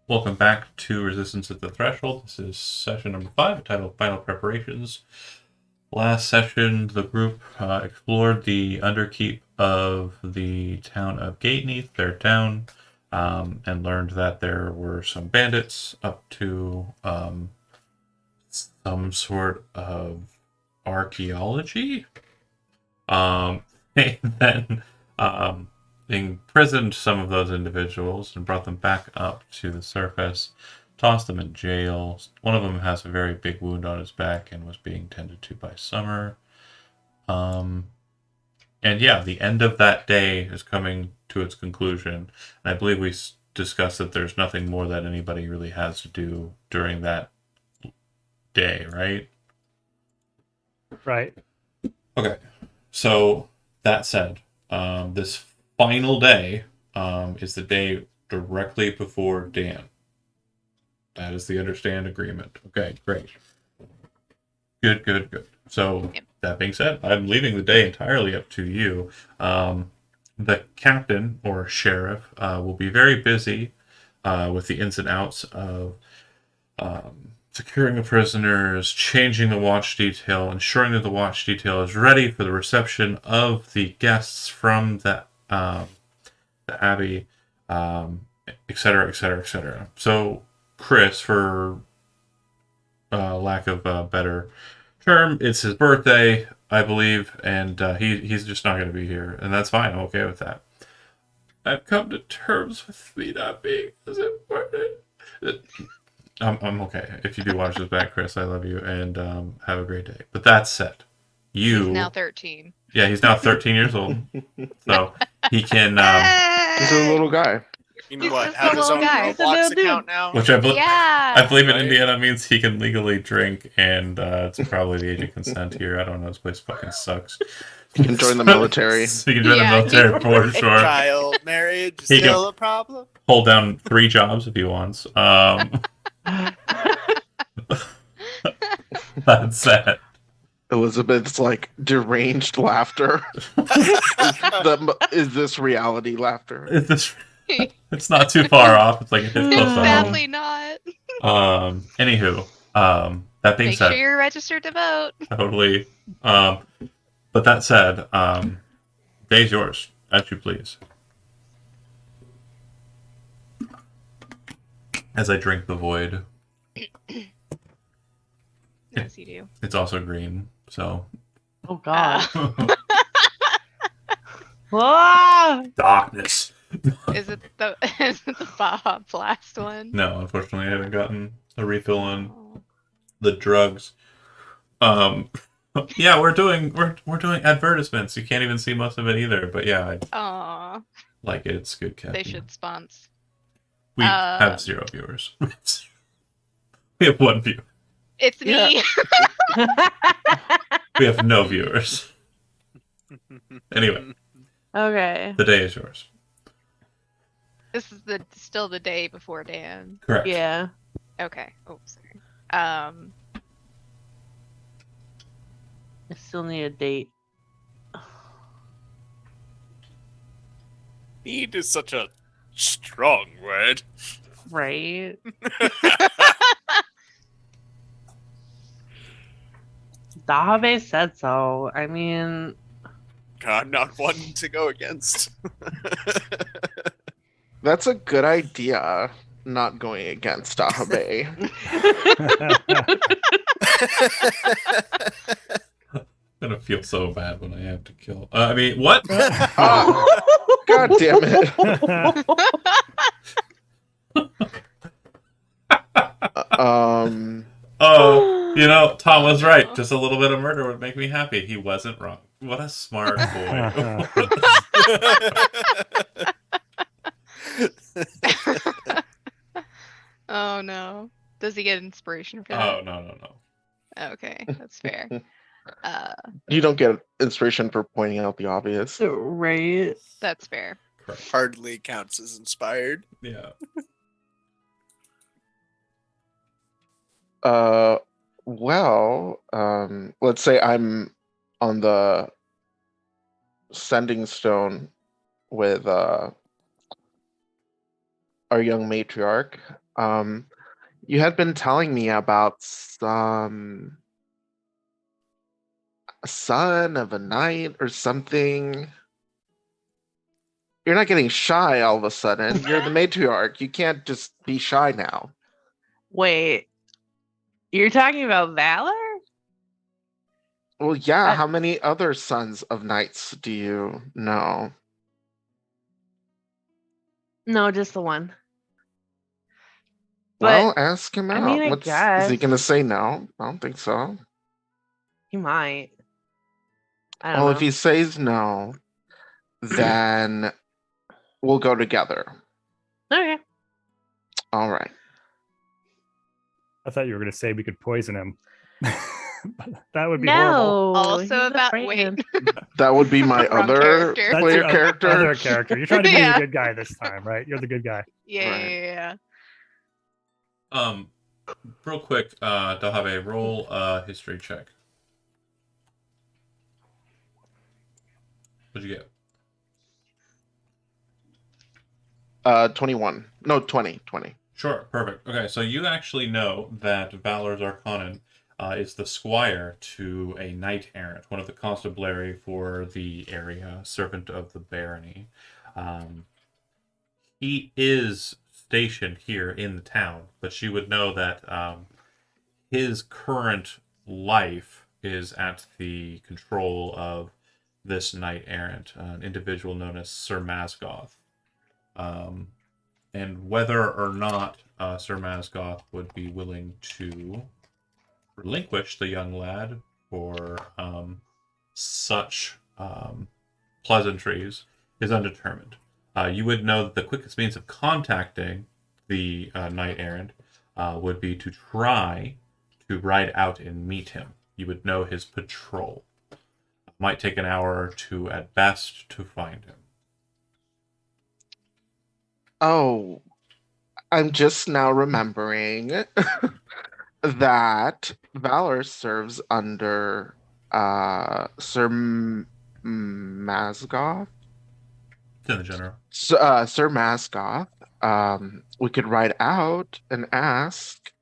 Welcome back to Resistance at the Threshold. This is session number 5, titled Final Preparations. Last session, the group explored the underkeep of the town of Gateneath, their town, and learned that there were some bandits up to some sort of archaeology. They then imprisoned some of those individuals and brought them back up to the surface, tossed them in jail. One of them has a very big wound on his back and was being tended to by Summer. Um, and yeah, the end of that day is coming to its conclusion. And I believe we discussed that there's nothing more that anybody really has to do during that day, right? Right. Okay. So that said, this final day is the day directly before Dan. That is the understand agreement. Okay, great. Good. So Yep. that being said, I'm leaving the day entirely up to you. The captain or sheriff will be very busy with the ins and outs of securing the prisoners, changing the watch detail, ensuring that the watch detail is ready for the reception of the guests from the abbey, et cetera, et cetera, et cetera. So, Chris, for lack of a better term, it's his birthday, I believe, and he's just not going to be here, and that's fine. I'm okay with that. I've come to terms with me not being as important. I'm okay. If you do watch this back, Chris, I love you, and have a great day. But that said, He's now 13. yeah, he's now 13 years old, so he can, He's a little guy. You know He's what? just Have a his little own guy. Roblox account now. which I Yeah. believe in Right? Indiana means he can legally drink, and it's probably the age of consent here. I don't know. This place fucking sucks. He can join the military. So he can join Yeah, the military he's for right. sure. Child marriage is He can- still a problem. Hold down 3 jobs if he wants. That said, Elizabeth's like deranged laughter. Is this reality laughter? it's not too far off. It's like it hits close to home. Sadly not. Anywho, that being Make said, sure you're registered to vote. totally. But that said, day's yours, as you please. As I drink the void, Yes, you do. it's also green, so Oh God. Uh, Ah! darkness. is it the Baja Blast one? No, unfortunately, I haven't gotten a refill on Oh. the drugs. Yeah, we're doing advertisements. You can't even see most of it either. But yeah, I Aw, like it. It's good. they should sponsor. We have 0 viewers. We have 1 viewer. It's me. We have no viewers. Anyway, Okay. the day is yours. This is still the day before Dan. Correct. Yeah. Okay. Oh, sorry. I still need a date. Need is such a strong word. Right. Dahave said so. I mean, I'm not one to go against. That's a good idea. Not going against Dahabe. I'm gonna feel so bad when I have to kill. I mean, what? Oh, God damn it. Oh, you know, Tom was right. Just a little bit of murder would make me happy. He wasn't wrong. What a smart boy. Oh no. Does he get inspiration for Oh that? no. Okay, that's fair. You don't get inspiration for pointing out the obvious. right. That's fair. Correct. Hardly counts as inspired. Yeah. Well, let's say I'm on the sending stone with are our young matriarch. You had been telling me about some a son of a knight or something. You're not getting shy all of a sudden. You're the matriarch. You can't just be shy now. Wait, you're talking about Valor? Well, yeah, I- how many other sons of knights do you know? No, just the one. Well, But ask him I out. mean, I Is he guess gonna say no? I don't think so. he might. I don't Well, know. if he says no, then we'll go together. Okay. All right. I thought you were going to say we could poison him. That would be horrible. No. Also he's about afraid. That would be my Wrong other character. That's player your character. other character. You're trying to be Yeah. the good guy this time, right? You're the good guy. Yeah, Right. yeah, yeah. Real quick, Dahave, roll a history check. What'd you get? 21. No, 20. Sure, perfect. Okay, so you actually know that Valor's Arcanon is the squire to a knight errant, one of the constabulary for the area, servant of the barony. He is stationed here in the town, but you would know that his current life is at the control of this knight errant, an individual known as Sir Masgoth. And whether or not Sir Masgoth would be willing to relinquish the young lad for such pleasantries is undetermined. You would know that the quickest means of contacting the knight errant would be to try to ride out and meet him. You would know his patrol. It might take an hour or two at best to find him. Oh, I'm just now remembering that Valor serves under Sir Masgoth. It's in the general. Sir Masgoth. We could ride out and ask.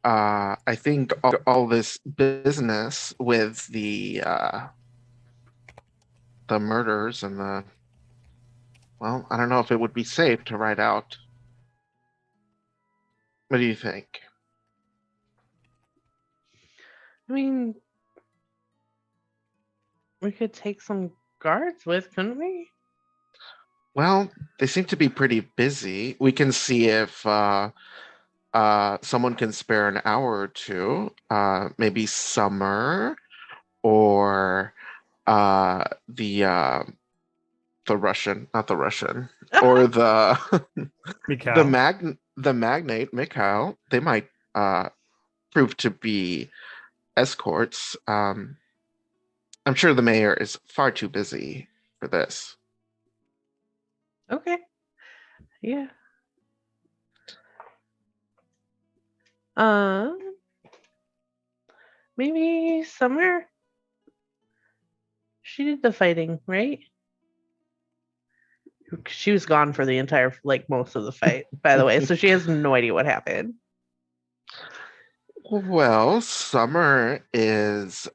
I think all this business with the murders and the, well, I don't know if it would be safe to ride out. What do you think? I mean, we could take some guards with, couldn't we? Well, they seem to be pretty busy. We can see if someone can spare an hour or two. Maybe Summer or the Russian, not the Russian, or the Mikhail. the magnate Mikhail. They might prove to be escorts. I'm sure the mayor is far too busy for this. Okay. Yeah. Maybe Summer. She did the fighting, right? She was gone for the entire, like, most of the fight, by the way, so she has no idea what happened. Well, Summer is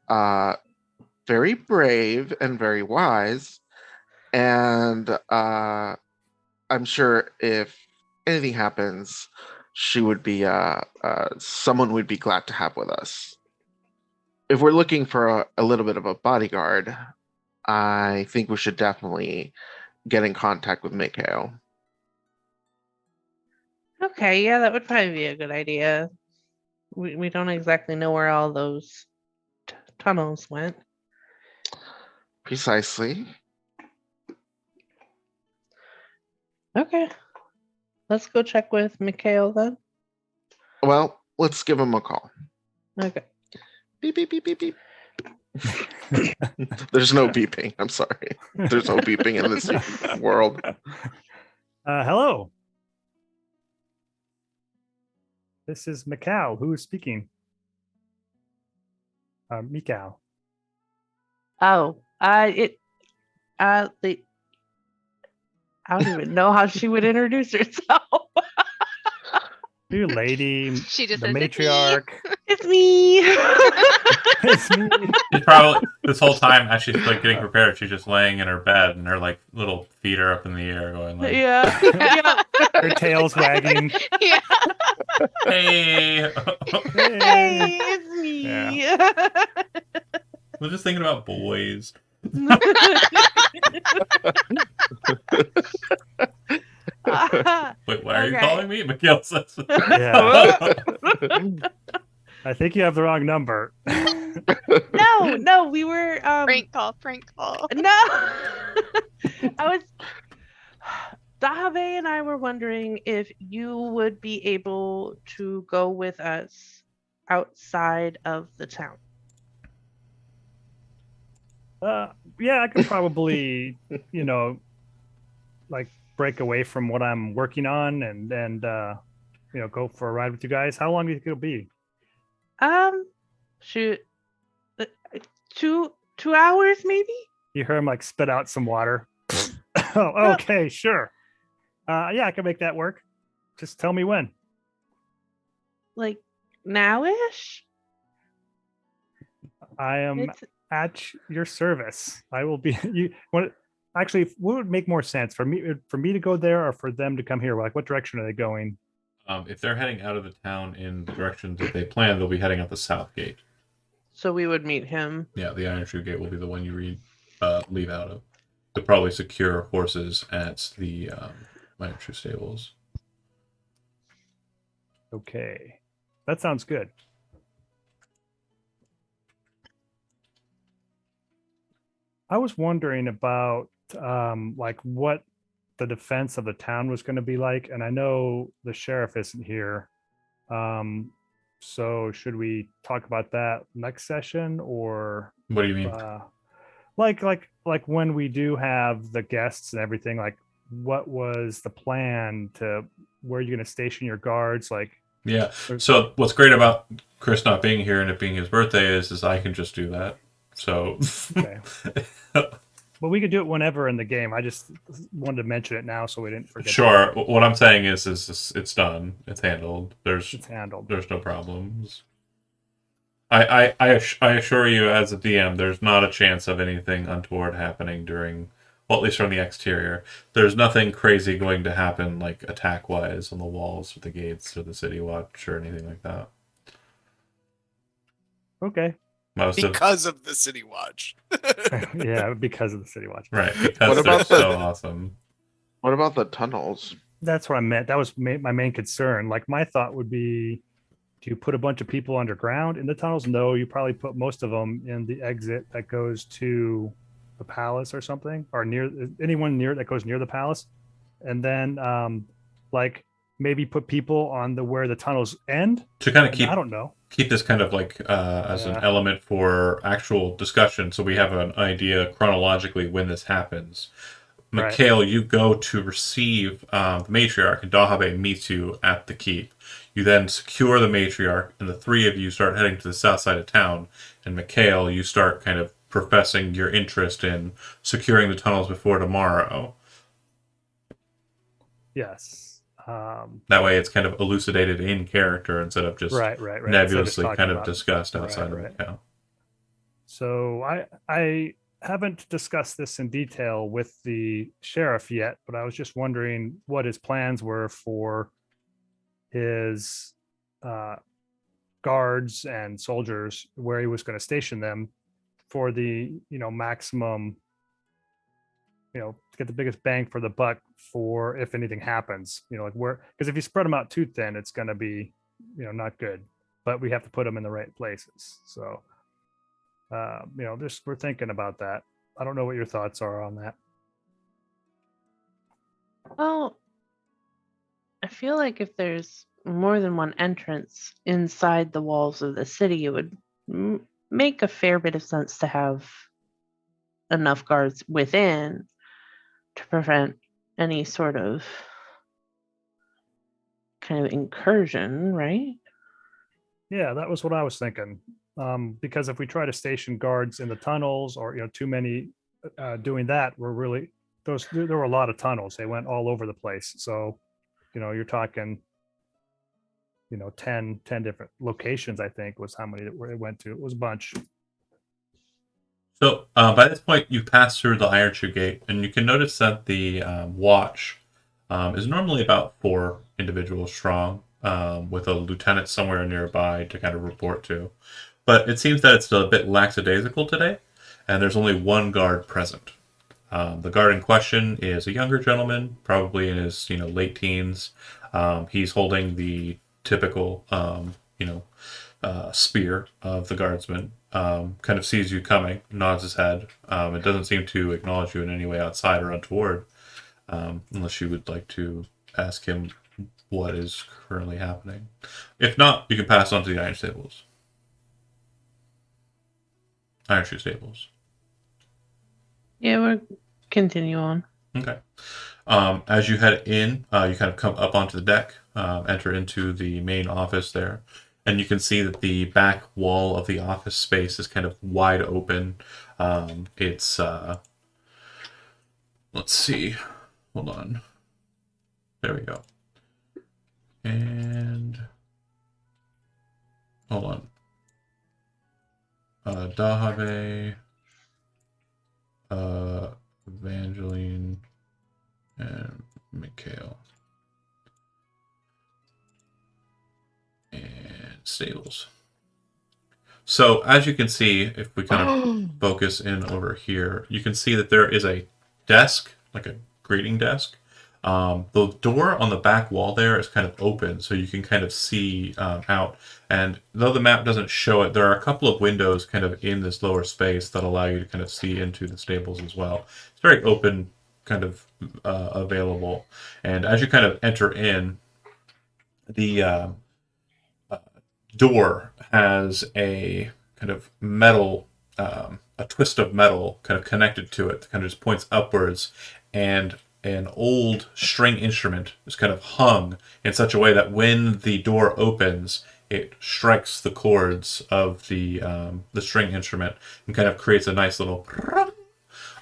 very brave and very wise, and I'm sure if anything happens, she would be someone we'd be glad to have with us. If we're looking for a little bit of a bodyguard, I think we should definitely get in contact with Mikhail. Okay, yeah, that would probably be a good idea. We don't exactly know where all those tunnels went. Precisely. Okay. Let's go check with Mikhail then. Well, let's give him a call. Okay. Beep, beep, beep, beep, beep. There's no beeping. I'm sorry. There's no beeping in this world. Hello. This is Mikhail. Who is speaking? Mikhail. Oh, the I don't even know how she would introduce herself. You lady, She just the says, "It's me." matriarch. It's me. It's me. She's probably this whole time as she's like getting prepared, she's just laying in her bed and her like little feet are up in the air, going like, Yeah. Yeah. Her tail's wagging. Yeah. "Hey, Hey, it's me. we're just thinking about boys." Wait, why are you Okay. calling me? Mikhail says. Yeah. I think you have the wrong number. No, we were Prank call, prank call. no. I was Dahave and I were wondering if you would be able to go with us outside of the town. Yeah, I could probably, like break away from what I'm working on and go for a ride with you guys. How long do you think it'll be? Shoot, uh, 2 hours maybe. You hear him like spit out some water. Oh, okay, sure. Yeah, I can make that work. Just tell me when. Like nowish. I am It's at your service. I will be. You what? Actually, what would make more sense for me to go there or for them to come here? Like, what direction are they going? If they're heading out of the town in the direction that they plan, they'll be heading out the south gate. so we would meet him. Yeah, the Iron Shoe Gate will be the one you leave out of. They'll probably secure horses at the Iron Shoe stables. Okay, that sounds good. I was wondering about like what the defense of the town was going to be like, and I know the sheriff isn't here. So should we talk about that next session, or What do you mean? like when we do have the guests and everything? Like, what was the plan to where you're going to station your guards? Like, Yeah. So what's great about Chris not being here and it being his birthday is I can just do that. So okay. But we could do it whenever in the game. I just wanted to mention it now so we didn't forget. sure. What I'm saying is it's done. It's handled. It's handled. There's no problems. I assure you, as a DM, there's not a chance of anything untoward happening during, well, at least from the exterior. There's nothing crazy going to happen, like attack-wise, on the walls or the gates or the city watch or anything like that. Okay. Most of Because of the City Watch. Yeah, because of the City Watch. right because What they're about the- so awesome. What about the tunnels? That's what I meant. That was my main concern. Like, my thought would be, do you put a bunch of people underground in the tunnels? No, you probably put most of them in the exit that goes to the palace or something, or near anyone near that goes near the palace. And then like maybe put people on the where the tunnels end. To kind of I don't know. keep this kind of like as an Yeah. element for actual discussion, so we have an idea chronologically when this happens. Right. Mikhail, you go to receive the matriarch, and Dahabe meets you at the keep. You then secure the matriarch, and the three of you start heading to the south side of town. And Mikhail, you start kind of professing your interest in securing the tunnels before tomorrow. Yes. That way, it's kind of elucidated in character instead of just Right. Instead of nebulously talking kind of about- discussed outside right. of Mikhail. So I haven't discussed this in detail with the sheriff yet, but I was just wondering what his plans were for his guards and soldiers, where he was going to station them for the maximum, to get the biggest bang for the buck for if anything happens. Like where, because if you spread them out too thin, it's going to be not good. But we have to put them in the right places. So just we're thinking about that. I don't know what your thoughts are on that. Well, I feel like if there's more than one entrance inside the walls of the city, it would make a fair bit of sense to have enough guards within to prevent any sort of kind of incursion, right? Yeah, that was what I was thinking. Because if we try to station guards in the tunnels, or too many doing that, we're really there were a lot of tunnels. They went all over the place. So, you're talking 10 different locations, I think was how many that it went to. It was a bunch. So by this point, you pass through the Iron Shoe Gate, and you can notice that the watch is normally about 4 individuals strong, with a lieutenant somewhere nearby to kind of report to. But it seems that it's a bit lackadaisical today, and there's only one guard present. The guard in question is a younger gentleman, probably in his late teens. He's holding the typical spear of the guardsman. Kind of sees you coming, nods his head. It doesn't seem to acknowledge you in any way outside or untoward, unless you would like to ask him what is currently happening. If not, you can pass on to the Iron Stables. Iron Shoe Stables. Yeah, we'll continue on. Okay. As you head in, you kind of come up onto the deck, enter into the main office there, and you can see that the back wall of the office space is kind of wide open. It's, let's see, hold on. There we go. And, hold on. Dahave, Evangeline, and Mikhail. And Stables. So as you can see, if we kind of focus in over here, you can see that there is a desk, like a greeting desk. The door on the back wall there is kind of open, so you can kind of see out. And though the map doesn't show it, there are a couple of windows kind of in this lower space that allow you to kind of see into the stables as well. It's very open, kind of available. And as you kind of enter in, the door has a kind of metal, a twist of metal kind of connected to it that kind of just points upwards, and an old string instrument is kind of hung in such a way that when the door opens, it strikes the chords of the string instrument and kind of creates a nice little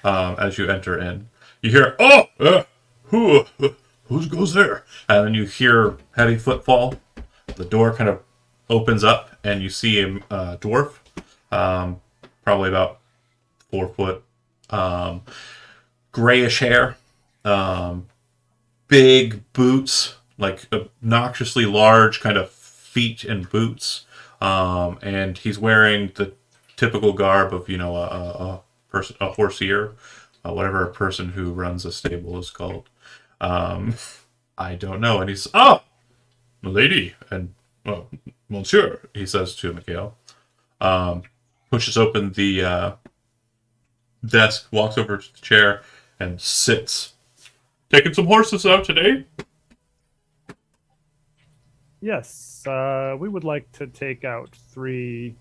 as you enter in. You hear, who goes there? And then you hear heavy footfall. The door kind of opens up, and you see a dwarf, probably about 4 foot, grayish hair, big boots, like obnoxiously large kind of feet and boots, and he's wearing the typical garb of a horseer, whatever a person who runs a stable is called. I don't know. And he's milady and monsieur, he says to Mikhail. Pushes open the desk, walks over to the chair, and sits. Taking some horses out today? Yes, we would like to take out 3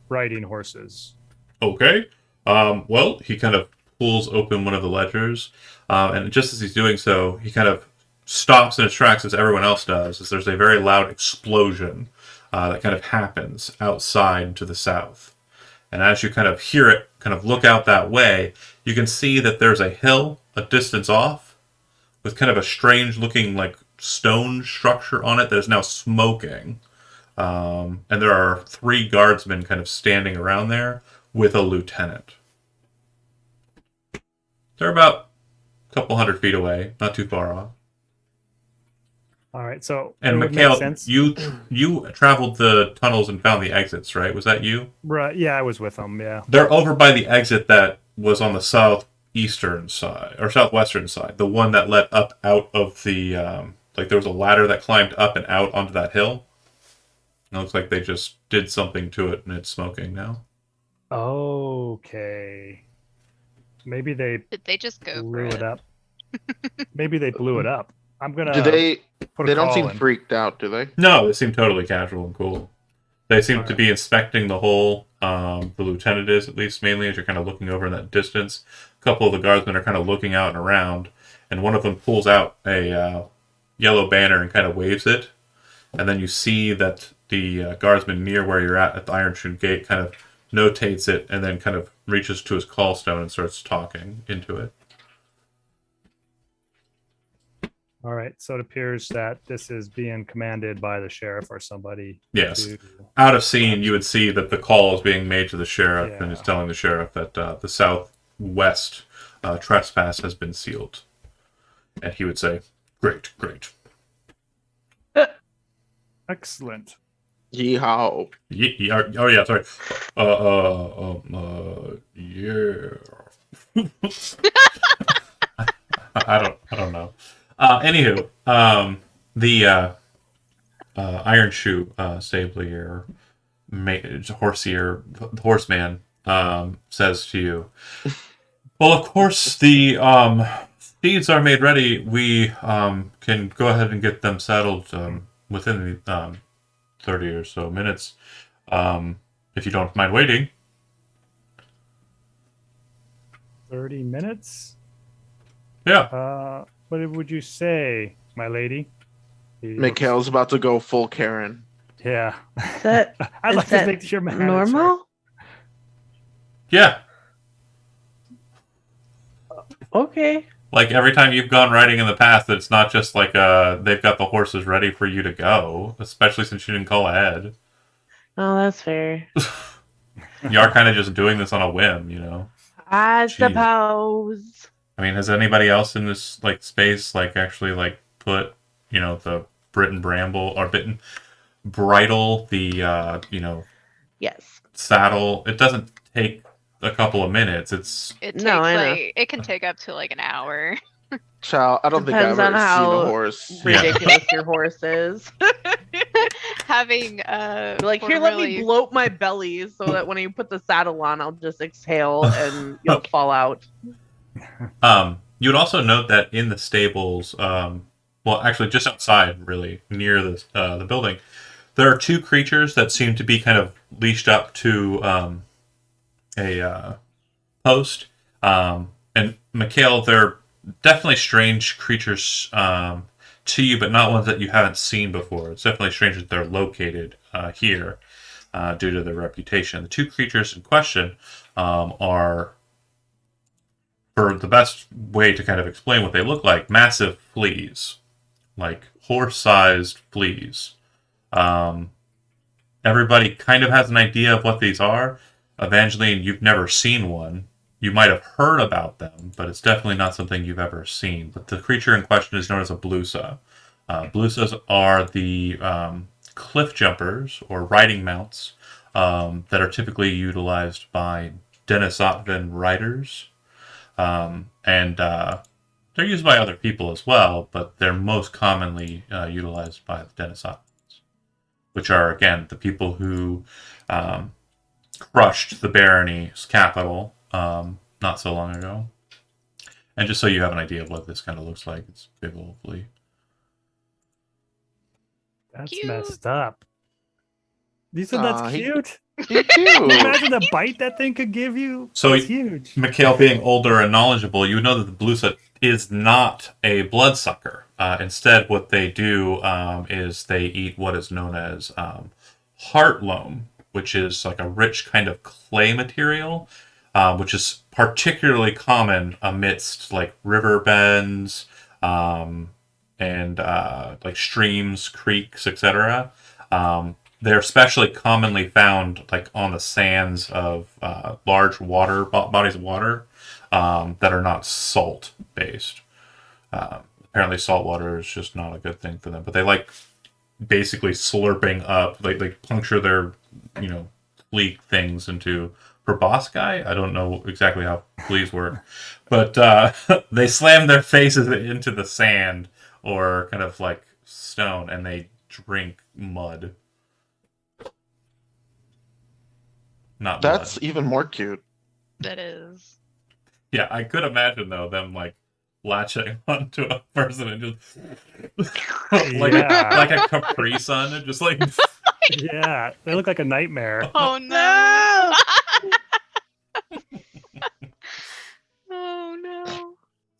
riding horses. Okay. Well, he kind of pulls open one of the ledgers, and just as he's doing so, he kind of stops in his tracks as everyone else does, as there's a very loud explosion that kind of happens outside to the south. And as you kind of hear it, kind of look out that way, you can see that there's a hill a distance off with kind of a strange looking like stone structure on it that is now smoking. And there are 3 guardsmen kind of standing around there with a lieutenant. They're about a couple 100 feet away, not too far off. All right, so And it would make Mikhail, sense. you traveled the tunnels and found the exits, right? Was that you? Right, yeah, I was with them. Yeah. They're over by the exit that was on the southeastern side or southwestern side, the one that led up out of the like there was a ladder that climbed up and out onto that hill. It looks like they just did something to it and it's smoking now. Okay. Maybe they Did they just go for blew it? it up. Maybe they blew it up. I'm gonna Do they? put a They don't call seem in. freaked out, do they? No, they seem totally casual and cool. They seem to Alright. be inspecting the hole. The lieutenant is, at least mainly, as you're kind of looking over in that distance. A couple of the guardsmen are kind of looking out and around, and one of them pulls out a yellow banner and kind of waves it. And then you see that the guardsman near where you're at the Iron Shoe Gate kind of notates it and then kind of reaches to his call stone and starts talking into it. All right. So it appears that this is being commanded by the sheriff or somebody. Yes. to- Out of scene, you would see that the call is being made to the sheriff, and Yeah. is telling the sheriff that the southwest trespass has been sealed. And he would say, "Great, great." Excellent. Yeehaw. Oh yeah, sorry. Yeah. I don't know. Anywho, the Iron Shoe Stablier, horseman, says to you, "Well, of course, the steeds are made ready. We can go ahead and get them saddled within the 30 or so minutes, if you don't mind waiting." 30 minutes? Yeah. What would you say, my lady? He looks- Mikhail's about to go full Karen. Yeah. Is that I'd is like to that make sure my manager- normal? Yeah. Okay. Like every time you've gone riding in the past, it's not just like they've got the horses ready for you to go, especially since you didn't call ahead. Oh, that's fair. You are kind of just doing this on a whim, you know. I Jeez. suppose. I mean, has anybody else in this like space like actually like put, you know, the Britain bramble or bitten bridle, the you know, Yes. saddle? It doesn't take a couple of minutes. It's It takes No, I know. like it can take up to like an hour. Child, I don't think I've Depends on ever seen how a horse. Yeah. Ridiculous your horse is. Having Like, here, let me formerly- bloat my belly so that when you put the saddle on, I'll just exhale and you'll Okay. fall out. You would also note that in the stables, well, actually, just outside, really near the building, there are two creatures that seem to be kind of leashed up to a post. And Mikhail, they're definitely strange creatures to you, but not ones that you haven't seen before. It's definitely strange that they're located here due to their reputation. The two creatures in question are, for the best way to kind of explain what they look like, massive fleas, like horse-sized fleas. Everybody kind of has an idea of what these are. Evangeline, you've never seen one. You might have heard about them, but it's definitely not something you've ever seen. But the creature in question is known as a blusa. Blusas are the cliff jumpers or riding mounts that are typically utilized by Denisotvan riders. And they're used by other people as well, but they're most commonly utilized by the Denisotvans, which are, again, the people who crushed the barony's capital not so long ago. And just so you have an idea of what this kind of looks like, it's a big old flea. That's Cute. messed up. You said that's He- cute? He Can you cute. imagine the bite that thing could give you? So It's huge. Mikhail, being older and knowledgeable, you would know that the blusa is not a bloodsucker. Instead, what they do is they eat what is known as heart loam, which is like a rich kind of clay material, which is particularly common amidst like river bends and like streams, creeks, etc. They're especially commonly found like on the sands of large water bodies of water that are not salt based. Apparently, salt water is just not a good thing for them. But they like basically slurping up, like they puncture their, you know, flea things into proboscis. I don't know exactly how fleas work, but they slam their faces into the sand or kind of like stone, and they drink mud. Not That's blood. even more cute. That is. Yeah, I could imagine though them like latching onto a person and just like Yeah. like a Capri Sun and just like Yeah, they look like a nightmare. Oh no! Oh no!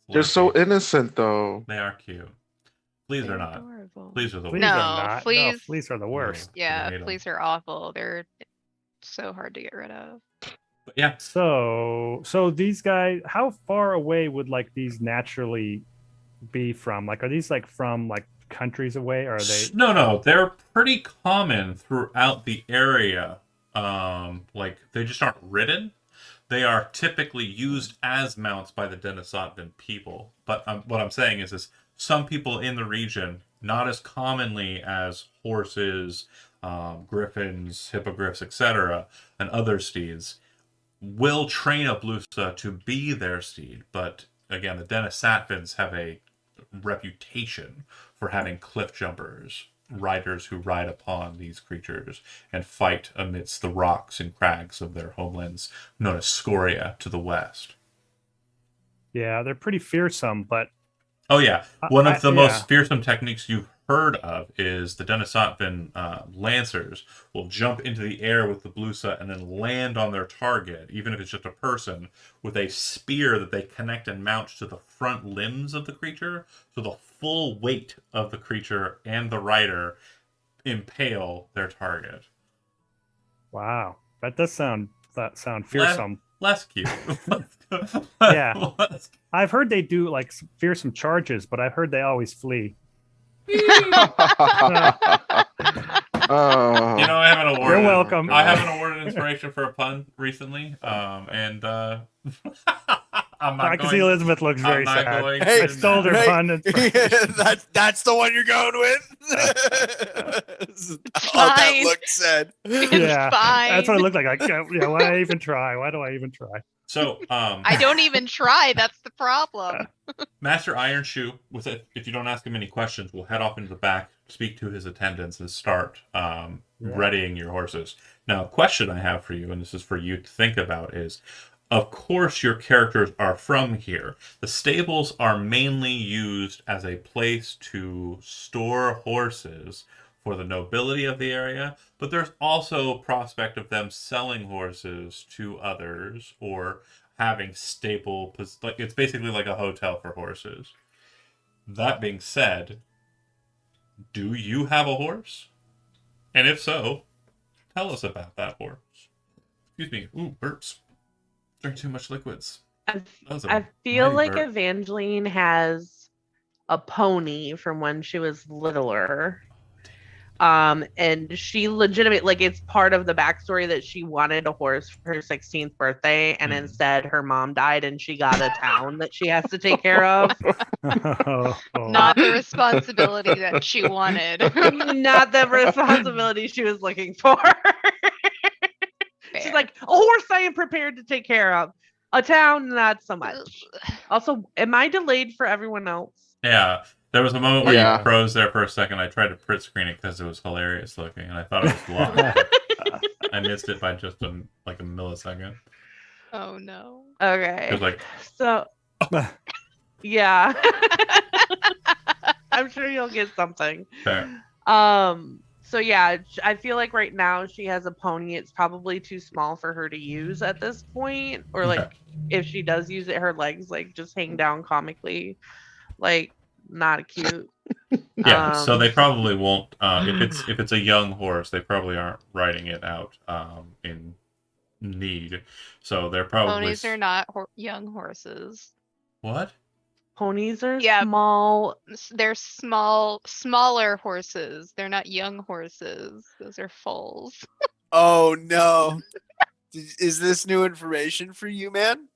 They're so slurpy. innocent though. They are cute. Fleas They're are not. adorable. Fleas are the Fleas worst. No, are not. fleas- No, fleas are the worst. Yeah, hate 'em. fleas are awful. They're so hard to get rid of. But yeah, So these guys, how far away would like these naturally be from? Like, are these like from like countries away? Or are they? No, they're pretty common throughout the area. Like they just aren't ridden. They are typically used as mounts by the Denisotvan people. But what I'm saying is some people in the region, not as commonly as horses, griffins, hippogriffs, etc., and other steeds, will train a Blusa to be their steed. But again, the Denisotvans have a reputation for having cliff jumpers, riders who ride upon these creatures and fight amidst the rocks and crags of their homelands, known as Scoria to the west. Yeah, they're pretty fearsome, but Oh yeah, one of the most yeah. fearsome techniques you've heard of is the Denisotvan lancers will jump into the air with the Blusa and then land on their target, even if it's just a person, with a spear that they connect and mount to the front limbs of the creature, so the full weight of the creature and the rider impale their target. wow, that does sound fearsome. Less cute. Yeah. Less I've heard they do like fearsome charges, but I've heard they always flee. Oh. You know, I have an award. You're welcome. I have an awarded inspiration for a pun recently, and I'm not I can going. see Elizabeth looks very I'm not sad. going Hey, I stole her hey. pun. That's the one you're going with. Oh, that Fine. look said. It's Yeah, fine. that's what it looked like. Yeah, why do I even try? Why do I even try? So, I don't even try. That's the problem. Master Ironshoe, with it, if you don't ask him any questions, will head off into the back, speak to his attendants, and start readying your horses. Now, a question I have for you, and this is for you to think about, is, of course, your characters are from here. The stables are mainly used as a place to store horses for the nobility of the area, but there's also prospect of them selling horses to others or having like it's basically like a hotel for horses. That being said, do you have a horse? And if so, tell us about that horse. Excuse me. Ooh, burps. Drink too much liquids. That was a I feel mighty like burp. Evangeline has a pony from when she was littler. And she legitimately, like, it's part of the backstory that she wanted a horse for her 16th birthday, and instead her mom died and she got a town that she has to take care of. Oh. Not the responsibility that she wanted. Not the responsibility she was looking for. She's Fair. like, a horse I am prepared to take care of. A town, not so much. Also, am I delayed for everyone else? Yeah. There was a moment where Yeah. you froze there for a second. I tried to print screen it because it was hilarious looking, and I thought it was locked. I missed it by just a millisecond. Oh no. Okay. It was like, So, yeah. I'm sure you'll get something. fair. So yeah, I feel like right now she has a pony. It's probably too small for her to use at this point, or like if she does use it, her legs like just hang down comically, like not cute. Yeah, so Um, they probably won't. If it's a young horse, they probably aren't riding it out in need. So they're probably Ponies are not young horses. what? Ponies are Yeah. small. They're smaller horses. They're not young horses. Those are foals. Oh no. Is this new information for you, man?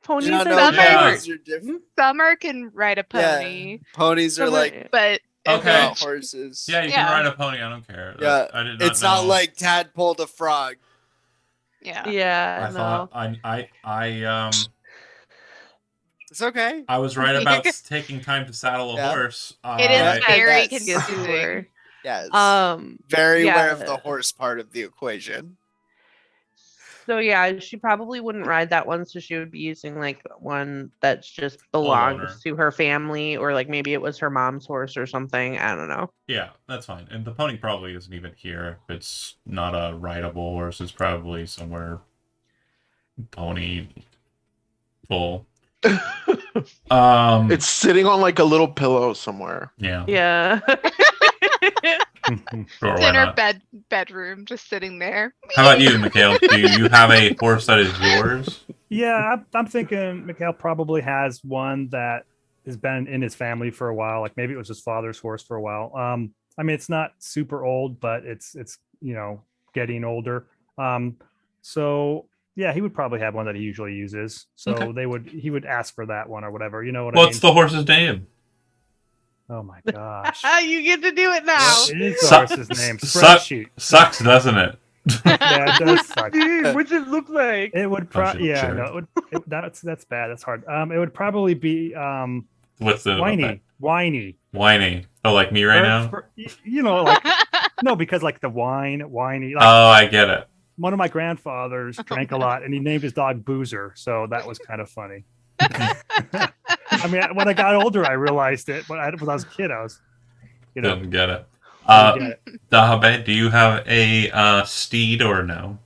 Ponies You don't are know Some short. are- ponies are different. Summer can ride a Yeah. pony, Ponies are Some like but Okay. adult horses. Yeah, you Yeah. can ride a pony. I don't care. Yeah, I did not It's not know. like Tadpole the frog. yeah. Yeah, I no. thought It's okay. I was right about taking time to saddle a Yeah. horse. It is Yeah, very yes. Yes, you confusing. were. Yes. Very aware of the yeah. horse part of the equation. So yeah, she probably wouldn't ride that one, so she would be using like one that's just belongs owner. to her family, or like maybe it was her mom's horse or something. I don't know. Yeah, that's fine. And the pony probably isn't even here. If it's not a rideable horse, it's probably somewhere pony full. It's sitting on like a little pillow somewhere. Yeah. Yeah. Sure, It's why in her not? bedroom, just sitting there. How about you, Mikhail? Do you have a horse that is yours? Yeah, I'm thinking Mikhail probably has one that has been in his family for a while. Like maybe it was his father's horse for a while. I mean, it's not super old, but it's getting older. Um, so yeah, he would probably have one that he usually uses. So Okay. he would ask for that one or whatever. You know what I What's mean? the horse's name? Oh my gosh, You get to do it now. what is the Su- horse's name? su- Spreadsheet. Sucks, doesn't it? Yeah, it does suck. Dude, what's it look like? It would Bunch of probably yeah, cherry. no, that's bad. That's hard. It would probably be What's the whiny. whiny? Oh, like me right now? Like no, because like the whiny. Like Oh, I get it. one of my grandfathers drank a lot, and he named his dog Boozer, so that was kind of funny. I mean, when I got older, I realized it, but when I was a kid, I was, Didn't get it. didn't get it. Dahabe, do you have a steed or no?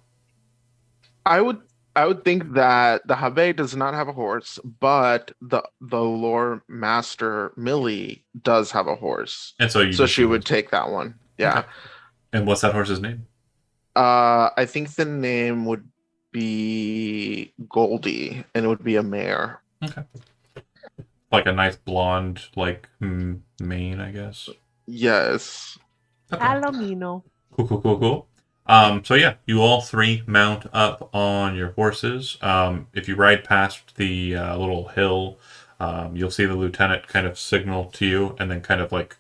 I would think that the Habe does not have a horse, but the lore master Millie does have a horse. And so you So just she use would it. take that one. Yeah. Okay. And what's that horse's name? I think the name would be Goldie, and it would be a mare. Like a nice blonde, like mane, I guess. Yes. Okay. Palomino. Cool. So yeah, you all three mount up on your horses. If you ride past the little hill, you'll see the lieutenant kind of signal to you, and then kind of like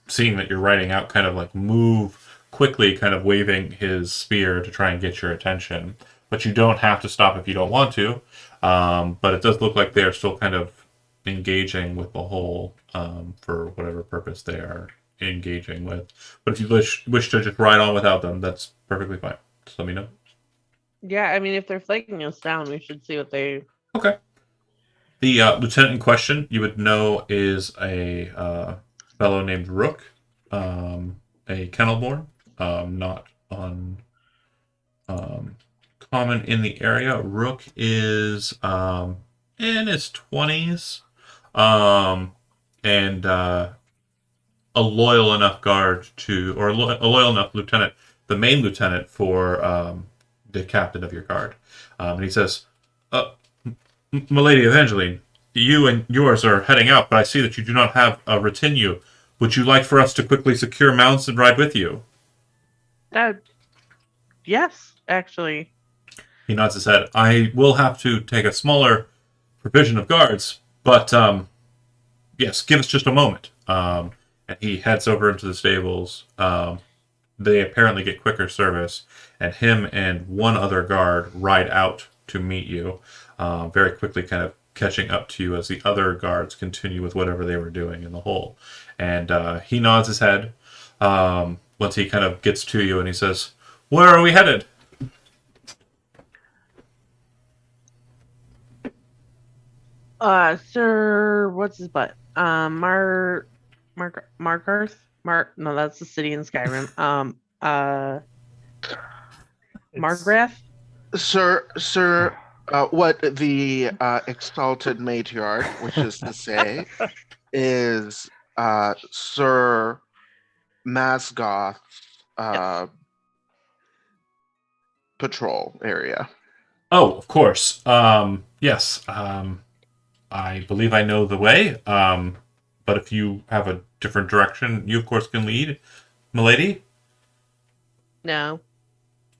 seeing that you're riding out, kind of like move quickly, kind of waving his spear to try and get your attention. But you don't have to stop if you don't want to. But it does look like they are still kind of engaging with the whole for whatever purpose they are engaging with. But if you wish to just ride on without them, that's perfectly fine. Just let me know. Yeah, I mean, if they're flagging us down, we should see what they. Okay. The lieutenant in question, you would know, is a fellow named Rook, a kennelborn, not on common in the area. Rook is in his 20s, and a loyal enough guard to, or a loyal enough lieutenant, the main lieutenant for the captain of your guard. And he says, Milady Evangeline, you and yours are heading out, but I see that you do not have a retinue. Would you like for us to quickly secure mounts and ride with you? Yes, actually. He nods his head. I will have to take a smaller provision of guards, but yes, give us just a moment. And he heads over into the stables. They apparently get quicker service, and him and one other guard ride out to meet you, very quickly kind of catching up to you as the other guards continue with whatever they were doing in the hole. And he nods his head once he kind of gets to you, and he says, "Where are we headed?" Sir, what's his butt? Markarth? No, that's the city in Skyrim. Margrath? Sir, what the exalted matriarch wishes to say is Sir Masgoth patrol area. Oh, of course. Yes. I believe I know the way. But if you have a different direction, you of course can lead, milady. No.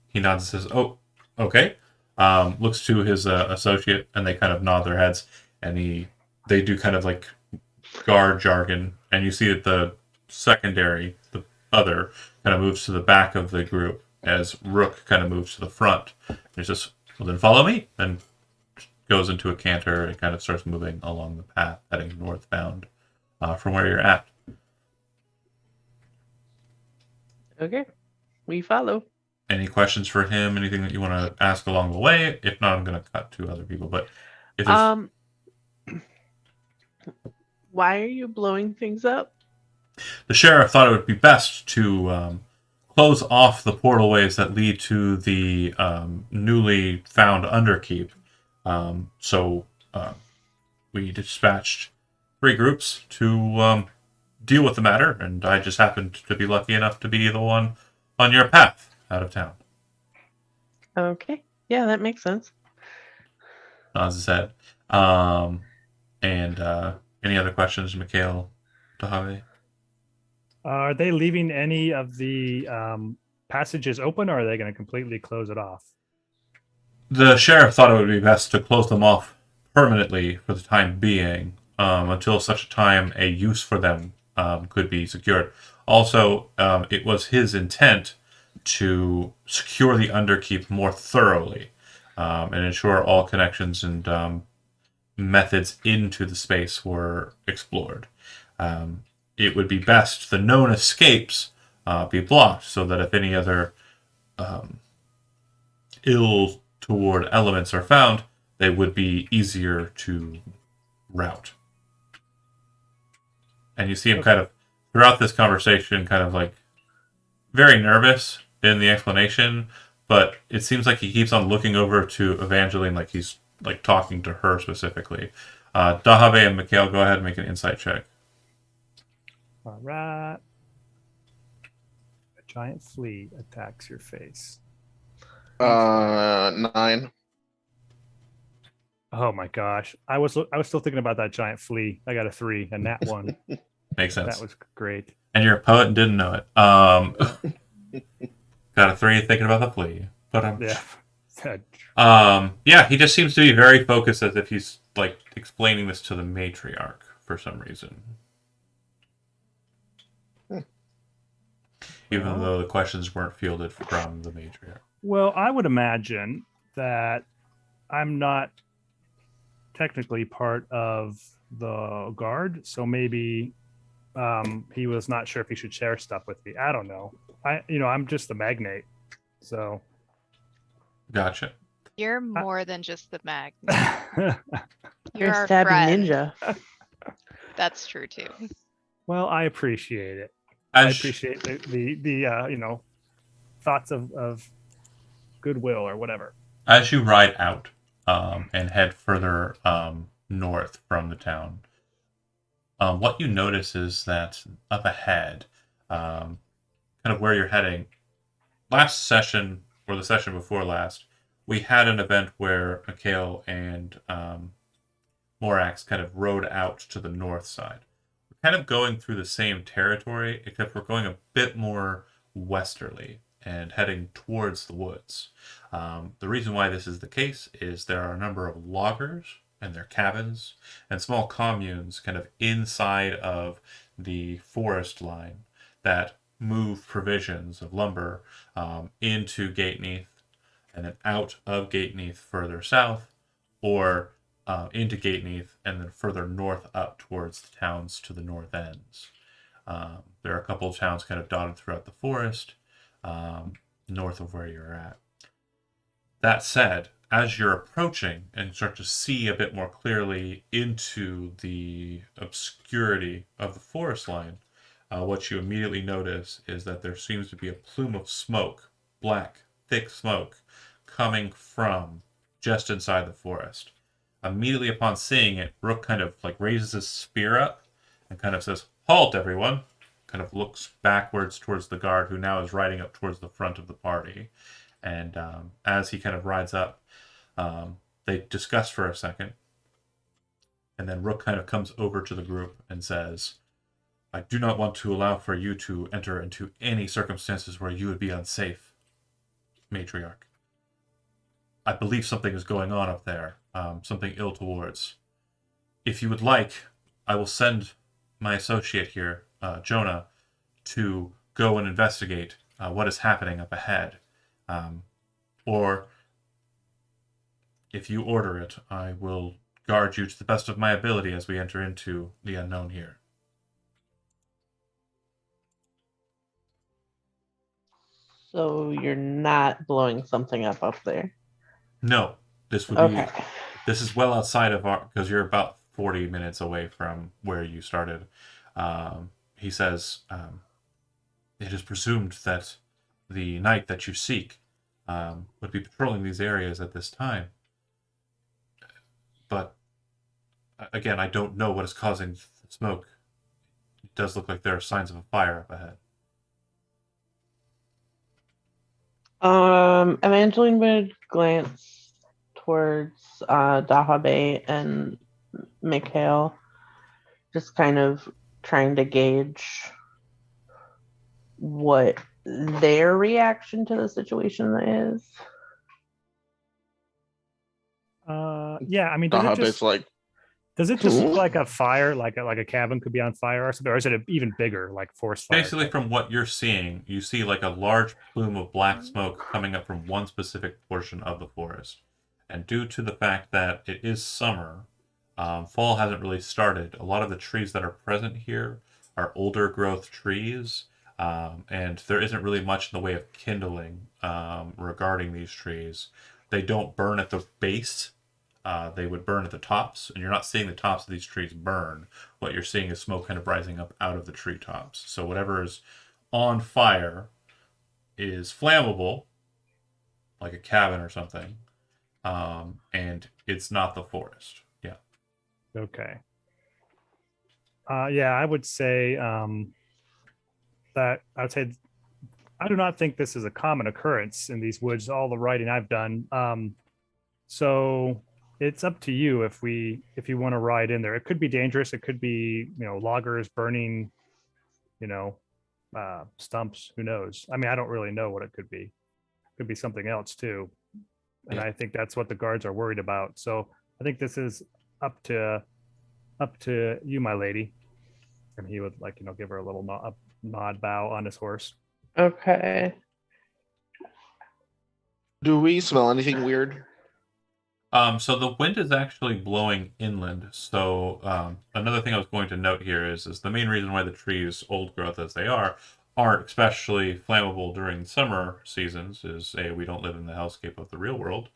He nods and says, "Oh, okay." Looks to his associate, and they kind of nod their heads, and they do kind of like guard jargon, and you see that the secondary, the other, kind of moves to the back of the group as Rook kind of moves to the front. And he says, "Well, then follow me," and goes into a canter and kind of starts moving along the path, heading northbound from where you're at. Okay. We follow. Any questions for him? Anything that you want to ask along the way? If not, I'm going to cut to other people. But if there's... Why are you blowing things up? The sheriff thought it would be best to close off the portalways that lead to the newly found Underkeep. So we dispatched 3 groups to deal with the matter, and I just happened to be lucky enough to be the one on your path out of town. Okay. Yeah, that makes sense. nods his head. And any other questions, Mikhail Dahave? Are they leaving any of the passages open, or are they going to completely close it off? The sheriff thought it would be best to close them off permanently for the time being, until such a time a use for them could be secured. Also, it was his intent to secure the Underkeep more thoroughly and ensure all connections and methods into the space were explored. It would be best the known escapes be blocked so that if any other ill toward elements are found, they would be easier to route. And you see him kind of throughout this conversation, kind of like very nervous in the explanation, but it seems like he keeps on looking over to Evangeline like he's like talking to her specifically. Dahave and Mikhail, go ahead and make an insight check. All right. A giant flea attacks your face. 9. Oh my gosh. I was still thinking about that giant flea. I got a 3, and that one. Makes sense. That was great. And you're a poet and didn't know it. Got a 3 thinking about the flea. But Yeah. he just seems to be very focused as if he's like explaining this to the matriarch for some reason. Even though the questions weren't fielded from the matriarch. Well, I would imagine that I'm not technically part of the guard, so maybe he was not sure if he should share stuff with me. I don't know. I'm just the magnate, so. Gotcha. You're more than just the mag. You're a our stabbing friend. ninja. That's true too. Well, I appreciate it. I As, appreciate the thoughts of goodwill or whatever. as you ride out and head further north from the town, what you notice is that up ahead, kind of where you're heading, last session or the session before last, we had an event where Mikhail and Morax kind of rode out to the north side. We're kind of going through the same territory, except we're going a bit more westerly and heading towards the woods. The reason why this is the case is there are a number of loggers and their cabins and small communes kind of inside of the forest line that move provisions of lumber into Gateneath and then out of Gateneath further south, or into Gateneath and then further north up towards the towns to the north ends. There are a couple of towns kind of dotted throughout the forest, north of where you're at. That said, as you're approaching and start to see a bit more clearly into the obscurity of the forest line, what you immediately notice is that there seems to be a plume of smoke, black, thick smoke, coming from just inside the forest. Immediately upon seeing it, Rook kind of like raises his spear up and kind of says, "Halt, everyone!" Kind of looks backwards towards the guard, who now is riding up towards the front of the party. And as he kind of rides up, they discuss for a second. And then Rook kind of comes over to the group and says, "I do not want to allow for you to enter into any circumstances where you would be unsafe, matriarch. I believe something is going on up there, something ill towards. If you would like, I will send my associate here, Jonah, to go and investigate what is happening up ahead. Or, if you order it, I will guard you to the best of my ability as we enter into the unknown here." So you're not blowing something up there. No, this would Okay. be. This is well outside of our, because you're about 40 minutes away from where you started. He says, "It is presumed that the knight that you seek would be patrolling these areas at this time. But again, I don't know what is causing the smoke. It does look like there are signs of a fire up ahead." Evangeline would glance towards Dahabe and Mikhail, just kind of trying to gauge what their reaction to the situation is. Yeah, I mean, Dahabe's like, does it just look "Cool." like a fire, like a cabin could be on fire or something, or is it even bigger, like forest fire? Basically, from what you're seeing, you see like a large plume of black smoke coming up from one specific portion of the forest. And due to the fact that it is summer, fall hasn't really started. A lot of the trees that are present here are older growth trees, and there isn't really much in the way of kindling regarding these trees. They don't burn at the base. They would burn at the tops, and you're not seeing the tops of these trees burn. What you're seeing is smoke kind of rising up out of the treetops. So whatever is on fire is flammable, like a cabin or something, and it's not the forest. Yeah. Okay. Yeah, I would say that I do not think this is a common occurrence in these woods. All the writing I've done. So it's up to you if you want to ride in there. It could be dangerous. It could be, loggers burning, stumps. Who knows? I mean, I don't really know what it could be. It could be something else too. And Yeah. I think that's what the guards are worried about. So I think this is up to you, my lady. And he would give her a little nod bow on his horse. Okay. Do we smell anything weird? So the wind is actually blowing inland. So another thing I was going to note here is the main reason why the trees, old growth as they are, aren't especially flammable during summer seasons is A, we don't live in the hellscape of the real world,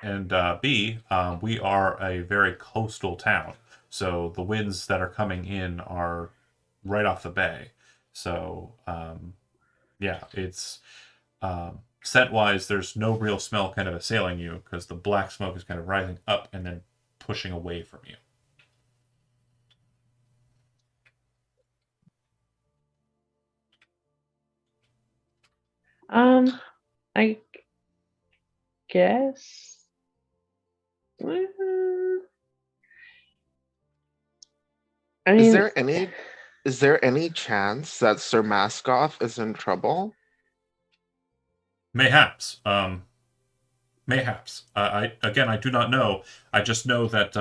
and B, we are a very coastal town. So the winds that are coming in are right off the bay. So yeah, it's scent wise, there's no real smell kind of assailing you because the black smoke is kind of rising up and then pushing away from you. I guess. I mean, Is there any chance that Sir Mascoth is in trouble? Mayhaps. Mayhaps. I do not know. I just know that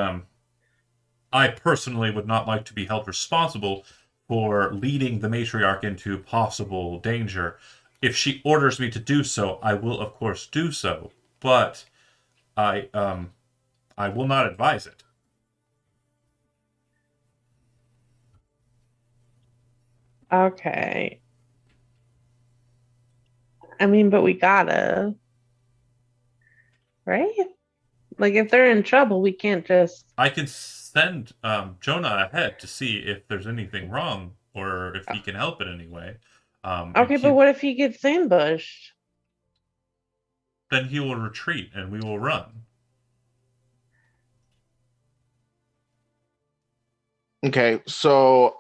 I personally would not like to be held responsible for leading the matriarch into possible danger. If she orders me to do so, I will of course do so. But I will not advise it. okay. I mean, but we gotta, right? Like, if they're in trouble, we can't just. I can send Jonah ahead to see if there's anything wrong or if he can help in any way. Okay, but what if he gets ambushed? Then he will retreat and we will run. Okay, so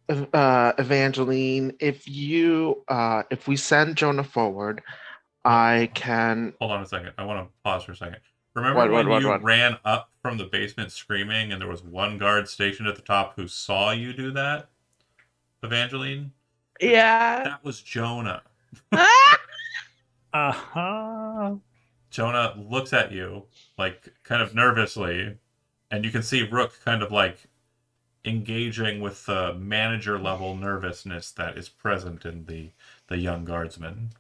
Evangeline, if we send Jonah forward, I can. Hold on a second. I want to pause for a second. Remember when you ran up from the basement screaming and there was one guard stationed at the top who saw you do that? Evangeline? Yeah. That was Jonah. Uh-huh. Jonah looks at you, like, kind of nervously, and you can see Rook kind of, like, engaging with the manager level nervousness that is present in the young guardsman.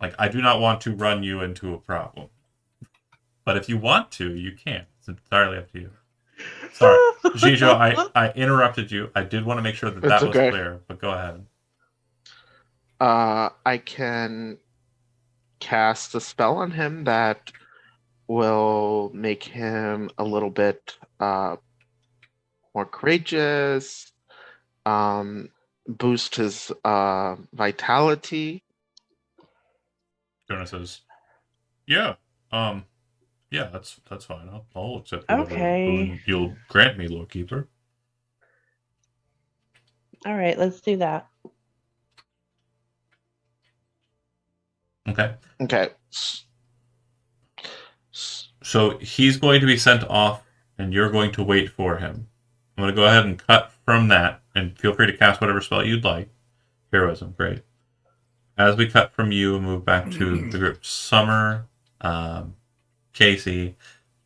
Like, I do not want to run you into a problem. But if you want to, you can. It's entirely up to you. Sorry. Gijo, I interrupted you. I did want to make sure that It's was okay. clear, but go ahead. I can cast a spell on him that will make him a little bit more courageous, boost his vitality. Jonah says, "Yeah, yeah, that's fine. I'll accept whatever boon you'll grant me, Lord Keeper." All right, let's do that. Okay. Okay. So he's going to be sent off, and you're going to wait for him. I'm going to go ahead and cut from that, and feel free to cast whatever spell you'd like. Heroism, great. As we cut from you and move back to the group, Summer, Casey,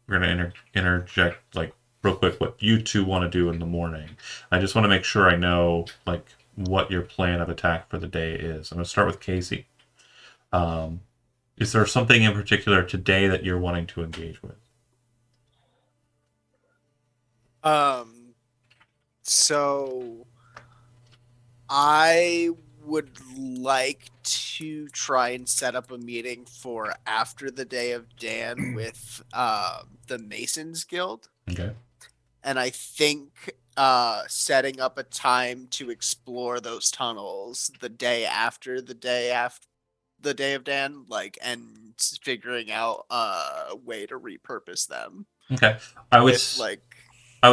we're going to interject, like, real quick what you two want to do in the morning. I just want to make sure I know, like, what your plan of attack for the day is. I'm going to start with Casey. Is there something in particular today that you're wanting to engage with? So I would like to try and set up a meeting for after the Day of Dan with the Masons Guild. Okay. And I think setting up a time to explore those tunnels the day after the Day of Dan, like, and figuring out a way to repurpose them. Okay. I would With, like,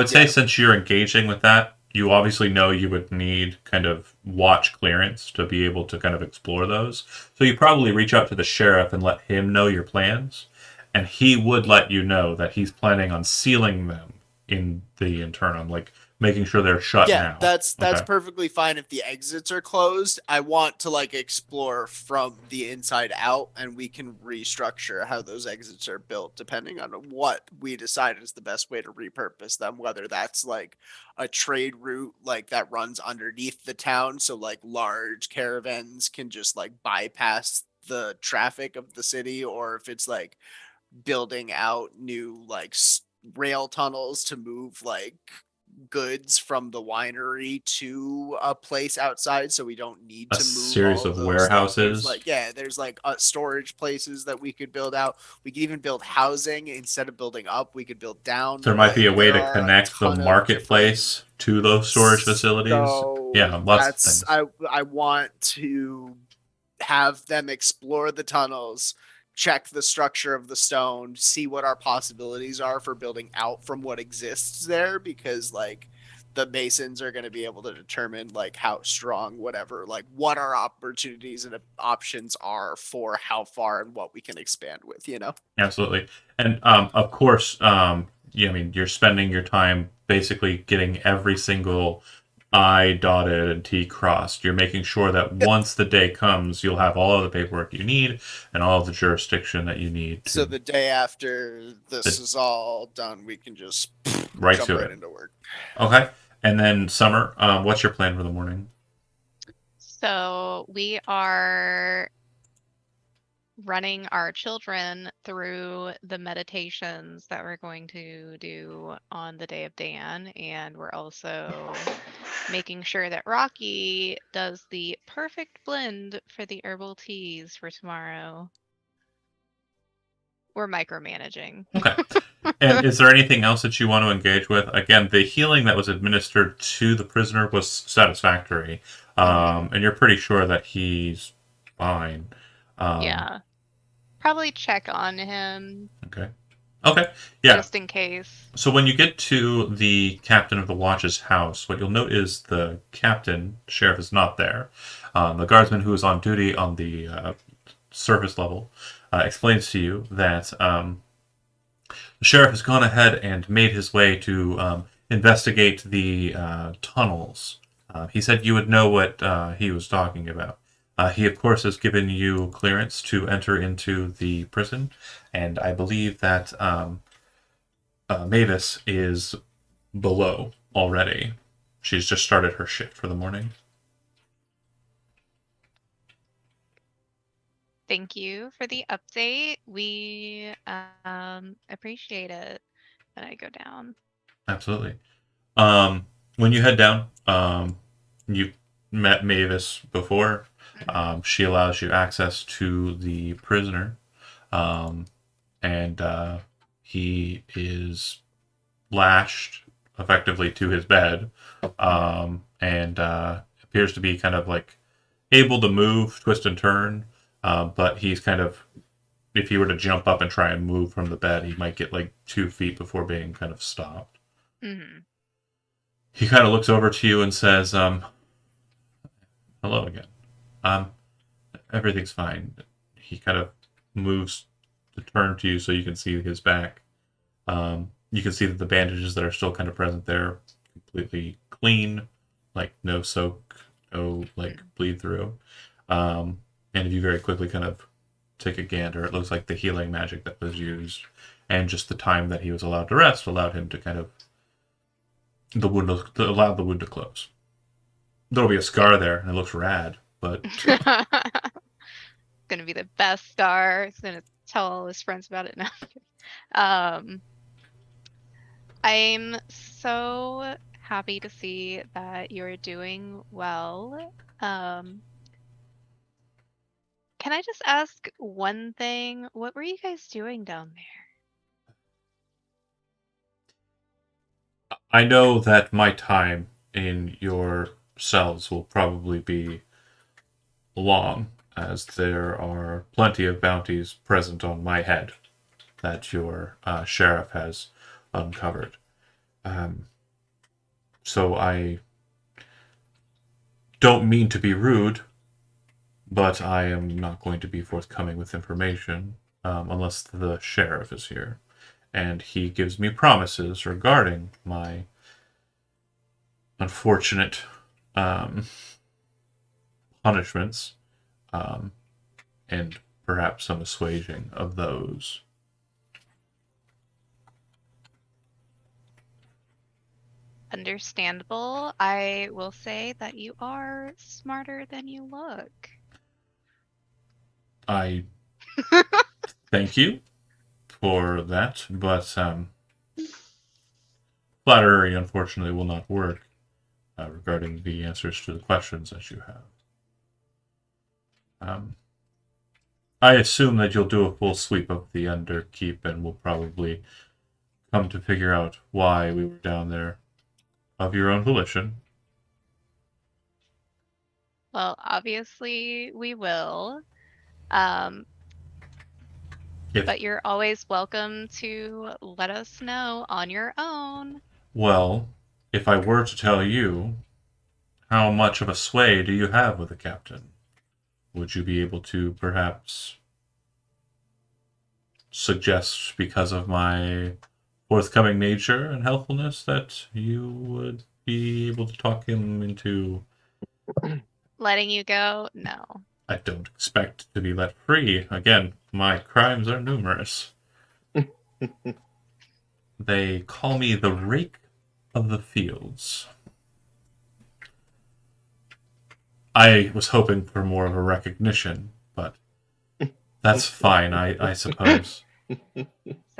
say yeah. since you're engaging with that, you obviously know you would need kind of watch clearance to be able to kind of explore those. So you probably reach out to the sheriff and let him know your plans, and he would let you know that he's planning on sealing them in the interim, like making sure they're shut Yeah, now. that's Okay. perfectly fine if the exits are closed. I want to, like, explore from the inside out, and we can restructure how those exits are built depending on what we decide is the best way to repurpose them, whether that's like a trade route like that runs underneath the town, so like large caravans can just like bypass the traffic of the city, or if it's like building out new like rail tunnels to move like goods from the winery to a place outside, so we don't need A to move series all of those things. There's warehouses. like, yeah, there's like storage places that we could build out. We could even build housing. Instead of building up, we could build down. There might be a Like, way there to are a connect the ton of different. marketplace to those storage facilities. So Yeah, lots of that's things. I want to have them explore the tunnels, check the structure of the stone, see what our possibilities are for building out from what exists there, because like the masons are going to be able to determine like how strong whatever, like what our opportunities and options are for how far and what we can expand with, you know. Absolutely. And of course, yeah, I mean, you're spending your time basically getting every single I dotted and T crossed. You're making sure that once the day comes, you'll have all of the paperwork you need and all of the jurisdiction that you need So to the day after this The- is all done, we can just right jump to right it. into work. Okay. And then Summer, what's your plan for the morning? So we are running our children through the meditations that we're going to do on the Day of Dan, and we're also making sure that Rocky does the perfect blend for the herbal teas for tomorrow. We're micromanaging. Okay. And is there anything else that you want to engage with? Again, the healing that was administered to the prisoner was satisfactory, and you're pretty sure that he's fine. Yeah. Probably check on him Okay. Okay. Yeah. just in case. So when you get to the captain of the watch's house, what you'll note is the captain, sheriff, is not there. The guardsman who is on duty on the surface level explains to you that the sheriff has gone ahead and made his way to investigate the tunnels. He said you would know what he was talking about. He, of course, has given you clearance to enter into the prison, and I believe that Mavis is below already. She's just started her shift for the morning. Thank you for the update. We appreciate it. And I go down. Absolutely. When you head down, you met Mavis before. She allows you access to the prisoner, and he is lashed effectively to his bed, and appears to be kind of like able to move, twist and turn, but he's kind of, if he were to jump up and try and move from the bed, he might get like 2 feet before being kind of stopped. Mm-hmm. He kind of looks over to you and says, hello again. Everything's fine. he kind of moves to turn to you so you can see his back. You can see that the bandages that are still kind of present there, completely clean, like no soak, no like bleed through. And if you very quickly kind of take a gander, it looks like the healing magic that was used and just the time that he was allowed to rest allowed him to kind of allowed the wound to close. There'll be a scar there, and it looks rad, but Gonna be the best star. He's gonna tell all his friends about it now. I'm so happy to see that you're doing well. Can I just ask one thing? What were you guys doing down there? I know that my time in your cells will probably be long, as there are plenty of bounties present on my head that your sheriff has uncovered. So I don't mean to be rude, but I am not going to be forthcoming with information unless the sheriff is here. And he gives me promises regarding my unfortunate punishments and perhaps some assuaging of those. Understandable. I will say that you are smarter than you look. I thank you for that, but flattery unfortunately will not work regarding the answers to the questions that you have. I assume that you'll do a full sweep of the Underkeep and will probably come to figure out why we were down there of your own volition. Well, obviously we will. If, But you're always welcome to let us know on your own. well, if I were to tell you, how much of a sway do you have with the captain? Would you be able to perhaps suggest, because of my forthcoming nature and helpfulness, that you would be able to talk him into... Letting you go? No. I don't expect to be let free. Again, my crimes are numerous. They call me the Rake of the Fields. I was hoping for more of a recognition, but that's fine, I suppose.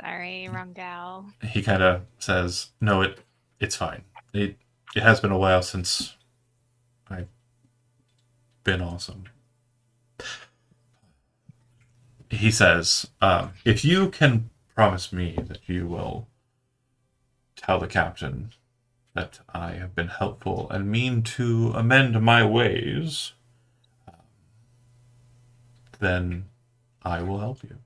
Sorry, wrong gal. He kind of says, "No, it's fine. It has been a while since I've been awesome." He says, "If you can promise me that you will tell the captain that I have been helpful and mean to amend my ways, then I will help you."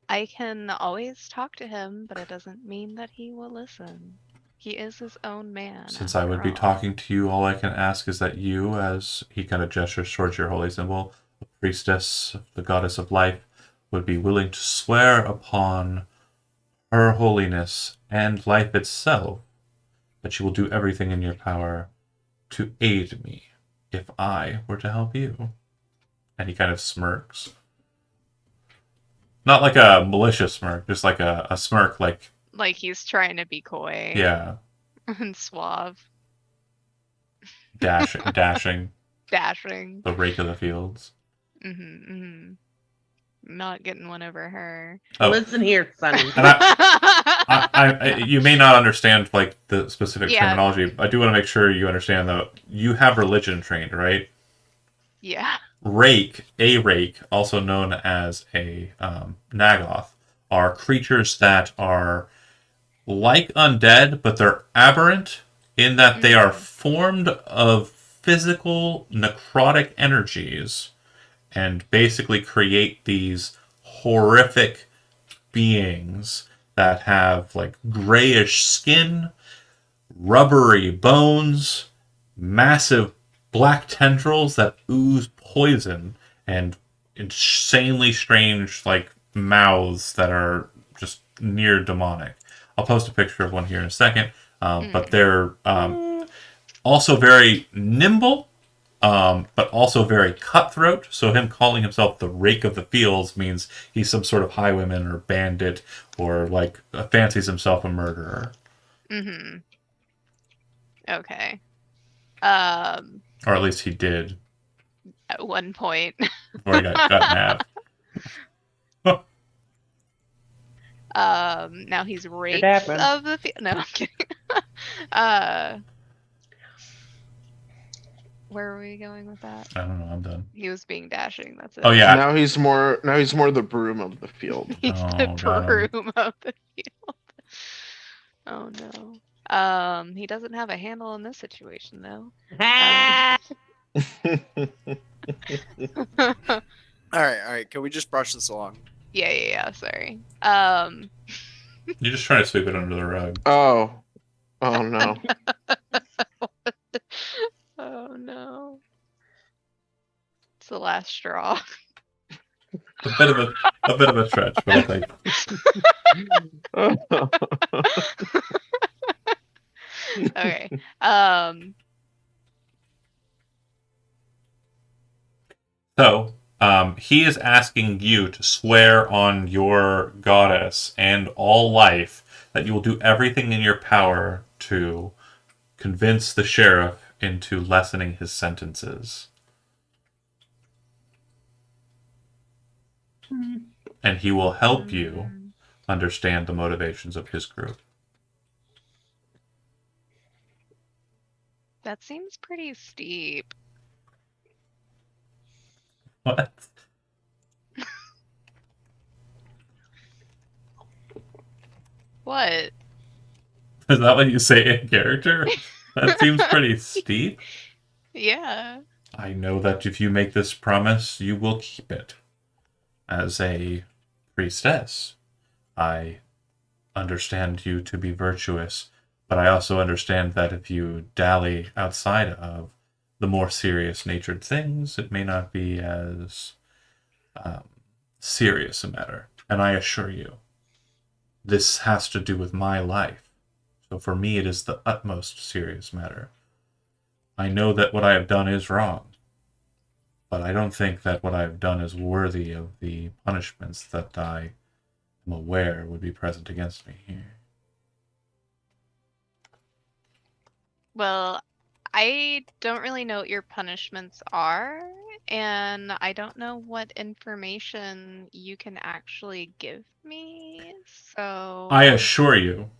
I can always talk to him, but it doesn't mean that he will listen. He is his own man. Since I would after be all. talking to you, all I can ask is that you, as he kind of gestures towards your holy symbol, a priestess, the goddess of life, would be willing to swear upon her holiness and life itself that you will do everything in your power to aid me if I were to help you. And he kind of smirks. Not like a malicious smirk, just like a smirk like, Like he's trying to be coy. yeah, And suave. dashing, Dashing. the Rake of the Fields. Not getting one over her. Oh. Listen here, Sonny. And you may not understand like the specific Yeah. terminology. I do want to make sure you understand though. You have religion trained, right? Yeah. Rake, also known as a Nagoth, are creatures that are like undead, but they're aberrant in that they are formed of physical necrotic energies and basically create these horrific beings that have like grayish skin, rubbery bones, massive black tendrils that ooze poison and insanely strange like mouths that are just near demonic. I'll post a picture of one here in a second. But they're also very nimble, but also very cutthroat. So him calling himself the Rake of the Fields means he's some sort of highwayman or bandit, or like fancies himself a murderer. Mm-hmm. Okay. Or at least he did At one point. before he got cut in half. Now he's rakes happened. of the field. No, I'm kidding. Where were we going with that? I don't know. I'm done. He was being dashing. That's it. Oh yeah. Now he's more the broom of the field. He's the Oh, got him. broom of the field. Oh no. He doesn't have a handle in this situation though. All right. Can we just brush this along? Yeah. Sorry. You're just trying to sweep it under the rug. Oh no. Oh no. It's the last straw. A bit of a stretch, but I'll take it. Okay. So, he is asking you to swear on your goddess and all life that you will do everything in your power to convince the sheriff into lessening his sentences. And he will help you understand the motivations of his group. That seems pretty steep. What? What? Is that what you say in character? That seems pretty steep. Yeah. I know that if you make this promise, you will keep it. As a priestess, I understand you to be virtuous, but I also understand that if you dally outside of the more serious natured things, it may not be as serious a matter. And I assure you, this has to do with my life. So for me, it is the utmost serious matter. I know that what I have done is wrong, but I don't think that what I have done is worthy of the punishments that I am aware would be present against me here. Well, I don't really know what your punishments are, and I don't know what information you can actually give me. So I assure you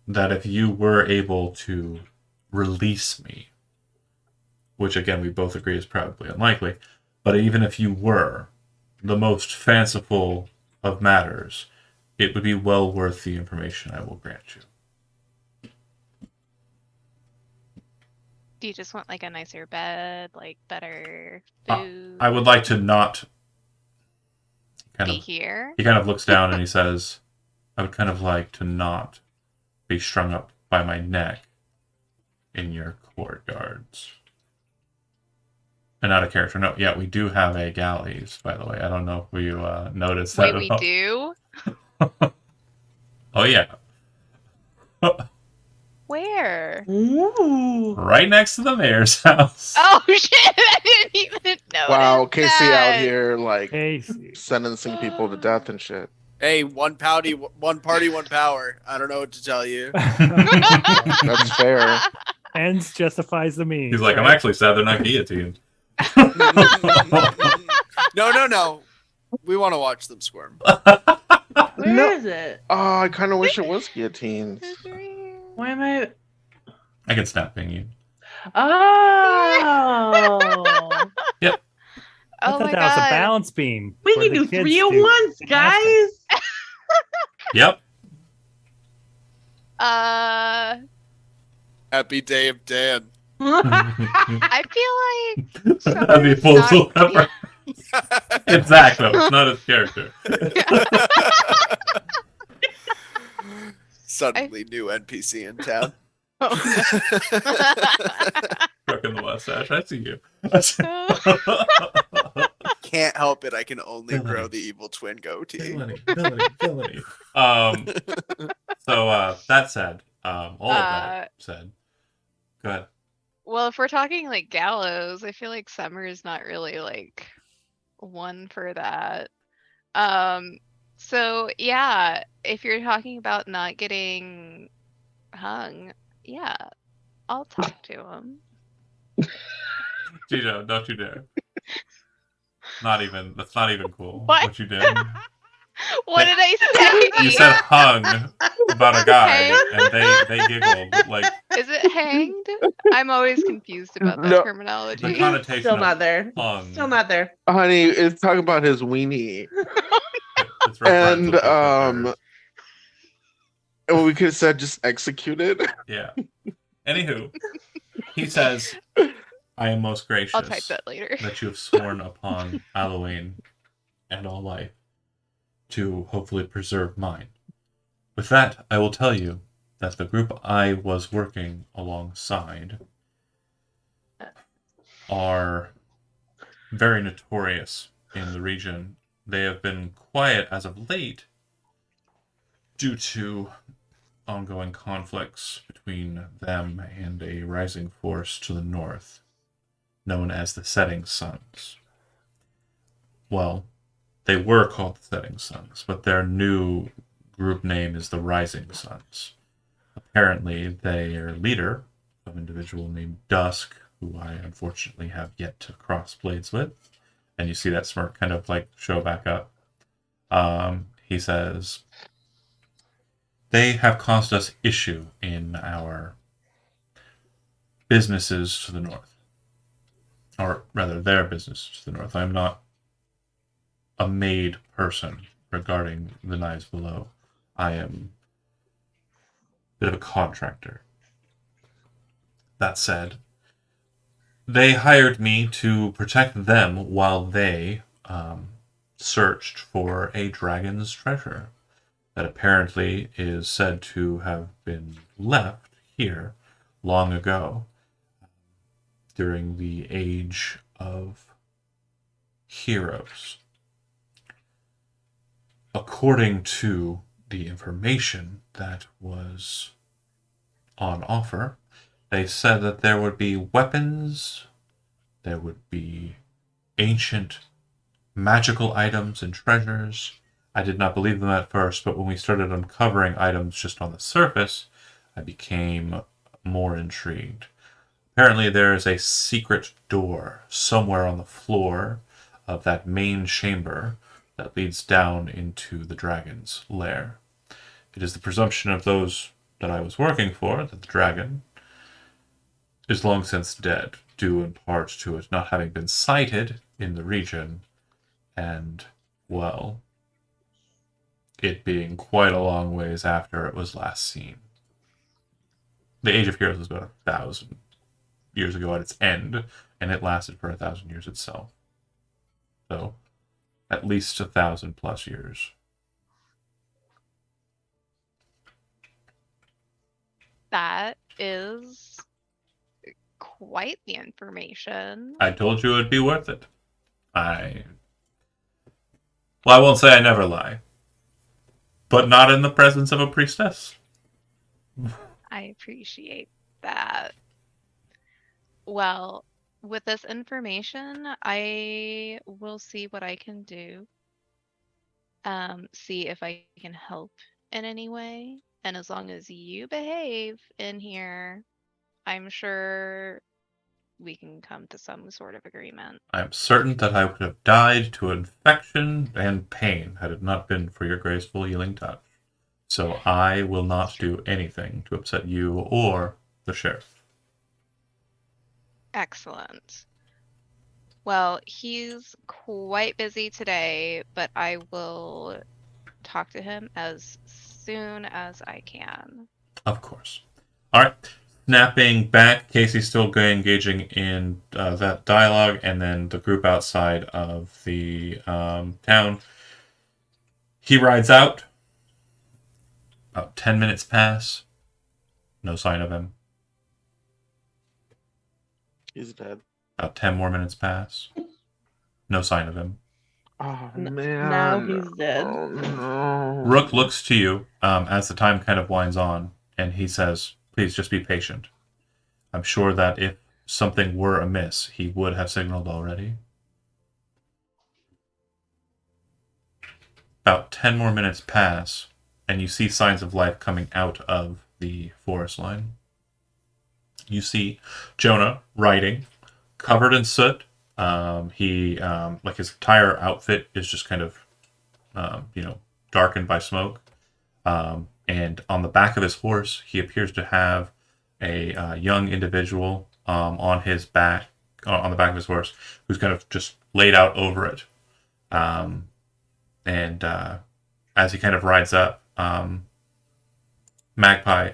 that if you were able to release me, which again we both agree is probably unlikely, but even if you were the most fanciful of matters, it would be well worth the information I will grant you. do you just want like a nicer bed, like better food? I would like to not be here. He kind of looks down and he says, I would kind of like to not be strung up by my neck in your courtyards. And out of character note, yeah, we do have a galleys, by the way. I don't know if you noticed that. Wait, we do? Oh, yeah. Where? Ooh. Right next to the mayor's house. Oh shit! I didn't even know. Wow, Casey out here like Casey. sentencing people to death and shit. Hey, one party, one power. I don't know what to tell you. That's fair. Ends justifies the means. He's like, I'm right? actually sad they're not guillotined. No. We want to watch them squirm. Where is it? Oh, I kind of wish it was guillotines. Why am I? I can snap ping you. Oh, I Oh thought my that was a god. balance beam. we where can the do kids 3 at do once, gymnastics. guys. Yep. Happy day of Dan. I feel like That'd be full Summer's not- clever. It's Zach, though. It's not his character. Suddenly new NPC in town. Oh, no. Stuck in the mustache. I see you. Can't help it. I can only grow Villainy. the evil twin goatee. Villainy. So that said, all of that said, go ahead. Well, if we're talking like gallows, I feel like Summer is not really like one for that. So yeah, if you're talking about not getting hung, yeah, I'll talk to him. Gino, don't you dare. That's not even cool. What? You did. What did I say? You said hung about a guy, Hang? and they giggled. Like, Is it hanged? I'm always confused about that No. the terminology. connotation Still of not there. hung. Still not there. Honey, it's talking about his weenie. It's reference And with the well, we could have said just executed. yeah. Anywho, he says, I am most gracious I'll type that later. that you have sworn upon Halloween and all life to hopefully preserve mine. With that, I will tell you that the group I was working alongside are very notorious in the region. They have been quiet as of late due to ongoing conflicts between them and a rising force to the north, known as the Setting Suns. Well, they were called the Setting Suns, but their new group name is the Rising Suns. Apparently, their leader, an individual named Dusk, who I unfortunately have yet to cross blades with, and you see that smirk kind of like show back up. He says, they have caused us issue in our businesses to the north. Or rather, their business to the north. I'm not a made person regarding the knives below. I am a bit of a contractor. That said, they hired me to protect them while they searched for a dragon's treasure that apparently is said to have been left here long ago during the Age of Heroes. According to the information that was on offer, they said that there would be weapons, there would be ancient magical items and treasures. I did not believe them at first, but when we started uncovering items just on the surface, I became more intrigued. Apparently there is a secret door somewhere on the floor of that main chamber that leads down into the dragon's lair. It is the presumption of those that I was working for that the dragon is long since dead, due in part to it not having been sighted in the region, and, well, it being quite a long ways after it was last seen. The Age of Heroes was about 1,000 years ago at its end, and it lasted for 1,000 years itself. So, at least 1,000 plus years. That is quite the information. I told you it would be worth it. I won't say I never lie. But not in the presence of a priestess. I appreciate that. Well, with this information, I will see what I can do. See if I can help in any way. And as long as you behave in here, I'm sure we can come to some sort of agreement. I am certain that I would have died to infection and pain had it not been for your graceful healing touch. So I will not do anything to upset you or the sheriff. Excellent. Well, he's quite busy today, but I will talk to him as soon as I can. Of course. All right. Snapping back, Casey's still engaging in that dialogue, and then the group outside of the town. He rides out. About 10 minutes pass. No sign of him. He's dead. About 10 more minutes pass. No sign of him. Oh N- man. now he's dead. Oh no. Rook looks to you as the time kind of winds on, and he says, "Please just be patient. I'm sure that if something were amiss, he would have signaled already." About 10 more minutes pass, and you see signs of life coming out of the forest line. You see Jonah riding, covered in soot. He like his entire outfit is just kind of darkened by smoke. And on the back of his horse, he appears to have a young individual on his back, on the back of his horse, who's kind of just laid out over it. And as he kind of rides up, Magpie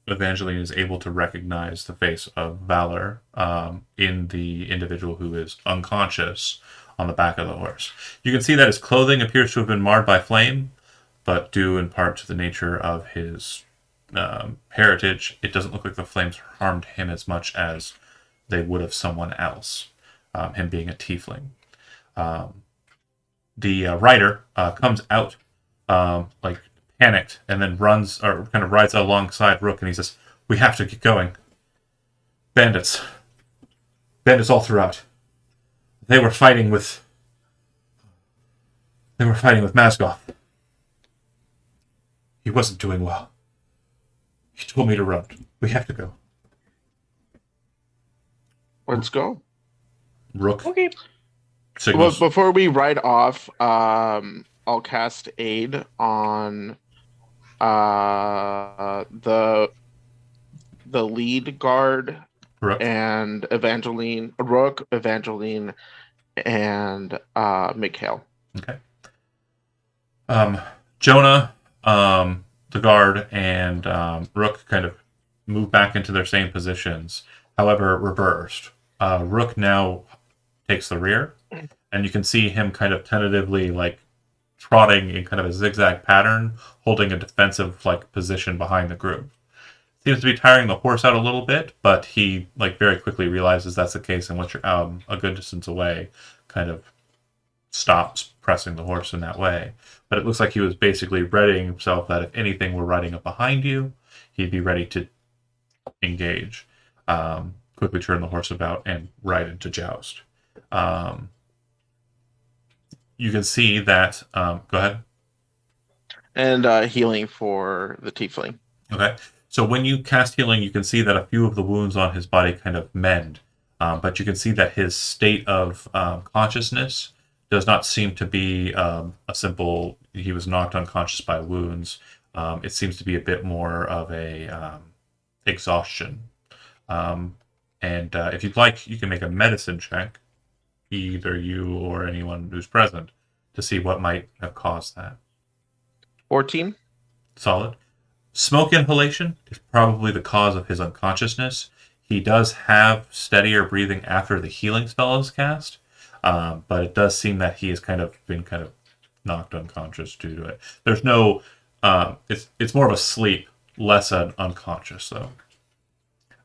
Evangeline is able to recognize the face of Valor in the individual who is unconscious on the back of the horse. You can see that his clothing appears to have been marred by flame, but due in part to the nature of his heritage, it doesn't look like the flames harmed him as much as they would have someone else, him being a tiefling. The rider comes out like panicked and then runs or kind of rides alongside Rook, and he says, "We have to get going. Bandits all throughout. They were fighting with Mazgoth. He wasn't doing well. He told me to run. We have to go." Let's go. Rook Okay. Well, signals. before we ride off, I'll cast aid on the lead guard Rook. and Rook, Evangeline, and Mikhail. Okay. Jonah, the guard, and Rook kind of move back into their same positions. However, reversed. Rook now takes the rear, and you can see him kind of tentatively like trotting in kind of a zigzag pattern, holding a defensive like position behind the group. Seems to be tiring the horse out a little bit, but he like very quickly realizes that's the case, and once you're a good distance away, kind of stops pressing the horse in that way. But it looks like he was basically readying himself that if anything were riding up behind you, he'd be ready to engage. Quickly turn the horse about and ride into joust. You can see that. Go ahead. And healing for the tiefling. Okay. So when you cast healing, you can see that a few of the wounds on his body kind of mend. But you can see that his state of consciousness does not seem to be a simple, he was knocked unconscious by wounds. It seems to be a bit more of a exhaustion. And if you'd like, you can make a medicine check, either you or anyone who's present, to see what might have caused that. 14. Solid. Smoke inhalation is probably the cause of his unconsciousness. He does have steadier breathing after the healing spell is cast, but it does seem that he has been knocked unconscious due to it. There's no, it's more of a sleep, less an unconscious though.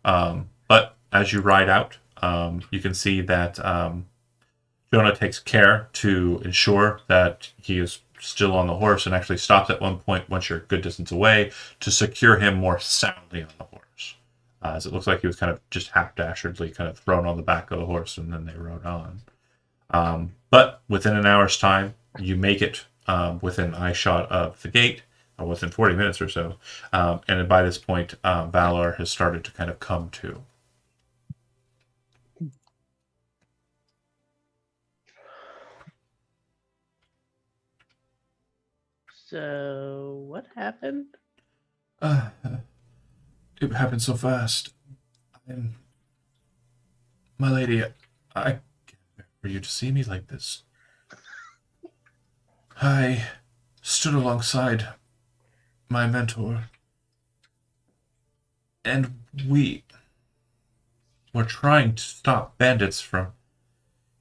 But as you ride out, you can see that Jonah takes care to ensure that he is still on the horse and actually stops at one point once you're a good distance away to secure him more soundly on the horse. As it looks like he was kind of just half-dastardly kind of thrown on the back of the horse and then they rode on. But within an hour's time, you make it within eyeshot of the gate, or within 40 minutes or so. And by this point, Valor has started to kind of come to. So what happened? It happened so fast. My lady, I can't bear for you to see me like this. I stood alongside my mentor, and we were trying to stop bandits from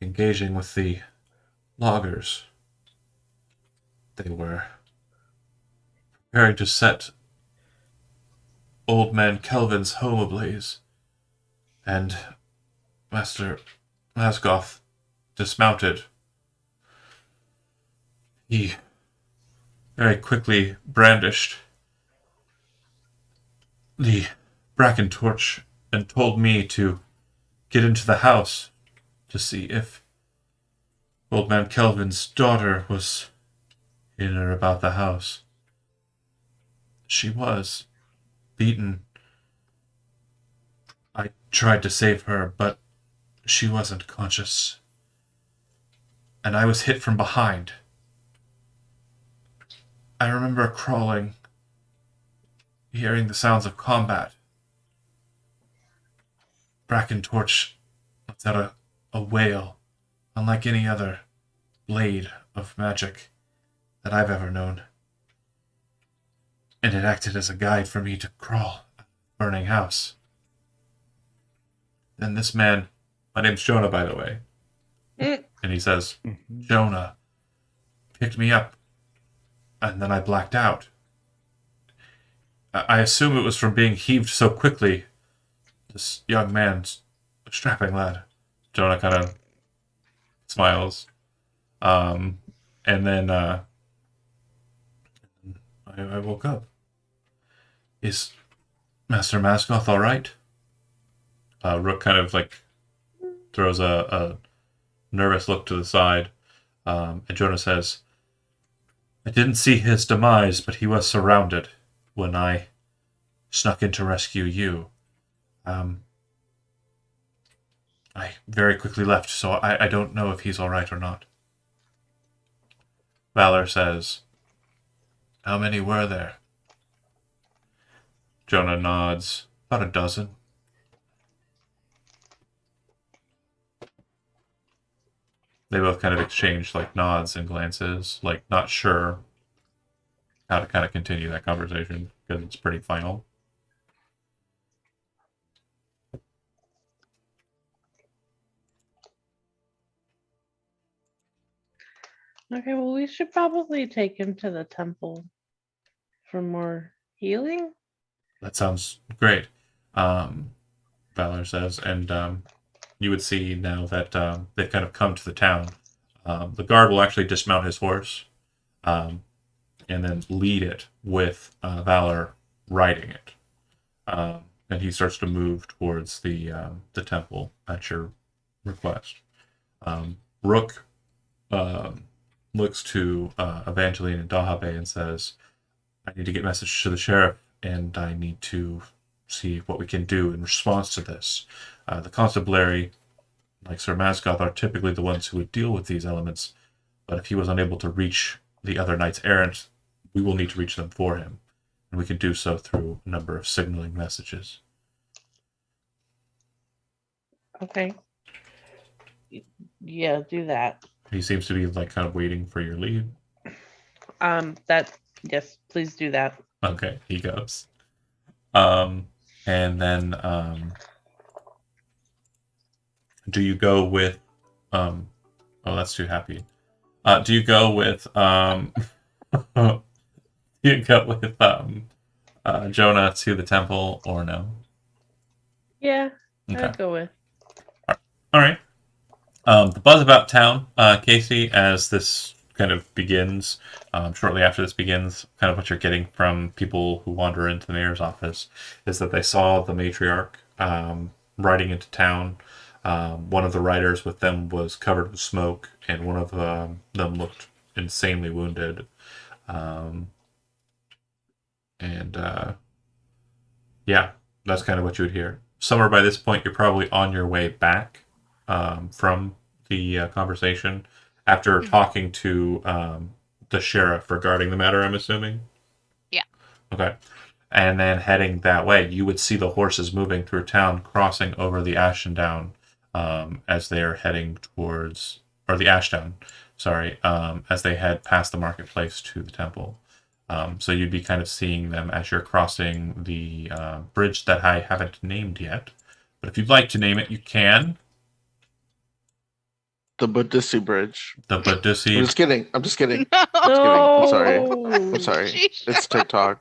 engaging with the loggers. They were preparing to set old man Kelvin's home ablaze, and Master Masgoth dismounted. He very quickly brandished the bracken torch and told me to get into the house to see if Old Man Kelvin's daughter was in or about the house. She was beaten. I tried to save her, but she wasn't conscious. And I was hit from behind. I remember crawling, hearing the sounds of combat. Bracken Torch lets out a wail, unlike any other blade of magic that I've ever known. And it acted as a guide for me to crawl a burning house. Then this man, my name's Jonah, by the way, and he says, Jonah picked me up, and then I blacked out. I assume it was from being heaved so quickly. This young man's a strapping lad. Jonah kind of smiles. And then I woke up. Is Master Masgoth all right? Rook kind of like throws a nervous look to the side. And Jonah says, I didn't see his demise, but he was surrounded when I snuck in to rescue you. I very quickly left, so I don't know if he's all right or not. Valor says, how many were there? Jonah nods. About a dozen. They both kind of exchange like nods and glances, like not sure how to kind of continue that conversation because it's pretty final. Okay, well, we should probably take him to the temple for more healing. That sounds great, Valor says, and you would see now that they've kind of come to the town. The guard will actually dismount his horse and then lead it with Valor riding it. And he starts to move towards the temple at your request. Rook looks to Evangeline and Dahabe and says, I need to get a message to the sheriff, and I need to see what we can do in response to this. The constabulary, like Sir Masgoth, are typically the ones who would deal with these elements, but if he was unable to reach the other knights errant, we will need to reach them for him, and we can do so through a number of signaling messages. Okay. Yeah, do that. He seems to be like kind of waiting for your lead. Yes, please do that. Okay, he goes. And then do you go with oh, that's too happy. Do you go with Jonah to the temple or no? Yeah, Okay. I'd go with. All right. The buzz about town, Casey, as this kind of begins, shortly after this begins, kind of what you're getting from people who wander into the mayor's office is that they saw the matriarch riding into town. One of the riders with them was covered with smoke, and one of them looked insanely wounded. Yeah, that's kind of what you would hear. Somewhere by this point, you're probably on your way back from the conversation after talking to the sheriff regarding the matter, I'm assuming? Yeah. Okay. And then heading that way, you would see the horses moving through town, crossing over the Ashton Down as they are heading towards, or the Ashdown, sorry, as they head past the marketplace to the temple. So you'd be kind of seeing them as you're crossing the bridge that I haven't named yet. But if you'd like to name it, you can. The Budusi Bridge. The Badusi. I'm just kidding. I'm just kidding. No. I'm sorry. No. I'm sorry. Jeez. It's TikTok.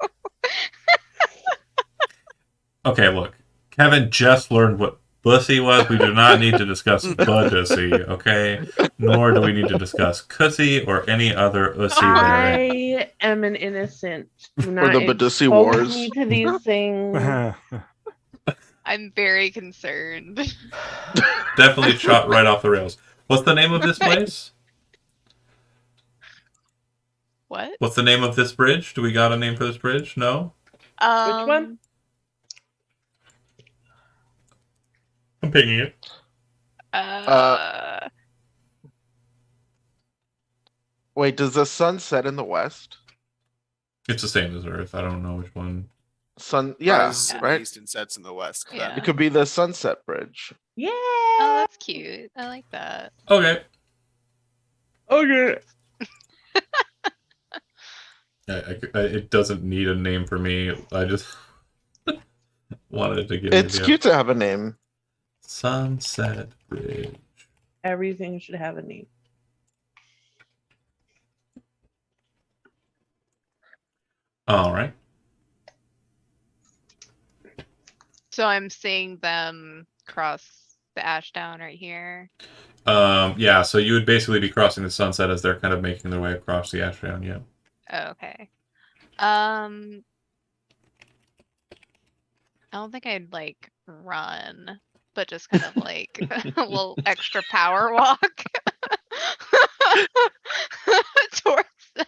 Okay, look. Kevin just learned what Bussy was. We do not need to discuss Bussy, okay? Nor do we need to discuss Cussy or any other Ussy there. I am an innocent. Do Or not the Badussi expose Wars. me to these things. I'm very concerned. Definitely shot right off the rails. What's the name of this place? What? What's the name of this bridge? Do we got a name for this bridge? No? Um, one? I'm pinging it. Wait, does the sun set in the west? It's the same as Earth. I don't know which one. Sun, yeah, Rises in the right. east and sets in the west. Yeah. Clem. It could be the Sunset Bridge. Yeah. Oh, that's cute. I like that. Okay. Okay. It doesn't need a name for me. I just wanted to give you It's the cute to have a name. Sunset Bridge. Everything should have a name. All right. So I'm seeing them cross the Ashdown right here. Yeah, so you would basically be crossing the sunset as they're kind of making their way across the Ashdown, yeah. Oh, okay. I don't think I'd like run, but just kind of like a little extra power walk towards them.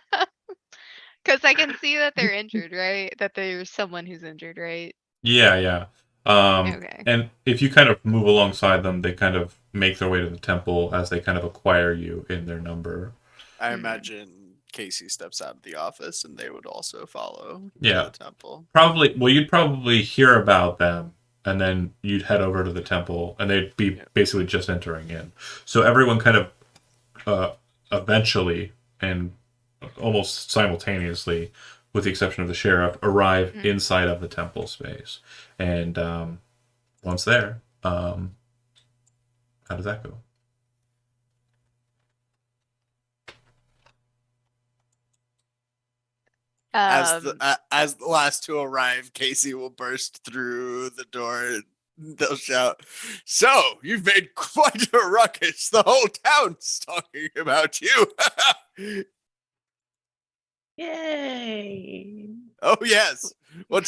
Because I can see that they're injured, right? That there's someone who's injured, right? Yeah. Okay. And if you kind of move alongside them, they kind of make their way to the temple as they kind of acquire you in their number. I Mhm. imagine Casey steps out of the office and they would also follow Yeah. to the temple. You'd probably hear about them, and then you'd head over to the temple, and they'd be basically just entering in. So everyone kind of eventually and almost simultaneously, with the exception of the sheriff, arrive inside of the temple space. And once there, how does that go? As the last to arrive, Casey will burst through the door and they'll shout, "So you've made quite a ruckus. The whole town's talking about you." Yay. Oh yes. What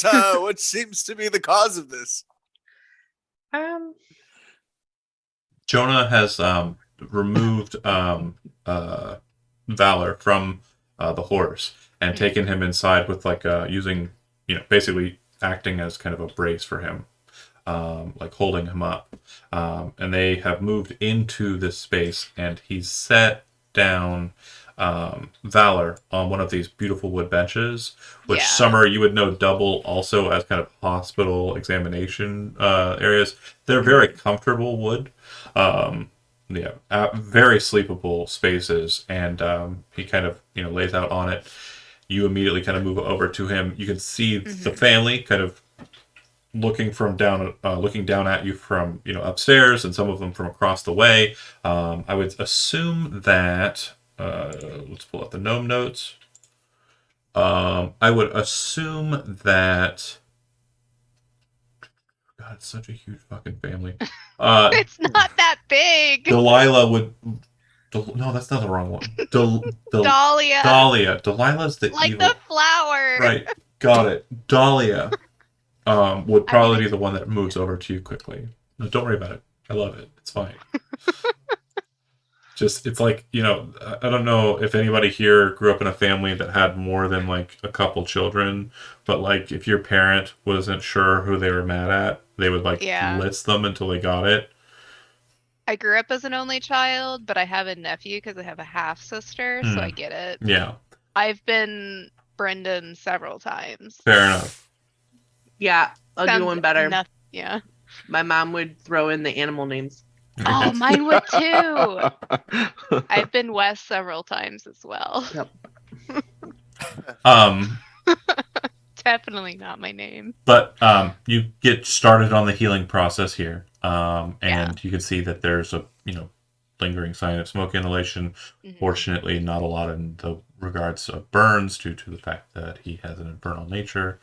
seems to be the cause of this? Jonah has removed Valor from the horse and taken him inside with using, basically acting as kind of a brace for him, like holding him up. And they have moved into this space, and he's set down Valor on one of these beautiful wood benches, which Yeah. Summer, you would know, double also as kind of hospital examination areas. They're very comfortable wood. Very sleepable spaces, and he kind of lays out on it. You immediately kind of move over to him. You can see the family kind of looking down at you from upstairs, and some of them from across the way. I would assume that let's pull up the gnome notes. I would assume that. God, it's such a huge fucking family. It's not that big. Delilah would. No, that's not the wrong one. Dahlia. Dahlia. Delilah's the Like evil. the flower. Right. Got it. Dahlia would probably be the one that moves over to you quickly. No, don't worry about it. I love it. It's fine. Just, it's like, I don't know if anybody here grew up in a family that had more than like a couple children, but like if your parent wasn't sure who they were mad at, they would list them until they got it. I grew up as an only child, but I have a nephew because I have a half sister, so I get it. Yeah. I've been Brendan several times. Fair enough. Yeah, I'll do one better. Yeah. My mom would throw in the animal names. Oh, mine would too. I've been Wes several times as well. Yep. Definitely not my name. But you get started on the healing process here, and you can see that there's a lingering sign of smoke inhalation. Fortunately, not a lot in the regards of burns due to the fact that he has an infernal nature,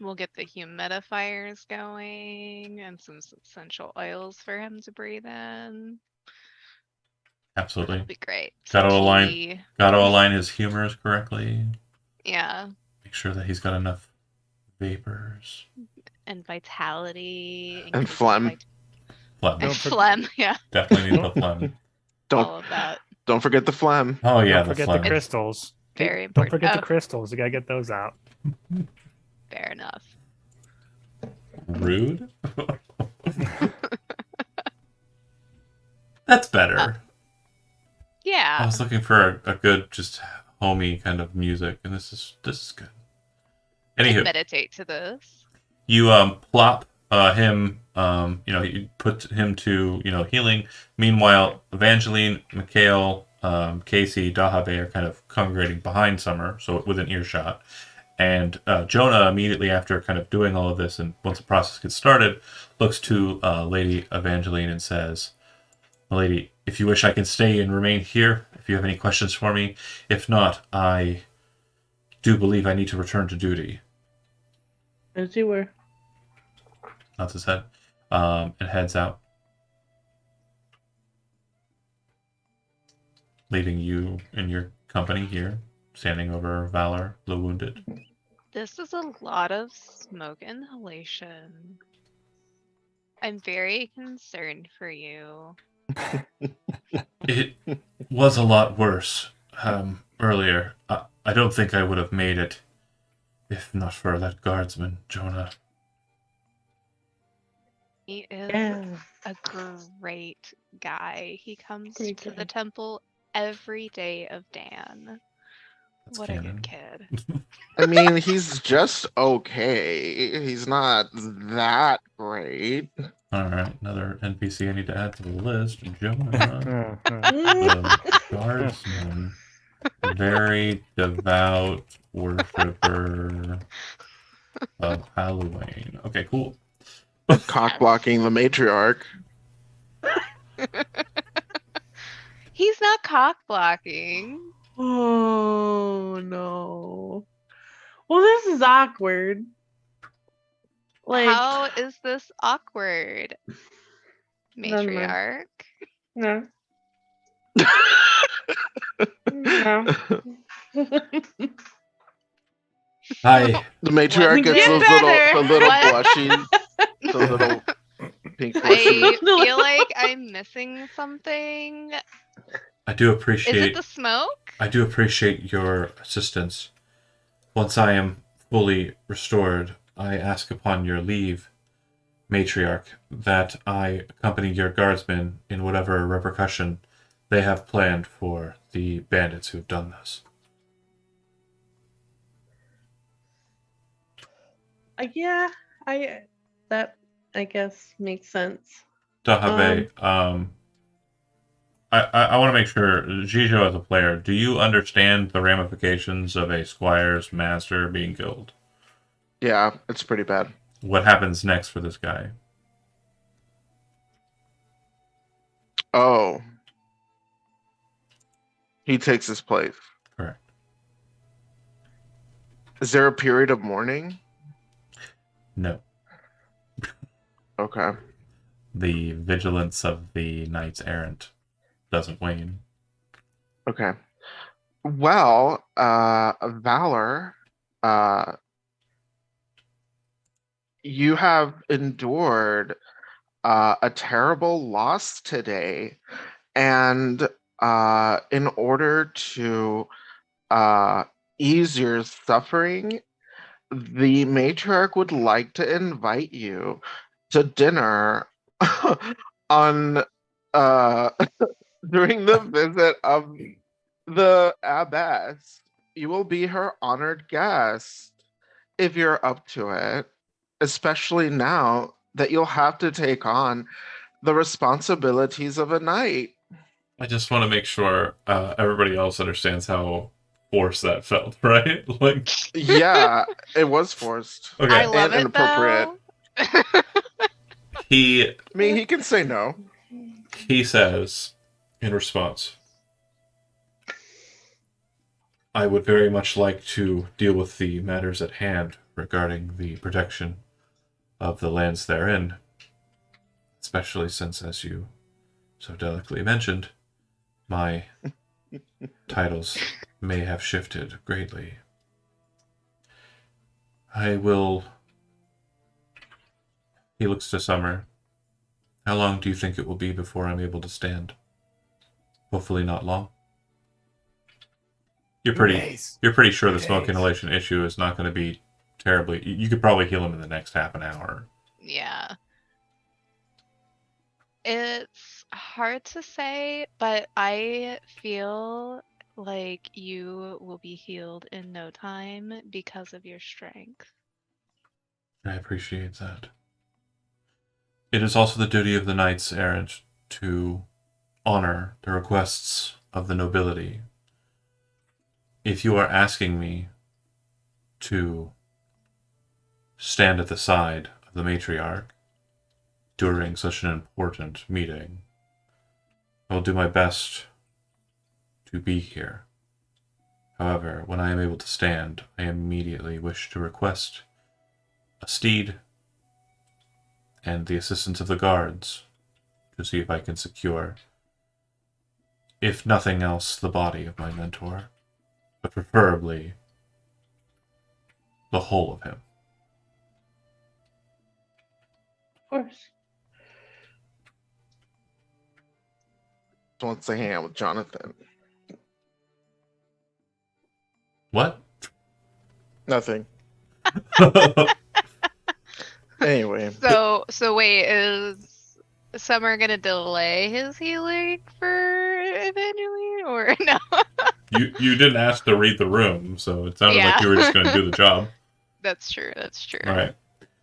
We'll get the humidifiers going and some essential oils for him to breathe in. Absolutely. That'll be great. Gotta align- Tea. Got to align his humors correctly. Yeah. Make sure that he's got enough vapors. And vitality. And increasing phlegm. Phlegm. And Don't for- phlegm, yeah. Definitely need the phlegm. Don't All of that. don't forget the phlegm. Oh yeah, Don't the forget phlegm. the crystals. Very Don't important. forget Oh, the crystals. You gotta get those out. fair enough. Rude. That's better. I Yeah. was looking for a good, just homey kind of music, and this is good. Anywho, Meditate to this. you plop him, you put him to healing. Meanwhile, Evangeline, Mikhail, Casey, Dahabe are kind of congregating behind Summer, so within earshot. And Jonah, immediately after kind of doing all of this, and once the process gets started, looks to Lady Evangeline and says, "Lady, if you wish, I can stay and remain here. If you have any questions for me, if not, I do believe I need to return to duty." As you were. Nods his head, and heads out, leaving you and your company here, standing over Valor, the wounded. This is a lot of smoke inhalation. I'm very concerned for you. It was a lot worse earlier. I don't think I would have made it if not for that guardsman, Jonah. He is Yeah. a great guy. He comes Great to guy. the temple every day of Dan. That's What a canon. good kid. I mean, he's just okay. He's not that great. All right, another NPC I need to add to the list. Jonah, Uh, the guardsman, very devout worshiper of Halloween. Okay, cool. Cock blocking the matriarch. He's not cock blocking. Oh no. Well, this is awkward. Like, How is this awkward? Never mind. Matriarch. no. No. Hi. The matriarch What- gets Get those better. little, the little What? blushies. The little pink blushies. I feel like I'm missing something. I do Is it appreciate the smoke? I do appreciate your assistance. Once I am fully restored, I ask upon your leave, Matriarch, that I accompany your guardsmen in whatever repercussion they have planned for the bandits who have done this. Yeah, that I guess makes sense. Dahabe, I want to make sure, Jijo as a player, do you understand the ramifications of a squire's master being killed? Yeah, it's pretty bad. What happens next for this guy? Oh. He takes his place. Correct. Is there a period of mourning? No. Okay. The vigilance of the knights errant doesn't wane. Okay. Well, Valor, you have endured a terrible loss today, and in order to ease your suffering, the matriarch would like to invite you to dinner on during the visit of the abbess. You will be her honored guest if you're up to it, especially now that you'll have to take on the responsibilities of a knight. I just want to make sure everybody else understands how forced that felt, right? Like, Yeah, it was forced. okay, I love and it though. he I mean, he can say no. says in response, I would very much like to deal with the matters at hand regarding the protection of the lands therein, especially since, as you so delicately mentioned, my titles may have shifted greatly. I will... He looks to Summer. How long do you think it will be before I'm able to stand? Hopefully not long. You're pretty sure the smoke inhalation issue is not going to be terribly... You could probably heal him in the next half an hour. Yeah. It's hard to say, but I feel like you will be healed in no time because of your strength. I appreciate that. It is also the duty of the knights errant to honor the requests of the nobility. If you are asking me to stand at the side of the matriarch during such an important meeting, I will do my best to be here. However, when I am able to stand, I immediately wish to request a steed and the assistance of the guards to see if I can secure, if nothing else, the body of my mentor, but preferably the whole of him. Of course. Wants to hang out with Jonathan. What? Nothing. Anyway. So wait, is Summer gonna delay his healing for Evangeline or no? You didn't ask to read the room, so it sounded like Yeah. you were just going to do the job. That's true. That's true. All right.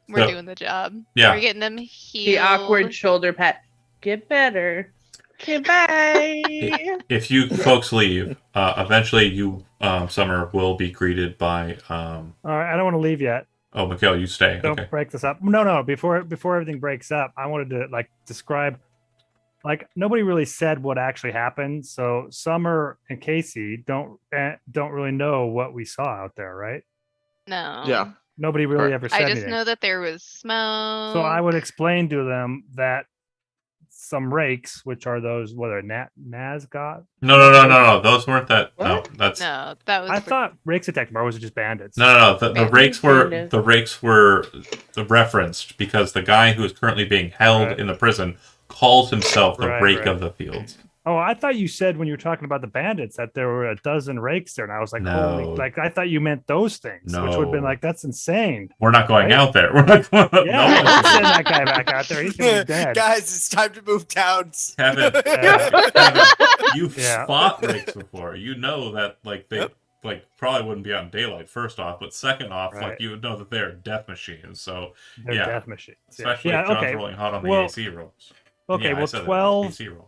We're So- doing the job. Yeah. We're getting them healed. The awkward shoulder pat. Get better. Goodbye. If you folks leave, eventually you, Summer, will be greeted by... All right, I don't want to leave yet. Oh, Mikhail, you stay. Don't Okay. break this up. No. Before everything breaks up, I wanted to describe. Nobody really said what actually happened, so Summer and Casey don't really know what we saw out there, right? No. Yeah. Nobody really Correct. ever said I just anything. know that there was smoke. So I would explain to them that some rakes, which are those, whether Nazgûl. No. Those weren't that... No, What? that's... No, that was. I for- thought rakes attacked Mars was just bandits. No. The Bandits. rakes Bandits. were referenced because the guy who is currently being held Right. in the prison calls himself the Right, rake right. of the fields. Oh, I thought you said when you were talking about the bandits that there were a dozen rakes there, and I was like, No. holy! I thought you meant those things, which would have been No. that's insane. We're not going Right? out there. We're not going. Yeah, No. let's send that guy back out there. He's gonna be dead. Guys, it's time to move towns. Kevin, Yeah. you've Yeah. spot rakes before. You know that they Yep. probably wouldn't be out in daylight. First off, but second off, Right. you would know that they're death machines. So They're yeah. death machines. especially yeah. if John's Okay. rolling hot on the Well, AC rolls. Okay. Yeah, I Well, said that, 12, AC roll.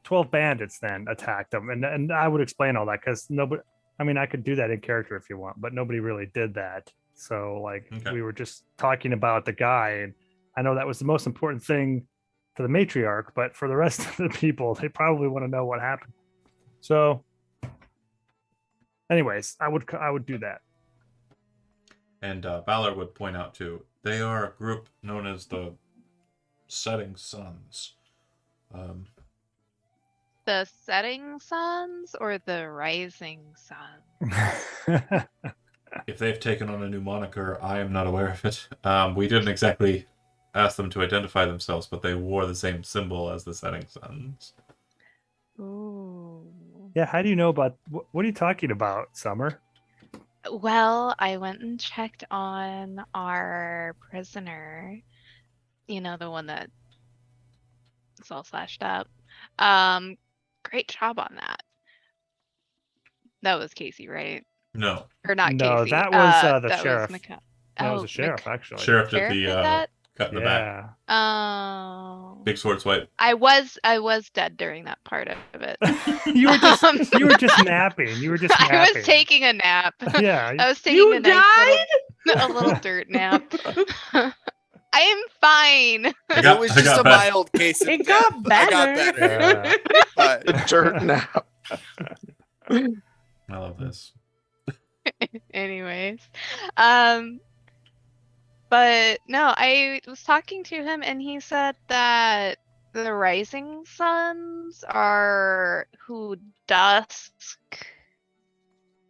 12 bandits then attacked them, and I would explain all that because nobody. I mean, I could do that in character if you want, but nobody really did that. So Okay. we were just talking about the guy, and I know that was the most important thing for the matriarch, but for the rest of the people, they probably want to know what happened. So, anyways, I would do that. And Balor would point out too, they are a group known as the Setting Suns. The setting suns or the rising sun? If they've taken on a new moniker, I am not aware of it. We didn't exactly ask them to identify themselves, but they wore the same symbol as the Setting Suns. Ooh. Yeah, how do you know about what are you talking about, Summer? Well, I went and checked on our prisoner. You know, the one that is all slashed up. Great job on that. That was Casey, right? No, Or not No, Casey. that was, the that sheriff. Was Mika- That was oh, a sheriff, Mik- actually. Sheriff did Sheriff the did that? cut in the back. Yeah. Oh. Big sword swipe. I was dead during that part of it. you were just Um, you were just napping. You were just napping. I was taking a nap. Yeah. I was taking You a nice died? a little dirt nap. I am fine. I got, it was I just got a back. mild case of It death. got better. I got better. But Dirt now. I love this. Anyways, but no, I was talking to him and he said that the Rising Suns are who Dusk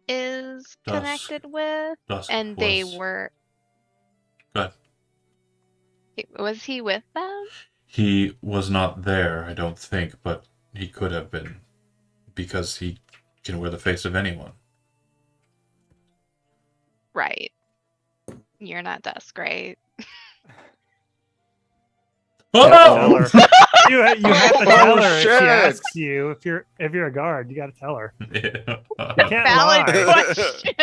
is Dusk. connected with, Dusk and they was- were. Go ahead. Was he with them? He was not there, I don't think, but he could have been, because he can wear the face of anyone. Right. You're not Dusk, right? Tell Oh! her. You have to tell her if shit. she asks you if you're a guard. You got to tell her. Yeah. You can't Valid lie. question.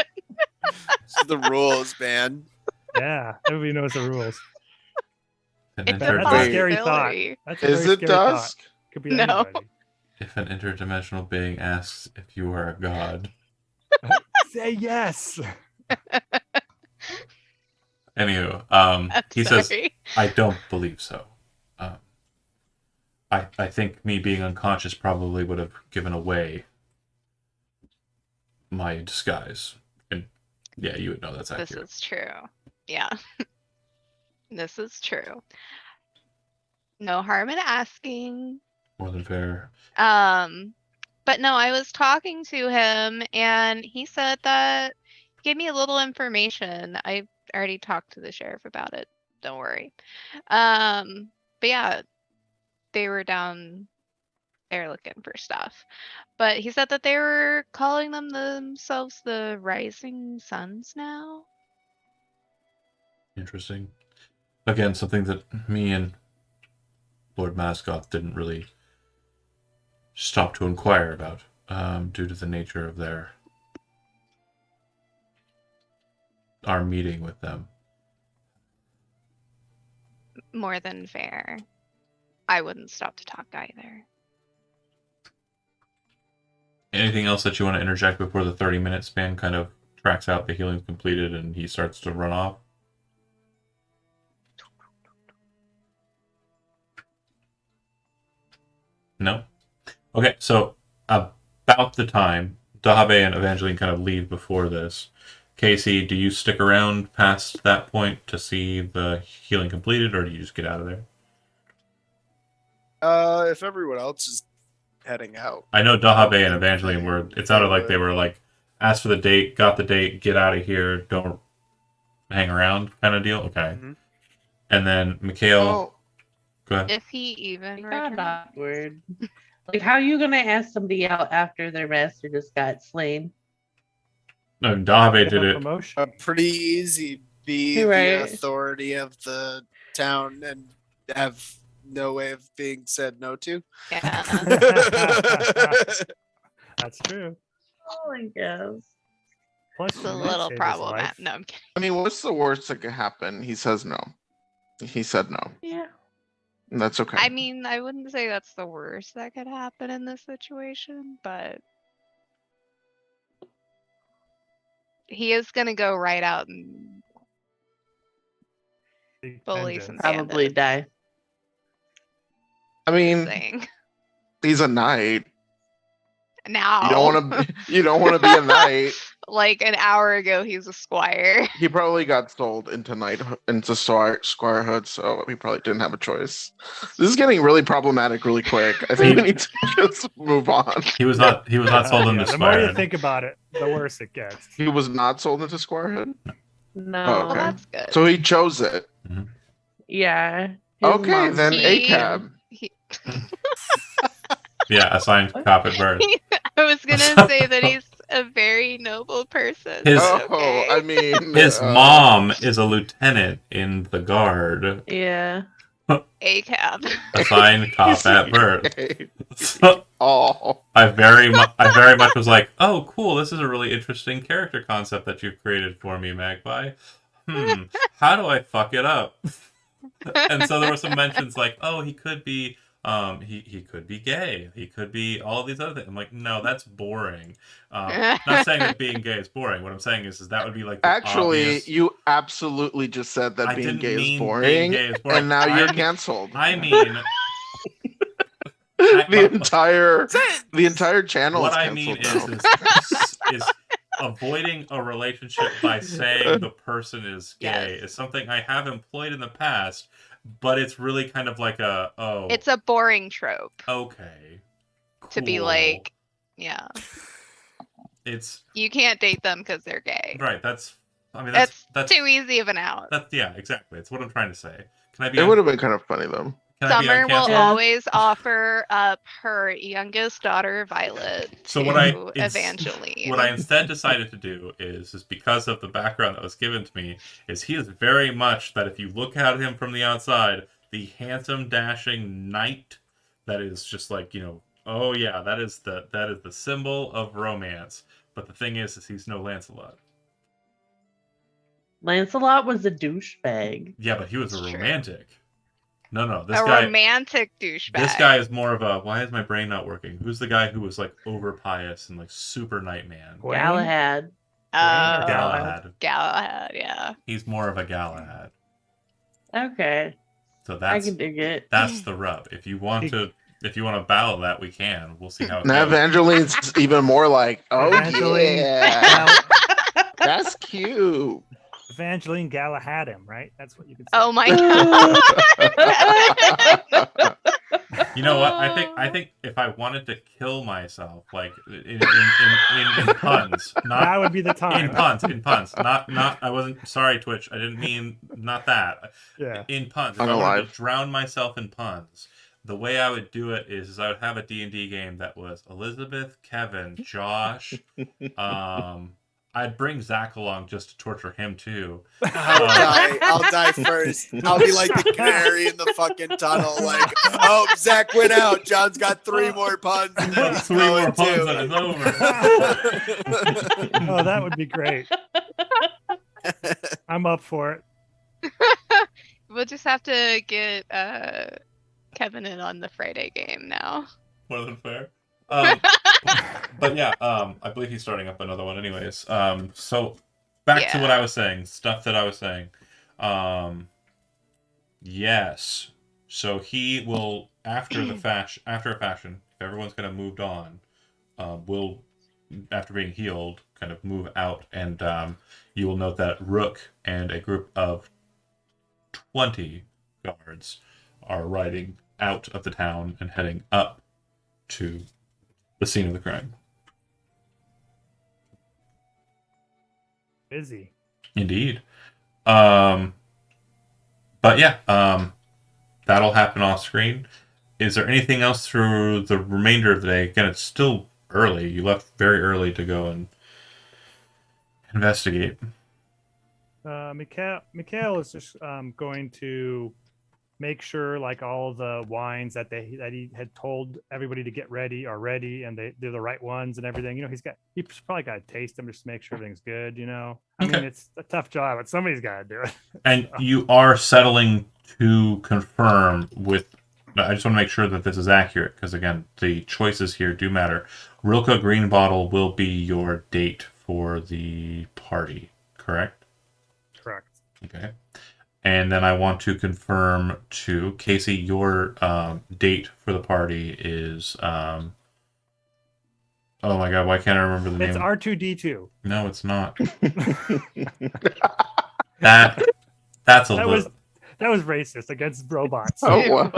It's the rules, man. Yeah, everybody knows the rules. An It's a That's a interdimensional- scary thought. possibility. That's a Is very it scary dusk? thought. Could be No. anybody. If an interdimensional being asks if you are a god. Say yes. Anywho, I'm he says, sorry. I don't believe so. I think me being unconscious probably would have given away my disguise. And yeah, you would know that's This accurate. is true. Yeah. This is true. No harm in asking. More than fair. But no, I was talking to him and he said that he gave me a little information. I already talked to the sheriff about it. Don't worry. But yeah, they were down there looking for stuff. But he said that they were calling themselves the Rising Suns now. Interesting. Again, something that me and Lord Mascoth didn't really stop to inquire about, due to the nature of our meeting with them. More than fair. I wouldn't stop to talk either. Anything else that you want to interject before the 30-minute span kind of tracks out, the healing's completed, and he starts to run off? No? Okay, so about the time, Dahave and Evangeline kind of leave before this. Casey, do you stick around past that point to see the healing completed, or do you just get out of there? If everyone else is heading out. I know Dahave and Evangeline were, it sounded like they were like, asked for the date, got the date, get out of here, don't hang around kind of deal? Okay. Mhm. And then Mikhail, Oh, go ahead. If he even It got returns. awkward. Like, how are you gonna ask somebody out after their master just got slain? No, Dahave Get did a it. promotion. Pretty easy. Be Right. the authority of the town and have no way of being said no to. Yeah. That's true. Oh, I guess. Plus, It's you a might little save his problem. life. No, I'm kidding. I mean, what's the worst that could happen? He says no. He said no. Yeah. That's okay. I mean, I wouldn't say that's the worst that could happen in this situation, but he is gonna go right out and The bully vengeance. some Probably bandits. die. I mean, Saying. he's a knight. Now. You don't want to. You don't want to be a knight. Like an hour ago, he's a squire. He probably got sold into squirehood, so he probably didn't have a choice. This is getting really problematic really quick. I think we need to just move on. He was not sold Yeah, into the more you Squire. think about it, the worse it gets. He was not sold into squirehood, No. Oh, Well, okay. that's good. so he chose it. Yeah. his Okay, mom then He- ACAB. He, Yeah, assigned cop at birth. I was gonna say that he's a very noble person. His- but Oh, okay. I mean, His mom is a lieutenant in the guard. Yeah. ACAB. Assigned cop at birth. okay. So Oh, I very much was like, oh, cool, this is a really interesting character concept that you've created for me, Magpie. How do I fuck it up? And so there were some mentions like, oh, he could be he could be gay, he could be all these other things. I'm like, no, that's boring. Not saying that being gay is boring. What I'm saying is that would be like the actually, obvious- you absolutely just said that I being didn't gay mean is being boring, gay is boring. and now you're I- canceled. I mean the entire channel what is I canceled mean now. is avoiding a relationship by saying the person is gay Yes. is something I have employed in the past, but it's really kind of like a It's a boring trope okay. to be cool. like, yeah, It's you can't date them because they're gay. right. That's That's that's too easy of an out. That's yeah, exactly. It's what I'm trying to say. Can I be? It would have been kind of funny though. Can I be Summer will uncanceled? Yeah. always offer up her youngest daughter, Violet, So to what I Evangeline. What I instead decided to do is because of the background that was given to me, is he is very much that if you look at him from the outside, the handsome, dashing knight that is just like, oh yeah, that is the symbol of romance. But the thing is he's no Lancelot. Lancelot was a douchebag. Yeah, but he was a It's true. romantic. No, this a guy. romantic douchebag. This guy is more of a. Why is my brain not working? Who's the guy who was like over pious and like super nightman? Gwen? Galahad. Oh, Galahad. Galahad, yeah. He's more of a Galahad. Okay, So I that's can dig it. that's the rub. If you want to battle that, we can. We'll see how it Now goes. Evangeline's even more like, oh Evangeline yeah, that's cute. Evangeline Galahad him, right? That's what you could say. Oh my god. You know what? I think if I wanted to kill myself, like in puns, that not would be the time. in puns, not. I wasn't sorry, Twitch. I didn't mean not that. Yeah. In puns, if I wanted Unalive. to drown myself in puns, the way I would do it is I would have a D&D game that was Elizabeth, Kevin, Josh. I'd bring Zach along just to torture him too. I'll die first. I'll be like the canary in the fucking tunnel. Like, oh, Zach went out. John's got 3 more puns, and then he's 3 more going puns too. and it's over. Oh, that would be great. I'm up for it. We'll just have to get Kevin in on the Friday game now. More than fair. But yeah, I believe he's starting up another one anyways. So back to what I was saying, stuff that I was saying. Yes. So he will after a fashion, if everyone's kind of moved on, will after being healed, kind of move out, and you will note that Rook and a group of 20 guards are riding out of the town and heading up to the scene of the crime. Busy. Indeed. But yeah, that'll happen off screen. Is there anything else through the remainder of the day? Again, it's still early. You left very early to go and investigate. Mikhail is just going to make sure like all the wines that he had told everybody to get ready are ready, and they're the right ones and everything. He's probably got to taste them just to make sure everything's good. I mean, Okay. it's a tough job, but somebody's got to do it. And you are settling to confirm with. I just want to make sure that this is accurate because, again, the choices here do matter. Rilke Greenbottle will be your date for the party, correct? Correct. Okay. And then I want to confirm to Casey, your date for the party is. Oh my God! Why can't I remember the name? It's R2D2. No, it's not. That's a little. That was racist against robots. Oh, wow.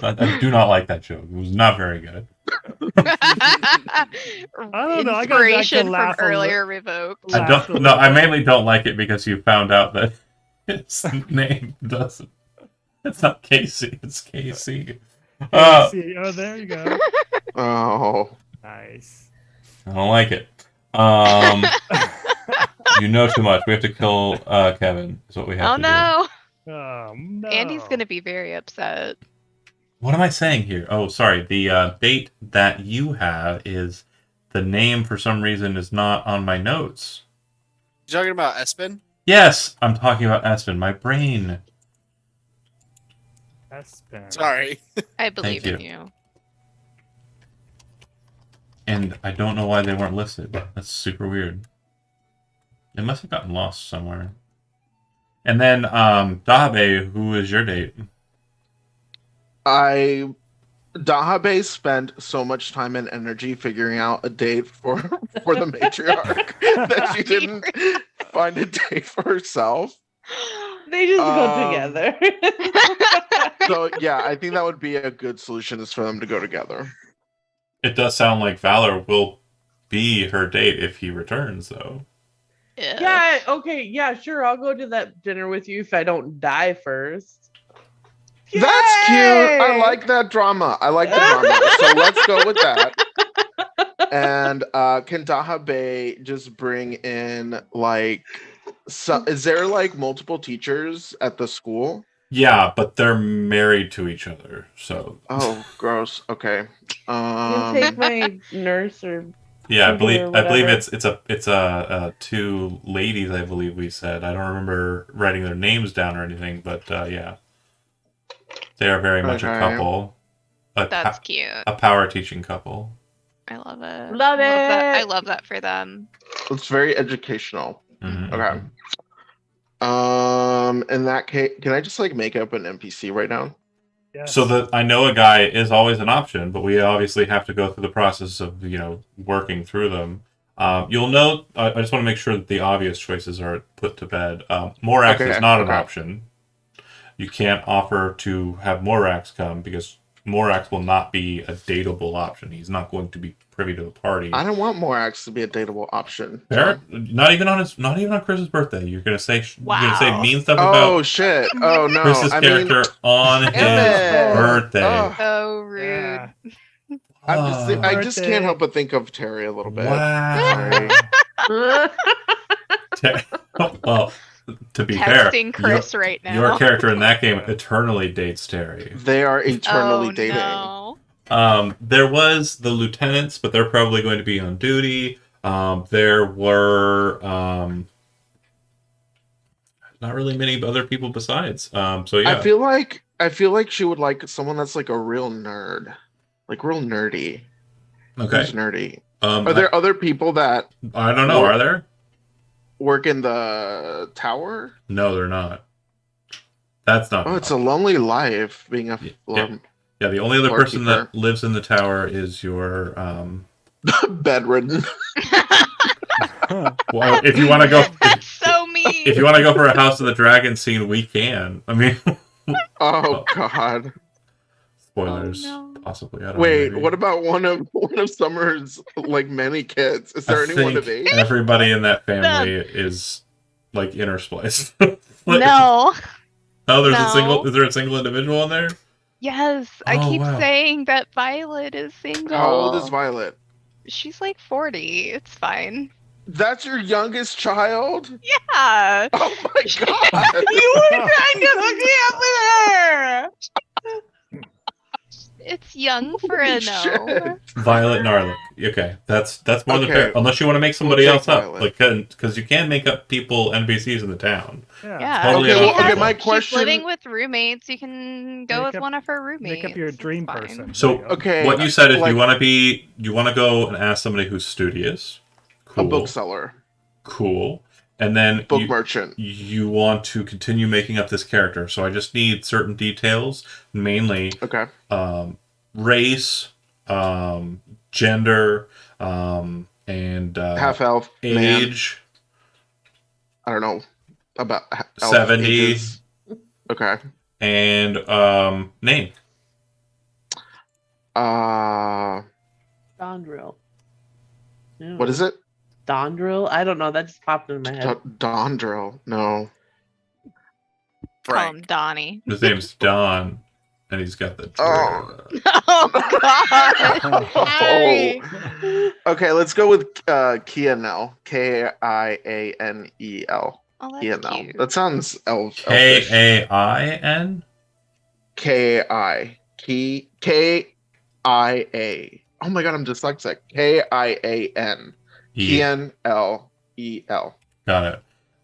I do not like that joke. It was not very good. I don't know, I got Zach to Inspiration from laugh a li- earlier revoked. I don't. No, I mainly don't like it because you found out that his name doesn't. It's not Casey. It's Casey. See, oh, there you go. Oh, Nice. I don't like it. You know too much. We have to kill Kevin. Is what we have Oh to do. no. Oh no. Andy's gonna be very upset. What am I saying here? Oh, sorry. The date that you have is the name for some reason is not on my notes. You talking about Espen? Yes, I'm talking about Espen. My brain. Espen. Sorry. I believe in you. you. And I don't know why they weren't listed. That's super weird. They must have gotten lost somewhere. And then Dabe, who is your date? I Dahabe spent so much time and energy figuring out a date for the matriarch that she didn't find a date for herself. They just go Um, together. So yeah, I think that would be a good solution is for them to go together. It does sound like Valor will be her date if he returns, though. Yeah, okay, yeah, sure. I'll go to that dinner with you if I don't die first. That's cute. I Yay! like that drama. I like the drama. So let's go with that. And can Dahabe just bring in like is there like multiple teachers at the school? Yeah, but they're married to each other, so Oh, gross. Okay. You'll take my nurse or yeah, I tutor believe or I believe whatever. it's two ladies. I believe we said. I don't remember writing their names down or anything, but yeah, they are very much a Okay. couple. That's cute. A power teaching couple. I love it. Love that. I it. love that for them. It's very educational. Mhm, Okay. mhm. In that case, can I just like make up an NPC right now? Yes. So that I know a guy is always an option, but we obviously have to go through the process of working through them. You'll note. I just want to make sure that the obvious choices are put to bed. Morax Okay, is not an okay. option. You can't offer to have Morax come because Morax will not be a dateable option. He's not going to be privy to the party. I don't want Morax to be a dateable option. Fair? Not even on Chris's birthday. You're gonna say Wow. mean stuff Oh about shit! Oh no! Chris's I mean, character on his damn it. birthday. Ugh. So rude. Yeah. I just Birthday. can't help but think of Terry a little bit. Wow. Well, to be fair, Texting Chris right now. your character in that game eternally dates Terry. They are eternally oh, dating. No. There was the lieutenants, but they're probably going to be on duty. There were not really many other people besides. So yeah, I feel like she would like someone that's like a real nerd, like real nerdy. okay. Who's nerdy? Are Are there other people that I don't know. Are there? work in the tower? No, they're not. That's not. Oh, it's a lonely life being a Yeah, the only other person floorkeeper. that lives in the tower is your. bedridden. Well, if you want to go, That's so mean. if you want to go for a House of the Dragon scene, we can. I mean, Oh God! spoilers, Oh, no. possibly. I don't know, Wait, maybe. what about one of Summer's like many kids? Is there I anyone think of age? everybody in that family is like interspliced. Like, No. Oh, there's a No. single. Is there a single individual in there? Yes. I Oh, keep wow. saying that Violet is single. How old is Violet? She's like 40. It's fine. That's your youngest child? Yeah. Oh my God! You were trying to hook me up with her. It's young for a Holy no. shit. Violet Narlick. Okay, that's more than Okay. fair. Unless you want to make somebody We'll else take up, Violet. like because you can make up people NPCs in the town. Yeah. Totally Okay, She well, okay, has- my She's question. living with roommates. You can go Make with up- one of her roommates. Make up your It's dream fine. person. So, There you go. Okay, What you said is like you want to go and ask somebody who's studious. a Cool. bookseller, Cool. And then book merchant. you want to continue making up this character. So I just need certain details, mainly Okay. race, gender, and Half elf, man. age. I don't know about elf 70. ages. Okay. And name. Dondril. What is it? Dondril? I don't know. That just popped into my head. Dondril. No. Call him Frank. Donnie. His name's Don, and he's got the. Oh. Oh God. Harry. Okay, let's go with Kianel. Kianel. Oh, that's Kianel. cute. That sounds elfish. Kain. Ki. Kia. Oh my god, I'm dyslexic. Kian. Kianlel. Got it.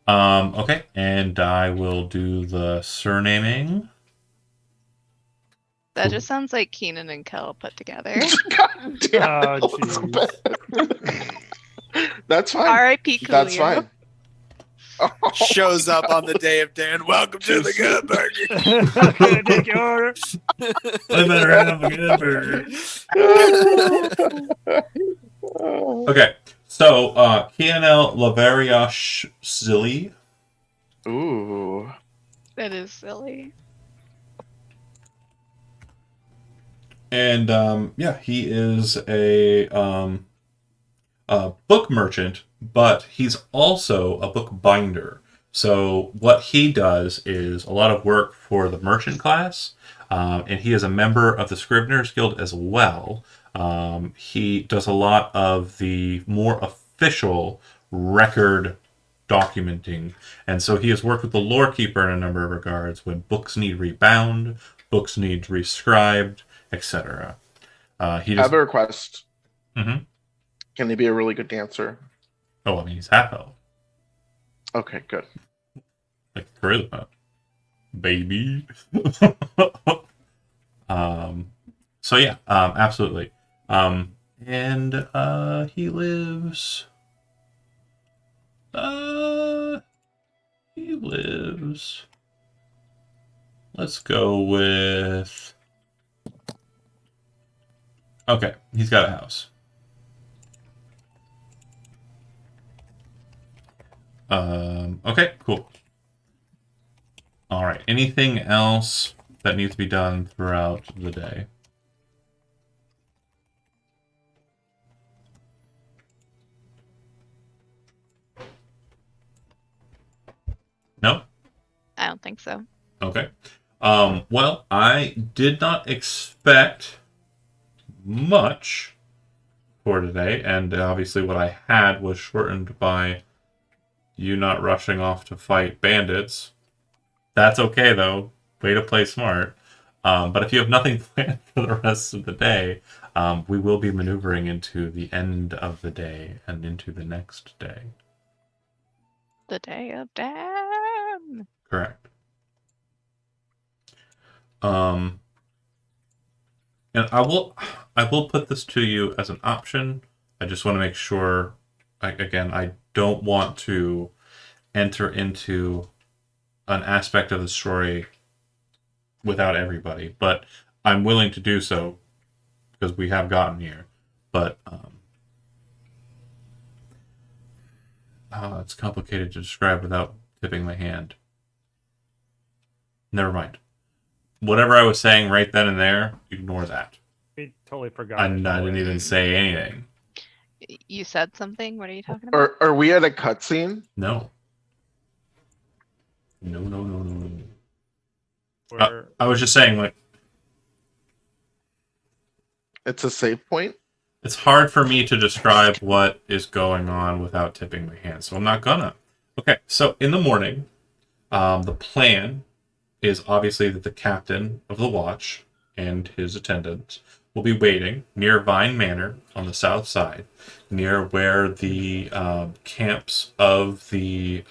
Okay, and I will do the surnaming. That just sounds like Keenan and Kel put together. God damn, Oh, Elizabeth. That's fine. R.I.P. Coolio. That's fine. shows up on the day of Dan. Welcome to the Good Burger. Can I take your order? I better have a good burger. Okay, so Kianel Lavariash Zilli. Ooh. That is silly. And yeah, he is a book merchant, but he's also a book binder. So what he does is a lot of work for the merchant class, and he is a member of the Scriveners Guild as well. He does a lot of the more official record documenting, and so he has worked with the lore keeper in a number of regards when books need rebound, books need rescribed, etc. He I does. have a request. Mhm. Can he be a really good dancer? Oh, I mean, he's half elf, Okay, good. like charisma, baby. So yeah, absolutely. And he lives. He lives. Let's go with. Okay, he's got a house. Okay, cool. All right. Anything else that needs to be done throughout the day? No? I don't think so. Okay. Well, I did not expect much for today, and obviously what I had was shortened by you not rushing off to fight bandits. That's okay, though. Way to play smart. But if you have nothing planned for the rest of the day, we will be maneuvering into the end of the day and into the next day. The day of Dan. Correct. And I will put this to you as an option. I just want to make sure. I don't want to enter into an aspect of the story without everybody, but I'm willing to do so because we have gotten here. But it's complicated to describe without tipping my hand. Never mind. Whatever I was saying right then and there, ignore that. We totally forgot. I it didn't already. even say anything. You said something? What are you talking about? Are we at a cutscene? No. No. We're- I was just saying, like, It's a save point? it's hard for me to describe what is going on without tipping my hand, so I'm not gonna. Okay, so in the morning, the plan is obviously that the captain of the watch and his attendants will be waiting near Vine Manor on the south side, near where the camps of the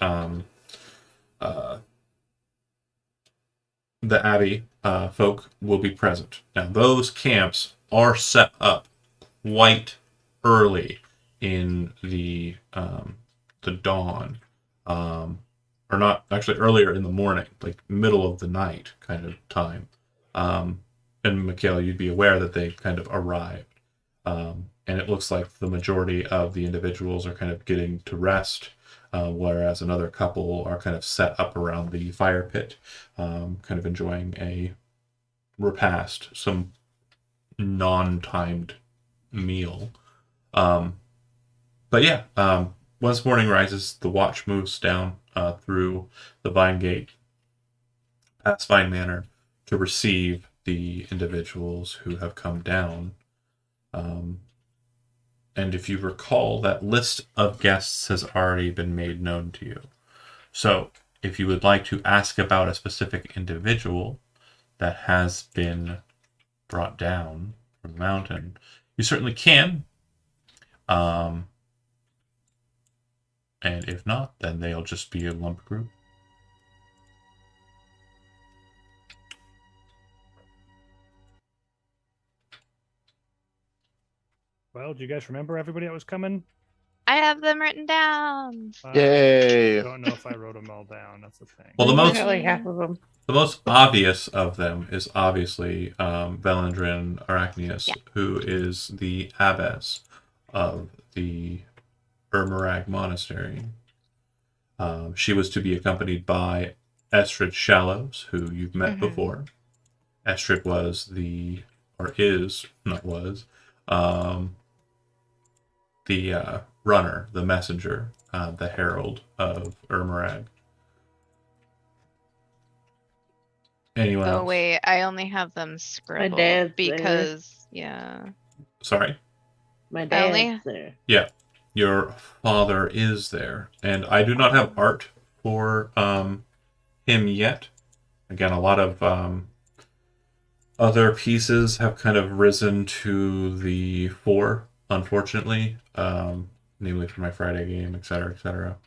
Abbey folk will be present. Now, those camps are set up quite early in the dawn, or not actually earlier in the morning, like middle of the night kind of time. And Mikhail, you'd be aware that they kind of arrived, and it looks like the majority of the individuals are kind of getting to rest. Whereas another couple are kind of set up around the fire pit, kind of enjoying a repast, some non-timed meal. But yeah, once morning rises, the watch moves down through the Vine Gate, past Vine Manor, to receive the individuals who have come down. And if you recall, that list of guests has already been made known to you. So, if you would like to ask about a specific individual that has been brought down from the mountain, you certainly can. And if not, then they'll just be a lump group. Well, do you guys remember everybody that was coming I have them written down. Yay. I don't know if I wrote them all down. That's the thing. Well, the I most got like half of them. the most obvious of them is obviously Velandrin Arachnius, Yeah. who is the abbess of the Urmarag Monastery. She was to be accompanied by Estrid Shallows, who you've met Mhm. before. Estrid was the runner, the messenger, the herald of Urmarag. Anyone Oh else? wait, I only have them scribbled dad's there. because yeah. Sorry? My I only- dad's there. Your father is there, and I do not have art for him yet. Again, a lot of other pieces have kind of risen to the fore, unfortunately, namely for my Friday game, etc., etc.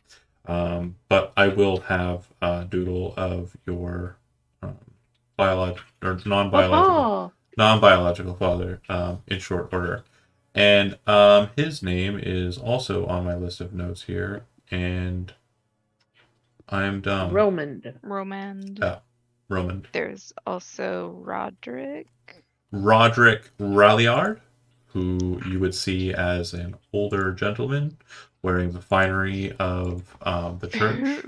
But I will have a doodle of your biological or Oh, non-biological father in short order. And his name is also on my list of notes here, and I am dumb. Romand. Romand. Roman. There's also Roderick. Roderick Ralliard, who you would see as an older gentleman wearing the finery of the church.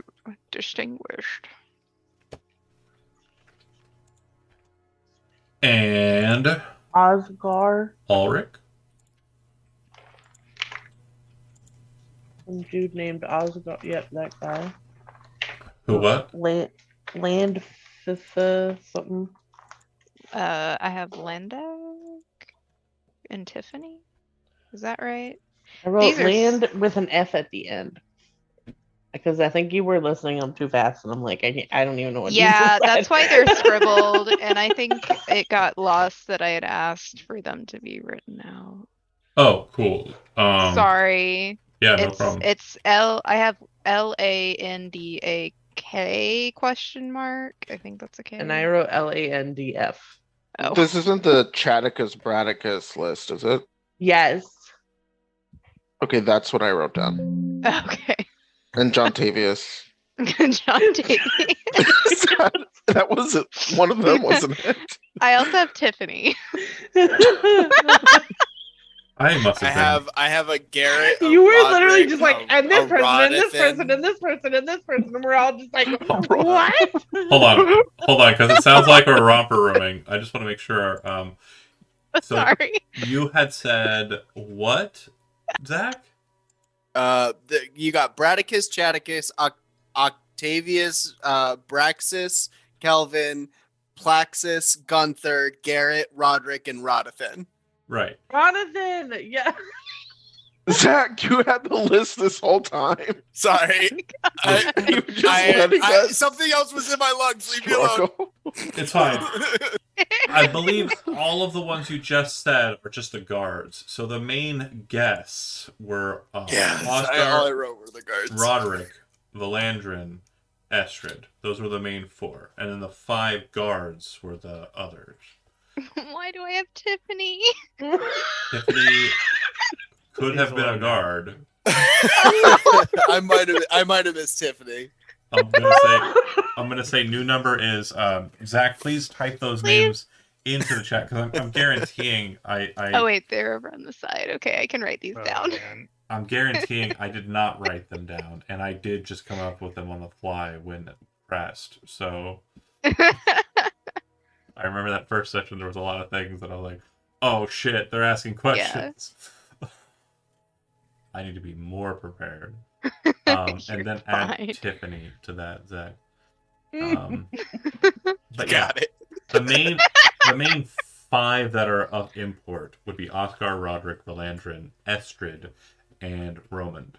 Distinguished. And Osgar. Ulrich. Some dude named Osgar. Yep, that guy. Who what? Land something. I have Landak and Tiffany. Is that right? I wrote These are land with an F at the end. Because I think you were listening them too fast, and I'm like, I don't even know what. Yeah, Jesus that's said. why they're scribbled, and I think it got lost that I had asked for them to be written out. Oh, cool. Sorry. Yeah, no it's problem. it's L. I have LANDAK question mark. I think that's a K. And I wrote LANDF. Oh. This isn't the Chaticus Braticus list, is it? Yes. Okay, that's what I wrote down. Okay. And John Tavius. John Davey. That was one of them, wasn't it? I also have Tiffany. I must have I have a Garrett. a You were literally Roderick, just like, and a this person, and this Rodithan. person, and this person, and this person, and we're all just like, Rodithan. what? Hold on, because it sounds like we're romper rooming. I just want to make sure. So Sorry. you had said what, Zach? You got Bradicus, Chaticus, Octavius, Braxis, Kelvin, Plaxis, Gunther, Garrett, Roderick, and Rodithan. Right. Jonathan, yeah. Zach, you had the list this whole time. Sorry. You just letting us something else was in my lungs. Leave me alone. struggle. It's fine. I believe all of the ones you just said are just the guards. So the main guests were Yeah, all I Oscar, wrote were the guards. Roderick, Valandrin, Estrid. Those were the main four. And then the 5 guards were the others. Why do I have Tiffany? Tiffany could have been a Hazel guard. I might have missed Tiffany. I'm gonna say new number is Zach. Please type those Please. names into the chat because I'm guaranteeing Oh wait, they're over on the side. Okay, I can write these Oh, down. man. I'm guaranteeing I did not write them down, and I did just come up with them on the fly when pressed. So I remember that first session. There was a lot of things that I was like, "Oh shit, they're asking questions." I need to be more prepared. And You're then fine. add Tiffany to that, Zach. But yeah, Got it. the main 5 that are of import would be Oscar, Roderick, Valandrin, Estrid, and Romand.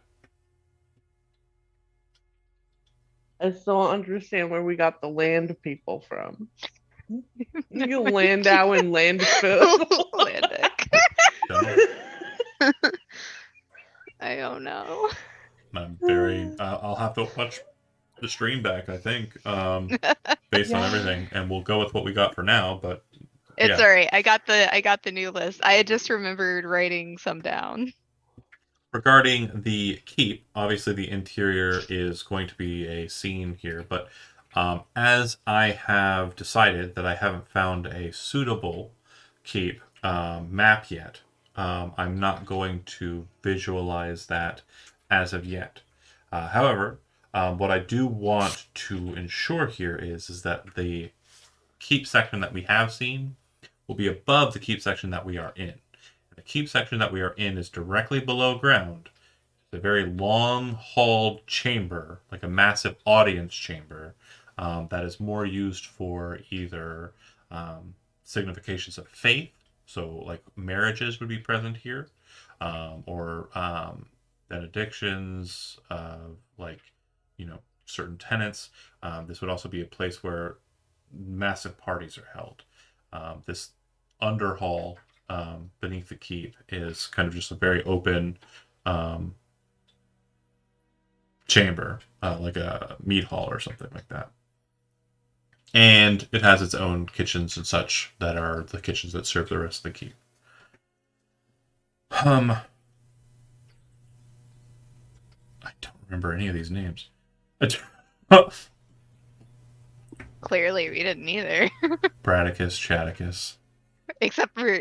I still don't understand where we got the land people from. You Landau and Landfill. Landic. Don't know. I don't know. I'm very. I'll have to watch the stream back. I think, based on Yeah. everything, and we'll go with what we got for now. But It's yeah. alright. I got the new list. I had just remembered writing some down. regarding the keep, obviously the interior is going to be a scene here, but as I have decided that I haven't found a suitable keep map yet, I'm not going to visualize that as of yet. However, what I do want to ensure here is that the keep section that we have seen will be above the keep section that we are in. The keep section that we are in is directly below ground. It's a very long hauled chamber, like a massive audience chamber, that is more used for either significations of faith, so like marriages would be present here, or benedictions of like, certain tenets. This would also be a place where massive parties are held. This underhall beneath the keep is kind of just a very open chamber, like a meat hall or something like that. And it has its own kitchens and such that are the kitchens that serve the rest of the keep. I don't remember any of these names. Clearly, we didn't either. Bradicus, Chaticus. except for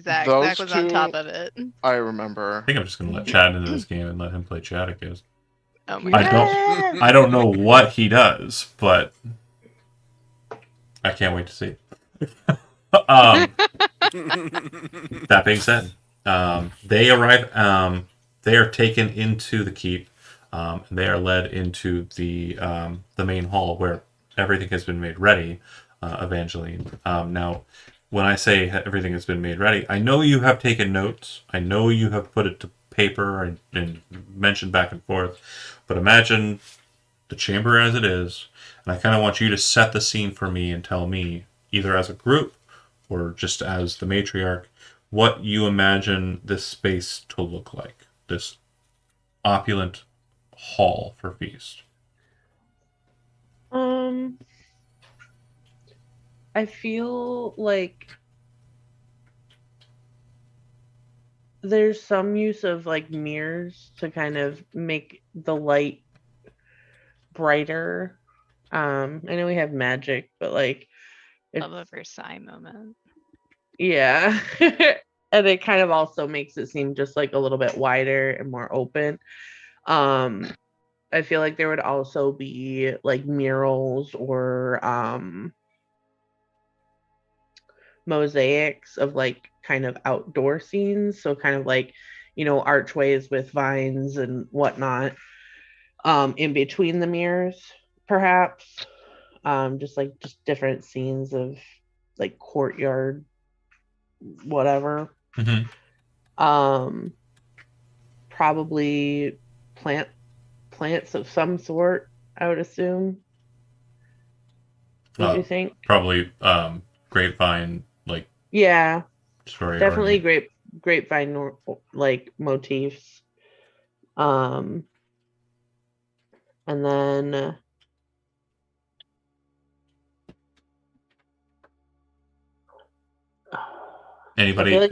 Zach. Those Zach was on top two- of it. I I remember. think I'm just gonna let Chad into this game and let him play Chaticus. Oh my I god. I don't know what he does, but I can't wait to see. That being said, they arrive. They are taken into the keep. And they are led into the main hall where everything has been made ready. Evangeline. Now, when I say everything has been made ready, I know you have taken notes. I know you have put it to paper and mentioned back and forth. But imagine the chamber as it is, and I kind of want you to set the scene for me and tell me, either as a group or just as the matriarch, what you imagine this space to look like. This opulent hall for feast. I feel like there's some use of like mirrors to kind of make the light brighter. I know we have magic, but like Love a Versailles moment. yeah. And it kind of also makes it seem just like a little bit wider and more open. I feel like there would also be like murals or mosaics of like kind of outdoor scenes, so kind of like archways with vines and whatnot in between the mirrors, perhaps just different scenes of like courtyard whatever. Probably plants of some sort, I would assume. What do you think? Probably grapevine, like Yeah, story. definitely grapevine like motifs. And then Anybody? I feel like,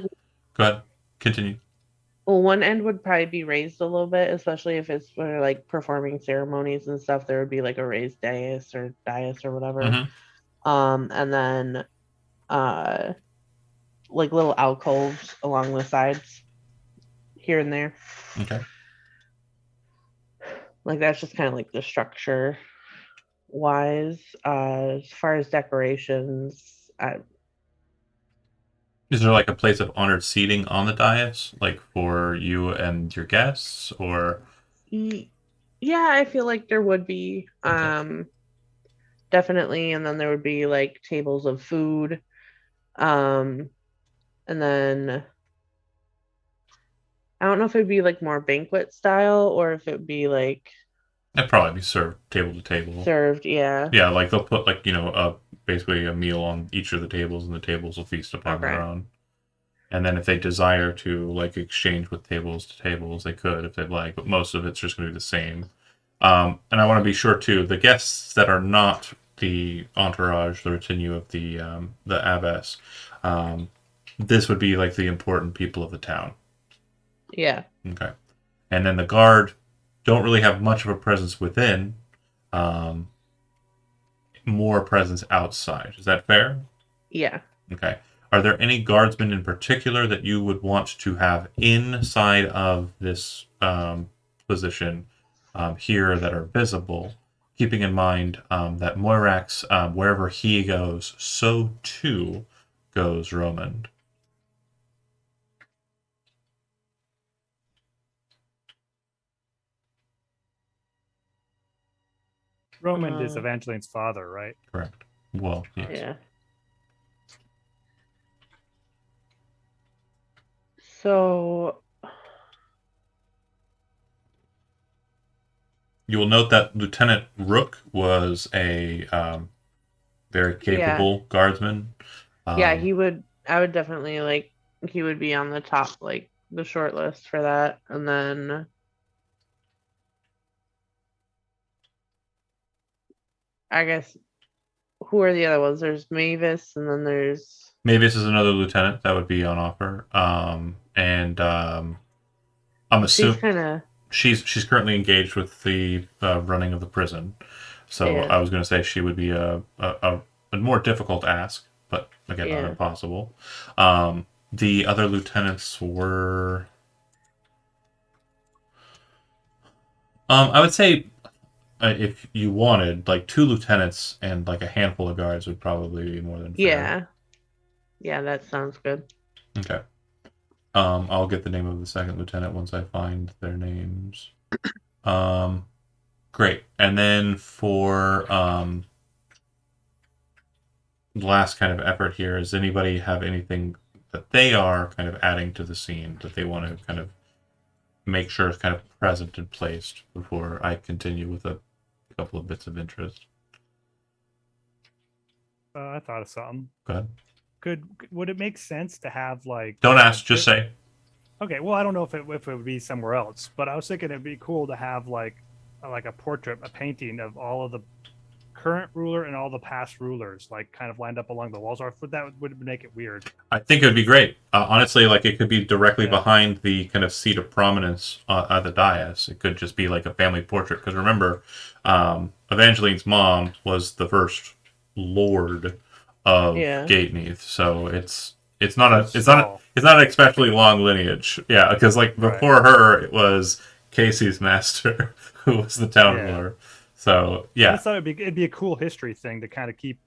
Go ahead. Continue. well, one end would probably be raised a little bit, especially if it's for like performing ceremonies and stuff. There would be like a raised dais or whatever. And then like little alcoves along the sides here and there. Okay. Like that's just kind of like the structure wise. As far as decorations, Is there like a place of honored seating on the dais, like for you and your guests, or? Yeah, I feel like there would be. Okay. Definitely, and then there would be like tables of food. And then I don't know if it'd be like more banquet style or if it'd be like It'd probably be served table to table. served, yeah. Yeah, like they'll put like basically a meal on each of the tables, and the tables will feast upon their Okay. own. And then if they desire to like exchange with tables to tables, they could if they'd like, but most of it's just going to be the same. And I want to be sure too, the guests that are not the entourage, the retinue of the abbess, this would be like the important people of the town. Yeah. Okay. and then the guard don't really have much of a presence within, more presence outside. Is that fair? Yeah. Okay. Are there any guardsmen in particular that you would want to have inside of this position here that are visible? Keeping in mind that Moirax, wherever he goes, so too goes Romand. Roman is Uh, Evangeline's father, right? Correct. Well, yes. Yeah. So You will note that Lieutenant Rook was a very capable guardsman. yeah, he would. I would definitely like. He would be on the top, like the short list for that, and then I guess who are the other ones? There's Mavis, and then there's Mavis is another lieutenant that would be on offer. And I'm she's assuming kind of she's currently engaged with the running of the prison. So Yeah. I was going to say she would be a more difficult ask, but again, not Yeah. impossible. The other lieutenants were, I would say, if you wanted, like 2 lieutenants and like a handful of guards would probably be more than fair. yeah, yeah. That sounds good. Okay. I'll get the name of the second lieutenant once I find their names. Great. And then for the last kind of effort here, does anybody have anything that they are kind of adding to the scene that they want to kind of make sure is kind of present and placed before I continue with a couple of bits of interest? I thought of something. Go ahead. Would it make sense to have like? Don't ask, just say. Okay, well, I don't know if it would be somewhere else, but I was thinking it'd be cool to have like a portrait, a painting of all of the current ruler and all the past rulers, like kind of lined up along the walls. Or would make it weird. I think it would be great. Honestly, like it could be directly Yeah. behind the kind of seat of prominence at the dais. It could just be like a family portrait. Because remember, Evangeline's mom was the first lord of Yeah. Gateneath, so it's not a Small. it's not an especially long lineage. Yeah, because like before her, it was Casey's master, who was the town Yeah. ruler. So I yeah, just thought it'd be a cool history thing to kind of keep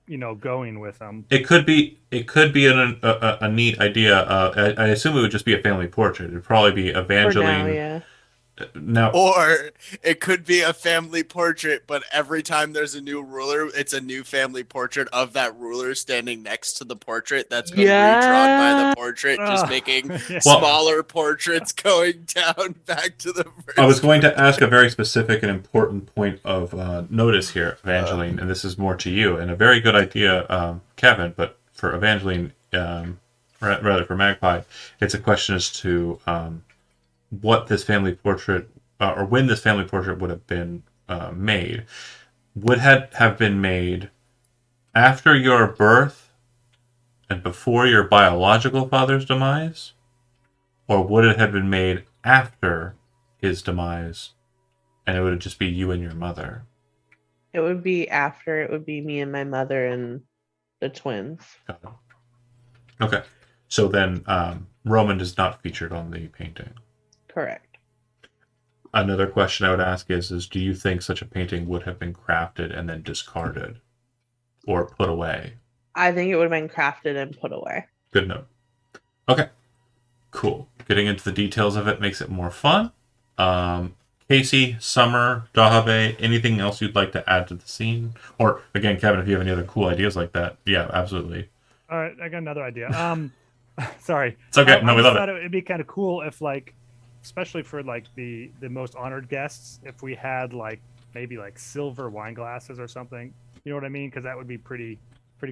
going with them. it could be a neat idea. I assume it would just be a family portrait. It'd probably be For Evangeline. now, yeah. Now, Or it could be a family portrait, but every time there's a new ruler, it's a new family portrait of that ruler standing next to the portrait that's been redrawn by the portrait, just Ah, making yeah. Well- smaller portraits going down back to the first. I was going to ask a very specific and important point of notice here, Evangeline, and this is more to you, and a very good idea, Kevin, but for Evangeline, rather for Magpie, it's a question as to what this family portrait, or when this family portrait would have been made. Would have been made after your birth and before your biological father's demise? Or would it have been made after his demise and it would just be you and your mother? It would be after. It would be me and my mother and the twins. Got it. Okay. So then Roman is not featured on the painting. Correct. Another question I would ask is do you think such a painting would have been crafted and then discarded or put away? I think it would have been crafted and put away. Good note. Okay. Cool. Getting into the details of it makes it more fun. Casey, Summer, Dahabe, anything else you'd like to add to the scene? Or again, Kevin, if you have any other cool ideas like that, yeah, absolutely. All right, I got another idea. Sorry. It's okay. I No, we just love thought it. it'd be kind of cool if, like, especially for like the most honored guests, if we had like maybe like silver wine glasses or something. You know what I mean? Because that would be pretty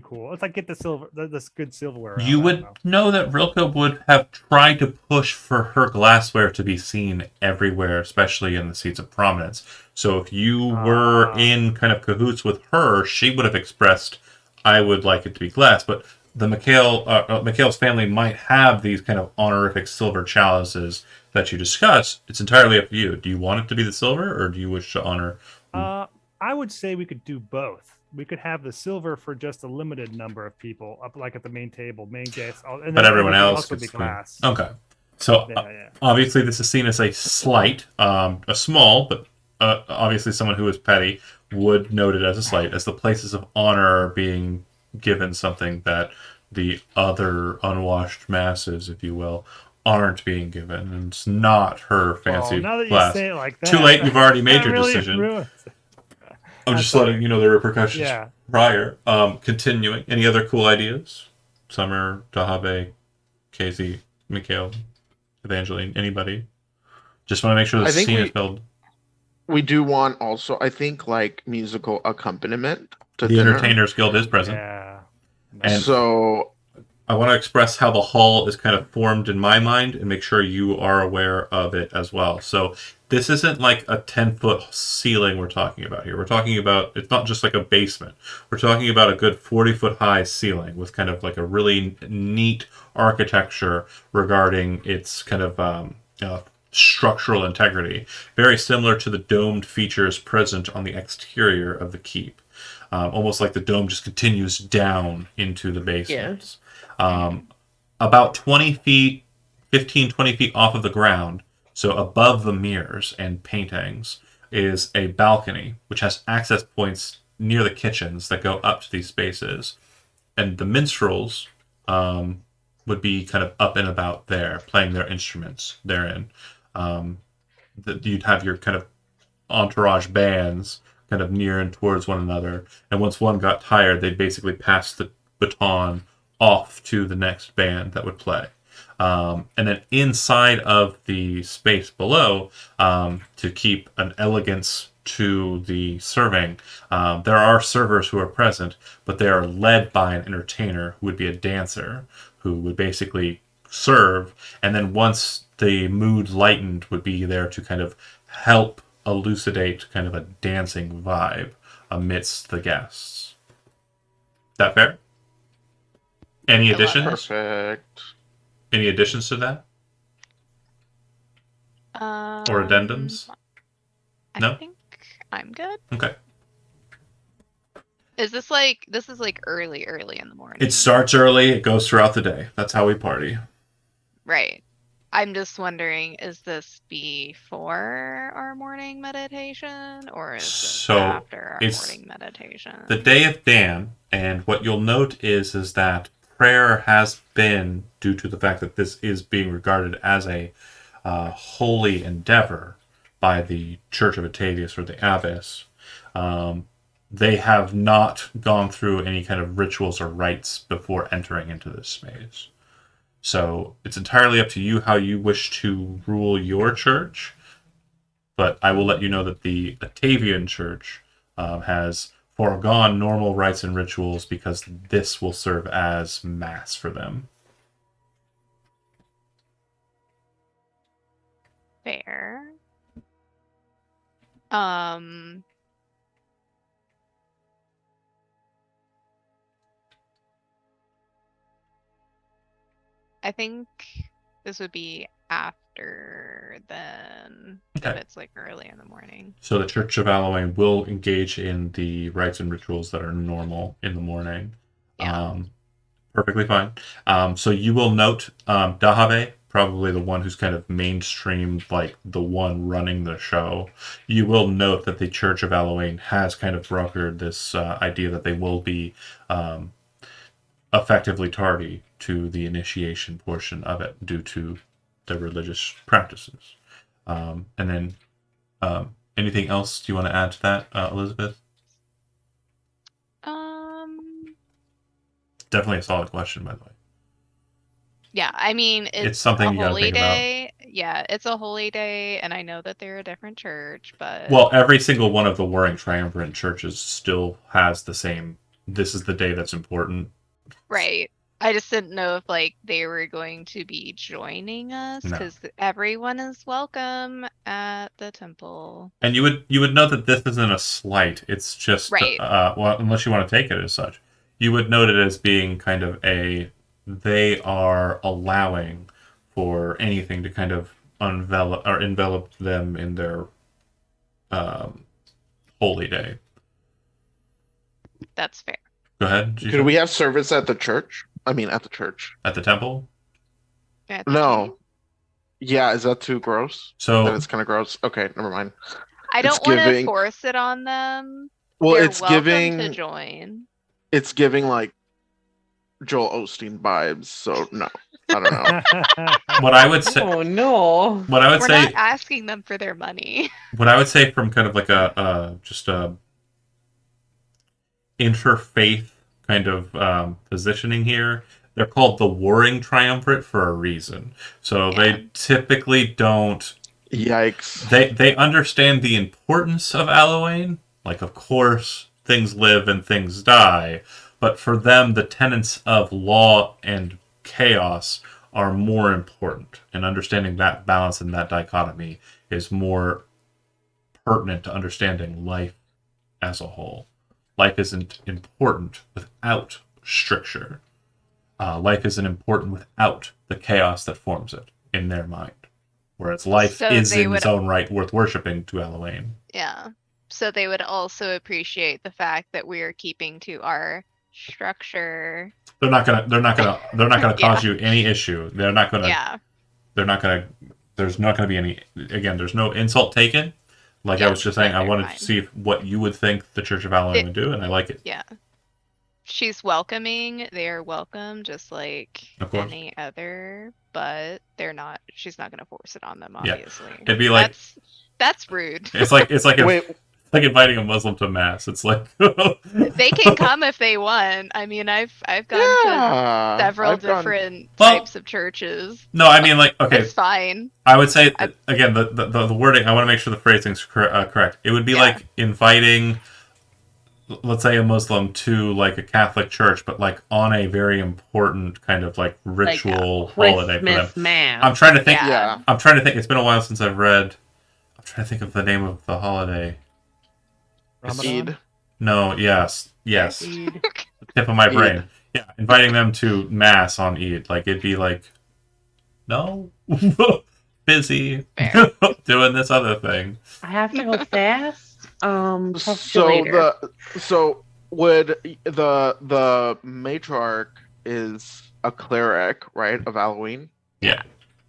cool. It's like get the silver, this good silverware. out, You I would don't know that Rilke would have tried to push for her glassware to be seen everywhere, especially in the seats of prominence. So if you were Ah. in kind of cahoots with her, she would have expressed, I would like it to be glass. But the McHale's family might have these kind of honorific silver chalices that you discuss. It's entirely up to you. Do you want it to be the silver, or do you wish to honor? I would say we could do both. We could have the silver for just a limited number of people, up like at the main table, main guests, and But then everyone everything else would be gets to- glass. Okay. So Yeah. obviously this is seen as a slight, a small, but obviously someone who is petty would note it as a slight, as the places of honor are being given something that the other unwashed masses, if you will, aren't being given. And it's not her fancy Well, now that glass. you say it like that, Too late, you've already made that your really decision. ruins it. I'm just letting you know the repercussions Yeah. prior. Continuing. Any other cool ideas? Summer, Dahabe, Casey, Mikhail, Evangeline, anybody? Just want to make sure the I think scene we- is built. We do want also, I think, like musical accompaniment to The dinner. Entertainers Guild is present. Yeah. And So I want to express how the hall is kind of formed in my mind and make sure you are aware of it as well. So this isn't like a 10-foot ceiling we're talking about here. We're talking about, it's not just like a basement. We're talking about a good 40-foot high ceiling with kind of like a really neat architecture regarding its kind of structural integrity. Very similar to the domed features present on the exterior of the keep. Almost like the dome just continues down into the basements. About 20 feet, 15, 20 feet off of the ground, so above the mirrors and paintings, is a balcony, which has access points near the kitchens that go up to these spaces. And the minstrels would be kind of up and about there, playing their instruments therein. You'd have your kind of entourage bands kind of near and towards one another. And once one got tired, they'd basically pass the baton off to the next band that would play. And then inside of the space below, to keep an elegance to the serving, there are servers who are present, but they are led by an entertainer who would be a dancer, who would basically serve, and then once the mood lightened, would be there to kind of help elucidate kind of a dancing vibe amidst the guests. That fair? Any I love it. additions? perfect. Any additions to that? Or addendums? I No? think I'm good. Okay. This is like early in the morning. It starts early, it goes throughout the day. That's how we party. Right. I'm just wondering, is this before our morning meditation or is this So, after our it's morning meditation? The Day of Dan, and what you'll note is that prayer has been, due to the fact that this is being regarded as a holy endeavor by the Church of Atavius or the Abbess, they have not gone through any kind of rituals or rites before entering into this space. So it's entirely up to you how you wish to rule your church, but I will let you know that the Atavian Church has foregone normal rites and rituals because this will serve as mass for them. Fair. I think this would be after then, if Okay. it's like early in the morning. So the Church of Alawain will engage in the rites and rituals that are normal in the morning. Yeah. Perfectly fine. So you will note Dahave, probably the one who's kind of mainstream, like the one running the show. You will note that the Church of Alawain has kind of brokered this idea that they will be effectively tardy to the initiation portion of it due to their religious practices. And then anything else do you want to add to that, Elizabeth? Definitely a solid question, by the way. Yeah, I mean, it's something a you gotta holy think about. day. Yeah, it's a holy day, and I know that they're a different church, but Well, every single one of the Warring Triumvirate churches still has the same, this is the day that's important. right. I just didn't know if like they were going to be joining us No. because everyone is welcome at the temple. And you would know that this isn't a slight. It's just, Right. well, unless you want to take it as such, You would note it as being kind of they are allowing for anything to kind of envelop them in their holy day. That's fair. Go ahead. Could Jisha. we have service at the church? I mean, at the church. At the temple? At the No. G. Yeah, is that too gross? So That is kind of gross. Okay, never mind. I It's don't want to giving- force it on them. Well, They're it's welcome giving to join. it's giving like Joel Osteen vibes. So no, I don't know. what I would say, Oh no. what I would We're say, not asking them for their money. what I would say from kind of like just a interfaith kind of positioning here. They're called the Warring Triumvirate for a reason. So Yeah. they typically don't. Yikes! They understand the importance of Allowane. Like, of course, things live and things die, but for them, the tenets of law and chaos are more important, and understanding that balance and that dichotomy is more pertinent to understanding life as a whole. Life isn't important without stricture. Life isn't important without the chaos that forms it in their mind. Whereas life So is they in would- its own right worth worshipping to Eloane. Yeah. So they would also appreciate the fact that we are keeping to our structure. They're not gonna cause you any issue. They're not gonna Yeah. there's not gonna be any, again, there's no insult taken. Like I Yeah, was just saying, I they're wanted fine. to see what you would think the Church of Eloane would do, and I like it. Yeah. She's welcoming. They are welcome just like Of course. any other, but she's not gonna force it on them, Yeah. obviously. It'd be like That's rude. it's like Wait, like inviting a Muslim to mass. It's like They can come if they want. I mean, I've gone to yeah, several I've gone- different Well- types of churches. No, I mean, like, okay, It's fine. I would say that, again, the wording. I want to make sure the phrasing's correct. It would be Yeah. like inviting, let's say, a Muslim to like a Catholic church, but like on a very important kind of like ritual holiday for them. Christmas mass. I'm trying to think. Yeah. Yeah, I'm trying to think. It's been a while since I've read. I'm trying to think of the name of the holiday. Ramadan? Eid. No, yes. Eid. Tip of my Eid. brain. Yeah, inviting them to mass on Eid. Like, it'd be like, no, busy Fair. doing this other thing. I have to go fast. Talk to you So later. would the matriarch is a cleric, right, of Halloween? Yeah,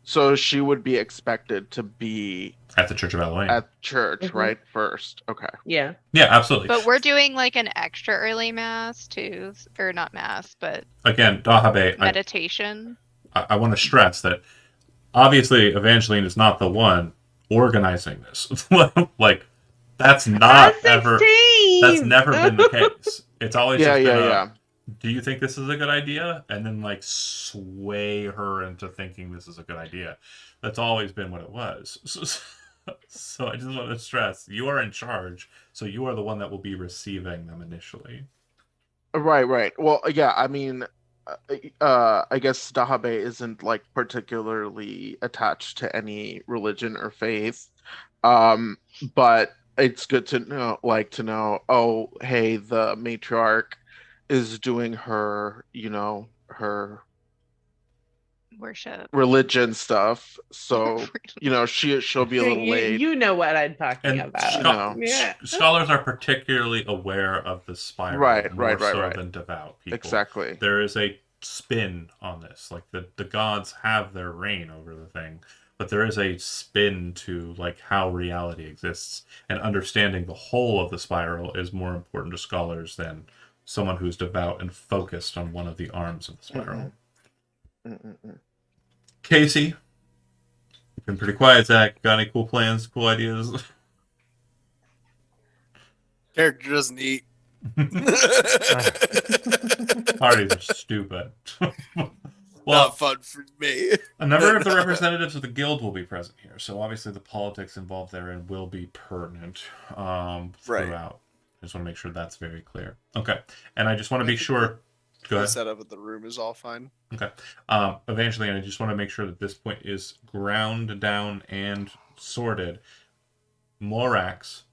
So she would be expected to be at the Church of Elohim. at church, Mhm. right, first. Okay. Yeah. Yeah, absolutely. But we're doing like an extra early mass too, or not mass, but Again, Dahabe, meditation. I want to stress that obviously Evangeline is not the one organizing this. Like, that's not ever. That's never been the case. It's always Yeah, just been yeah. do you think this is a good idea? And then like sway her into thinking this is a good idea. That's always been what it was. So I just want to stress, you are in charge, so you are the one that will be receiving them initially. Right. Well, yeah, I mean, I guess Dahabe isn't like particularly attached to any religion or faith. But it's good to know, oh, hey, the matriarch is doing her, her Worship. religion stuff. So, she'll be a little late. You know what I'm talking And about. No. Yeah. scholars are particularly aware of the spiral, Right, more so right. than devout people. Exactly. There is a spin on this. Like the gods have their reign over the thing, but there is a spin to like how reality exists, and understanding the whole of the spiral is more important to scholars than someone who's devout and focused on one of the arms of the spiral. Mm-mm. Casey, you've been pretty quiet, Zach. Got any cool plans, cool ideas? Character doesn't eat. Parties are stupid. Well, Not fun for me. a number of the representatives of the guild will be present here, so obviously the politics involved therein will be pertinent throughout. I just want to make sure that's very clear. Okay, and I just want to be sure. Go The ahead. setup of the room is all fine. Evangeline, I just want to make sure that this point is ground down and sorted. Morax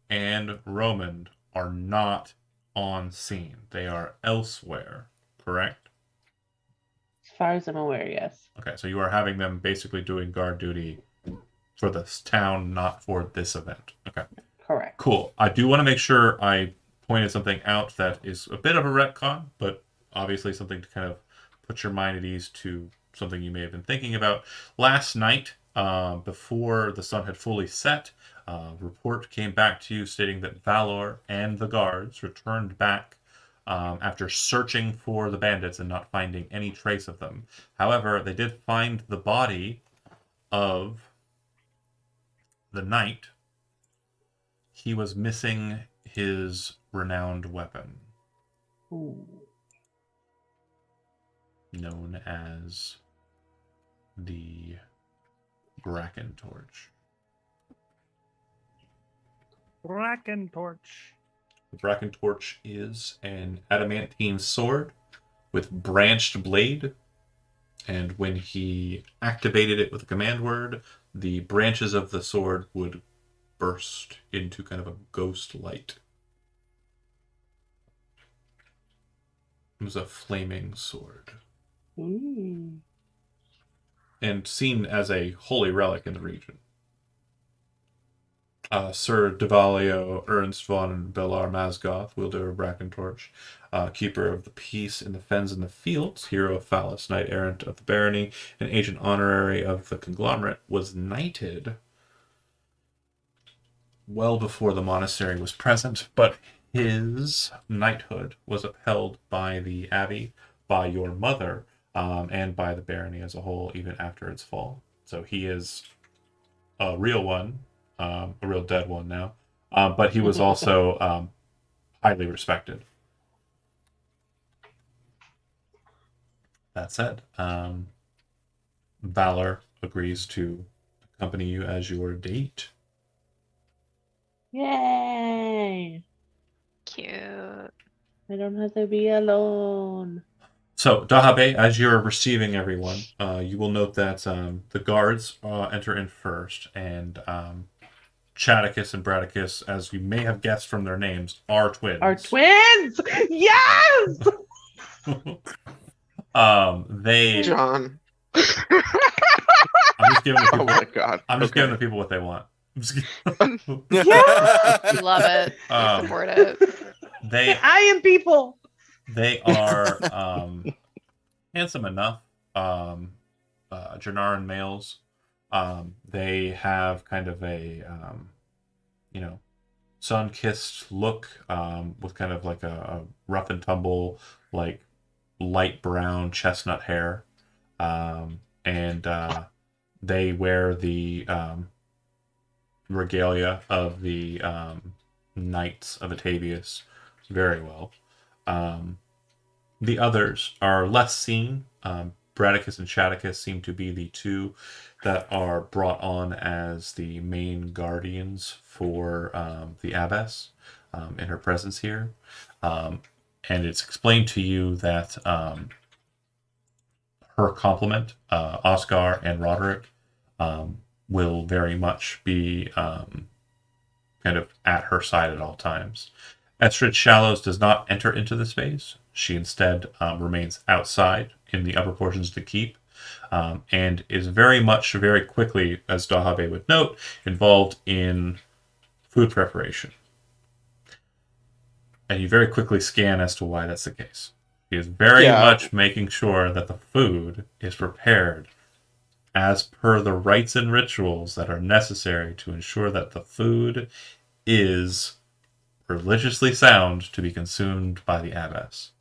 and Romand are not on scene. They are elsewhere, correct? As far as I'm aware, yes. Okay, so you are having them basically doing guard duty for this town, not for this event. Okay, Correct. cool. I do want to make sure I pointed something out that is a bit of a retcon, but obviously something to kind of put your mind at ease to something you may have been thinking about. Last night, before the sun had fully set, report came back to you stating that Valor and the guards returned back after searching for the bandits and not finding any trace of them. However, they did find the body of the knight. He was missing his renowned weapon, Ooh. known as the Bracken Torch. Bracken Torch. The Bracken Torch is an adamantine sword with branched blade, and when he activated it with a command word, the branches of the sword would burst into kind of a ghost light. It was a flaming sword, Ooh. and seen as a holy relic in the region. Sir Devalio Ernst von Belar Mazgoth, wielder of Bracken Torch, keeper of the peace in the fens and the fields, hero of Phallus, knight errant of the barony, and agent honorary of the conglomerate, was knighted well before the monastery was present, but his knighthood was upheld by the abbey, by your mother, and by the barony as a whole, even after its fall. So he is a real one, a real dead one now, but he was also highly respected. That said, Valor agrees to accompany you as your date. Yay! Cute. I don't have to be alone. So, Dahabe, as you're receiving everyone, you will note that the guards enter in first, and Chaticus and Bradicus, as you may have guessed from their names, are twins. Our twins! Yes! They. John. I'm just giving the Oh people. my god. I'm just Okay. giving the people what they want. I'm just kidding. We love it. We Um, support it. they I am people! They are handsome enough. Janaran males. They have kind of a sun-kissed look, with kind of like a rough and tumble, like light brown chestnut hair, and they wear the regalia of the Knights of Atavius very well. The others are less seen. Bradicus and Chaticus seem to be the two that are brought on as the main guardians for the abbess in her presence here. And it's explained to you that her complement, Oscar and Roderick, will very much be kind of at her side at all times. Estrid Shallows does not enter into the space. She instead remains outside in the upper portions of the keep, and is very quickly, as Dahabe would note, involved in food preparation. And you very quickly scan as to why that's the case. She is very much making sure that the food is prepared as per the rites and rituals that are necessary to ensure that the food is religiously sound to be consumed by the abbess.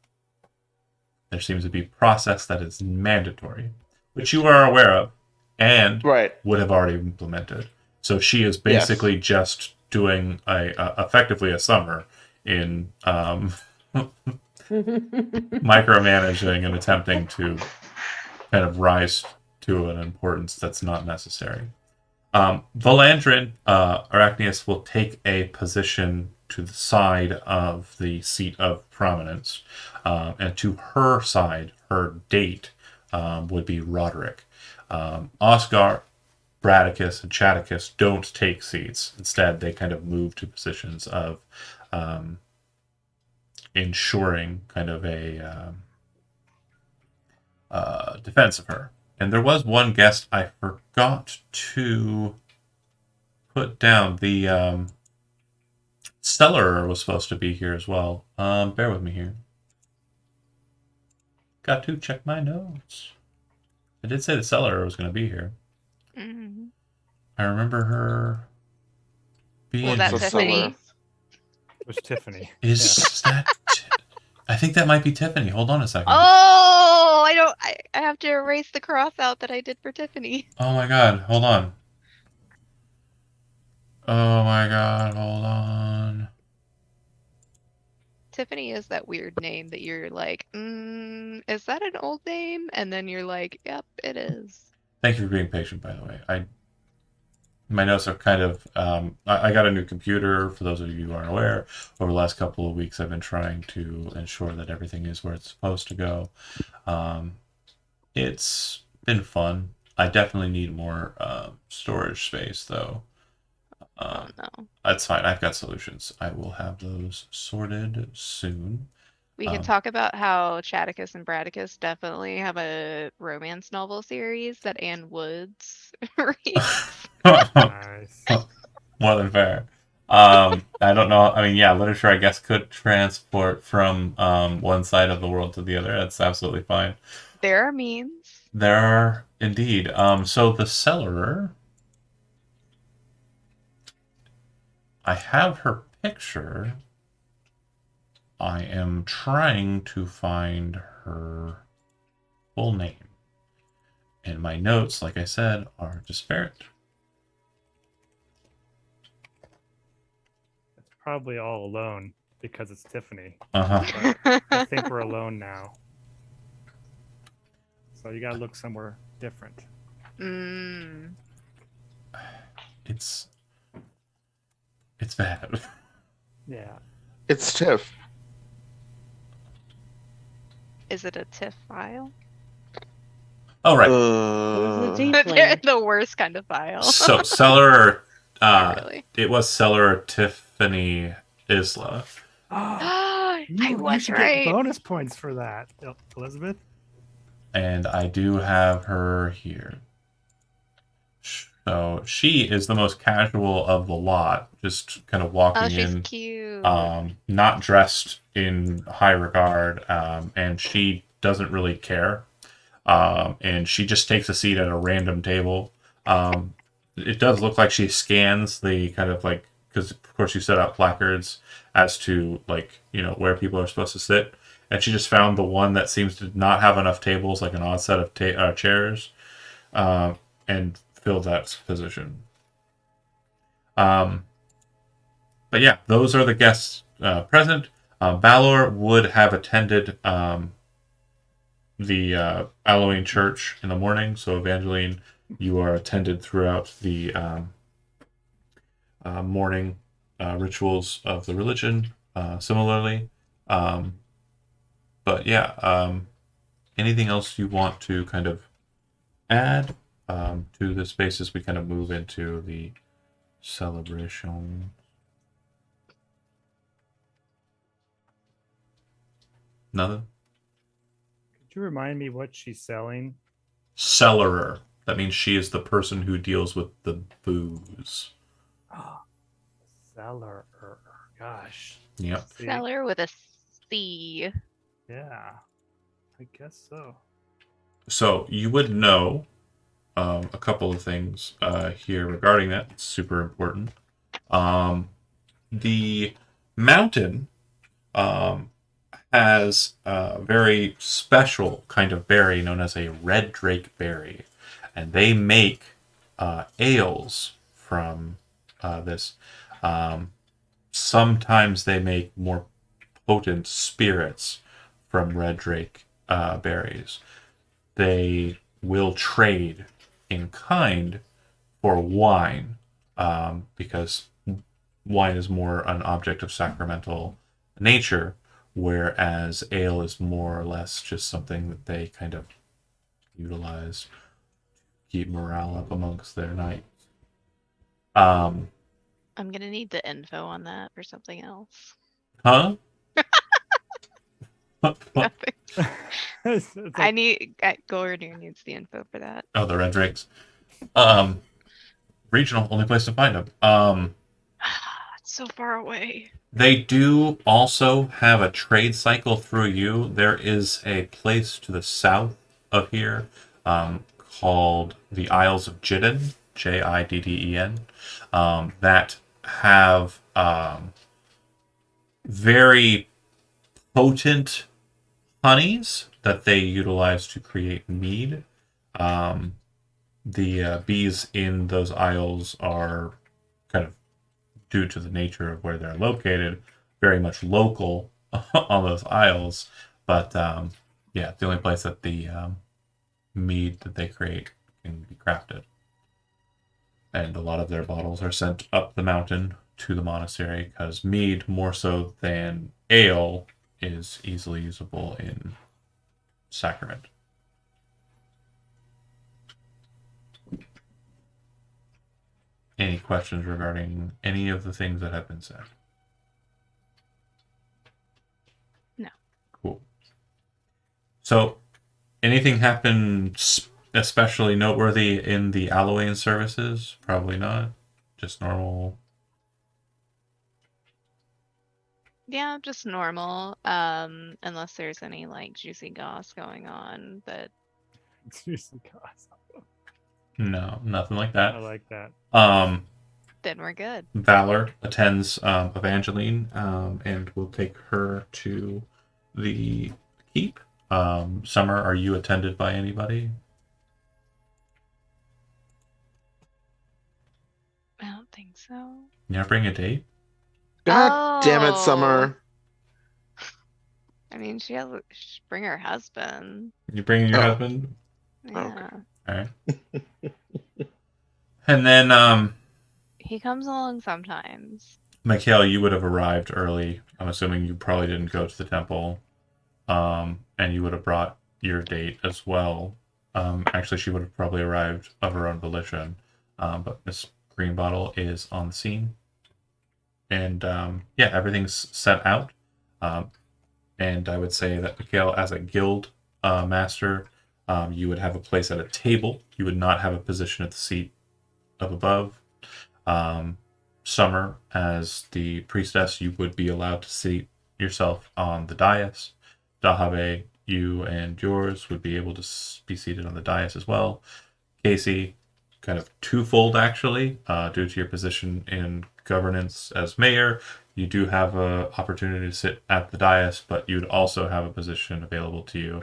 There seems to be a process that is mandatory, which you are aware of and Right. would have already implemented. So she is basically just doing effectively a summer in micromanaging and attempting to kind of rise to an importance that's not necessary. Valandrin, Arachnius will take a position to the side of the seat of prominence, and to her side, her date, would be Roderick. Oscar, Bradicus, and Chaticus don't take seats. Instead, they kind of move to positions of ensuring kind of a defense of her. And there was one guest I forgot to put down. The Cellarer was supposed to be here as well. Bear with me here. Got to check my notes. I did say the Cellarer was going to be here. Mhm. I remember her being Was that So here. Tiffany? It was Tiffany. Is that? I think that might be Tiffany. Hold on a second. Oh, I don't. I have to erase the cross out that I did for Tiffany. Oh my god, hold on. Oh my god, hold on. Tiffany is that weird name that you're like, is that an old name? And then you're like, yep, it is. Thank you for being patient, by the way. My notes are kind of. I got a new computer. For those of you who aren't aware, over the last couple of weeks, I've been trying to ensure that everything is where it's supposed to go. It's been fun. I definitely need more storage space, though. Oh no. That's fine. I've got solutions. I will have those sorted soon. We can talk about how Chatticus and Bradicus definitely have a romance novel series that Anne Woods reads. Nice. More than fair. I don't know. I mean, yeah, literature, I guess, could transport from one side of the world to the other. That's absolutely fine. There are means. There are indeed. So the Cellarer, I have her picture. I am trying to find her full name. And my notes, like I said, are disparate. It's probably all alone because it's Tiffany. Uh-huh. But I think we're alone now. So you gotta look somewhere different. It's bad. Yeah. It's Tiff. Is it a TIFF file? Oh, right. It was a Uh, deep link. The worst kind of file. So Cellarer, Not really. it was Cellarer Tiffany Isla. I You was should right. get bonus points for that, Elizabeth. And I do have her here. So she is the most casual of the lot, just kind of Oh, walking she's in, cute. not dressed in high regard, and she doesn't really care. And she just takes a seat at a random table. It does look like she scans the kind of like, because of course you set up placards as to like, where people are supposed to sit. And she just found the one that seems to not have enough tables, like an odd set of chairs, and filled that position. But yeah, those are the guests present. Balor would have attended the Halloween church in the morning. So Evangeline, you are attended throughout the morning rituals of the religion. Similarly, but yeah, anything else you want to kind of add to the spaces we kind of move into the celebration? Nothing. Could you remind me what she's selling? Cellarer. That means she is the person who deals with the booze. Seller. Gosh. Yep. See? Seller with a C. Yeah. I guess so. So you would know a couple of things here regarding that. It's super important. The mountain has a very special kind of berry known as a red drake berry, and they make ales from this. Sometimes they make more potent spirits from red drake berries. They will trade in kind for wine, because wine is more an object of sacramental nature, whereas ale is more or less just something that they kind of utilize to keep morale up amongst their knights. I'm gonna need the info on that for something else. Huh? Nothing. It's I like, need Gordon needs the info for that. Oh, the red drakes. Regional, only place to find them. It's so far away. They do also have a trade cycle through you. There is a place to the south of here called the Isles of Jidden, Jidden, that have very potent honeys that they utilize to create mead. The bees in those isles are kind of, due to the nature of where they're located, very much local on those isles. But yeah, the only place that the mead that they create can be crafted. And a lot of their bottles are sent up the mountain to the monastery because mead, more so than ale, is easily usable in sacrament. Any questions regarding any of the things that have been said? No. Cool. So, anything happen especially noteworthy in the Allowane services? Probably not. Just normal. Yeah, just normal. Unless there's any like juicy goss going on, but juicy goss. No, nothing like I that. like that. then we're good. Valor attends Evangeline and will take her to the keep. Summer, are you attended by anybody? I don't think so. You not bring a date? God damn it, Oh. Summer. I mean, she bring her husband. You bring your Oh. husband? Yeah. All right. And then, He comes along sometimes. Mikhail, you would have arrived early. I'm assuming you probably didn't go to the temple. And you would have brought your date as well. Actually, she would have probably arrived of her own volition. But Miss Greenbottle is on the scene. And yeah, everything's set out. And I would say that Mikhail, as a guild master, you would have a place at a table. You would not have a position at the seat up above. Summer, as the priestess, you would be allowed to seat yourself on the dais. Dahave, you and yours would be able to be seated on the dais as well. Casey, kind of twofold actually, due to your position in governance as mayor, you do have an opportunity to sit at the dais, but you'd also have a position available to you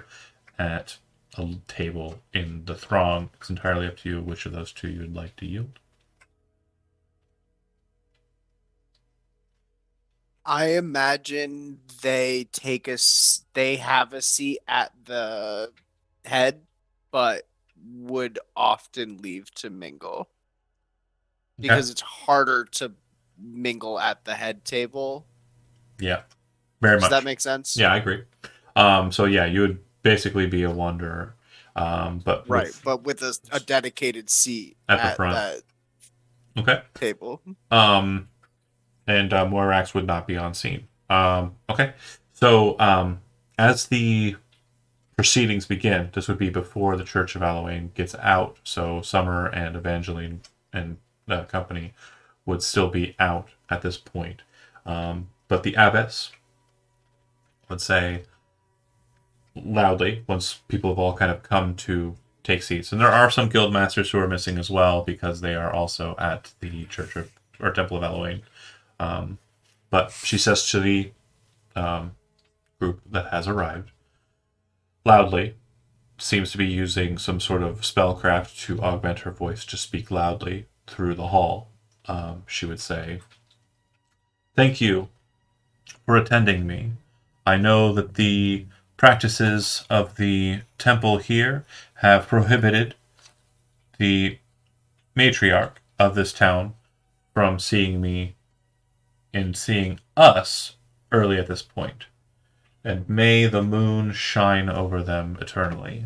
at a table in the throng. It's entirely up to you which of those two you'd like to yield. I imagine they they have a seat at the head, but would often leave to mingle because it's harder to mingle at the head table. Yeah, very Does much. that make sense? Yeah, I agree. So yeah, you would basically be a wanderer, but Right, but with a dedicated seat At the front. that okay. table. And Moirax would not be on scene. Okay, so as the proceedings begin, this would be before the Church of Allowane gets out, so Summer and Evangeline and the company would still be out at this point. But the abbess would say loudly, once people have all kind of come to take seats, and there are some guild masters who are missing as well because they are also at the Church of or Temple of Allowane. But she says to the group that has arrived, loudly, seems to be using some sort of spellcraft to augment her voice to speak loudly through the hall. She would say, "Thank you for attending me. I know that the practices of the temple here have prohibited the matriarch of this town from seeing me and seeing us early at this point. And may the moon shine over them eternally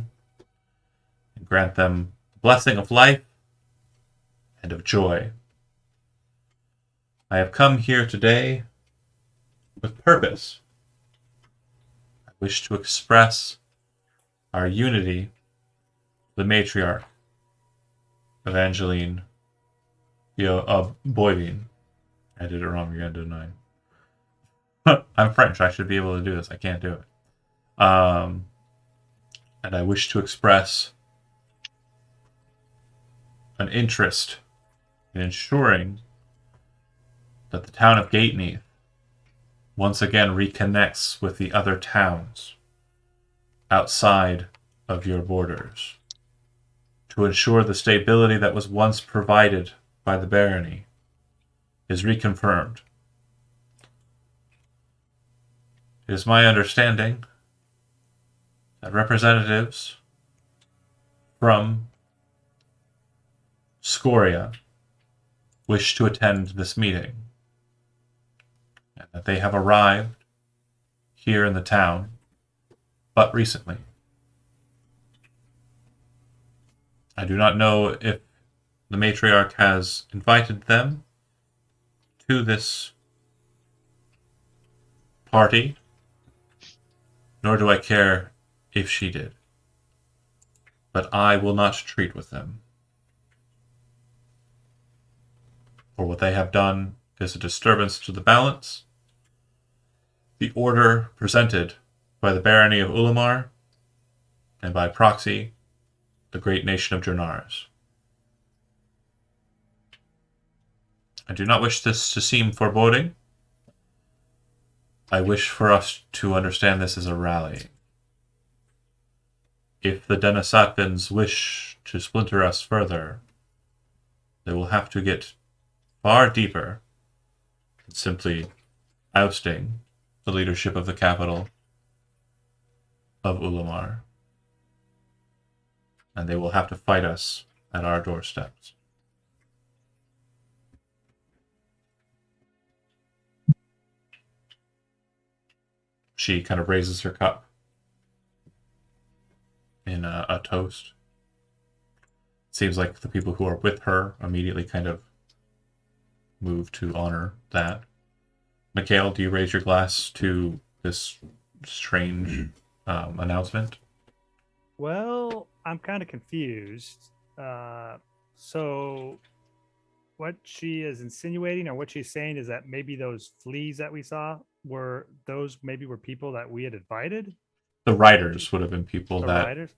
and grant them the blessing of life and of joy. I have come here today with purpose. I wish to express our unity, the matriarch, Evangeline Boivin. I did it wrong again, didn't I? I'm French. I should be able to do this. I can't do it. And I wish to express an interest in ensuring that the town of Gateneath once again reconnects with the other towns outside of your borders, to ensure the stability that was once provided by the barony is reconfirmed. It is my understanding that representatives from Scoria wish to attend this meeting, and that they have arrived here in the town but recently. I do not know if the matriarch has invited them to this party, nor do I care if she did. But I will not treat with them. For what they have done is a disturbance to the balance, the order presented by the barony of Ulamar, and by proxy, the great nation of Jernars. I do not wish this to seem foreboding. I wish for us to understand this as a rally. If the Denisatans wish to splinter us further, they will have to get far deeper than simply ousting the leadership of the capital of Ulamar. And they will have to fight us at our doorsteps. She kind of raises her cup in a toast. Seems like the people who are with her immediately kind of move to honor that. Mikhail, do you raise your glass to this strange announcement? Well, I'm kind of confused. So what she is insinuating or what she's saying is that maybe those fleas that we saw were people that we had invited? The writers would have been people The that riders?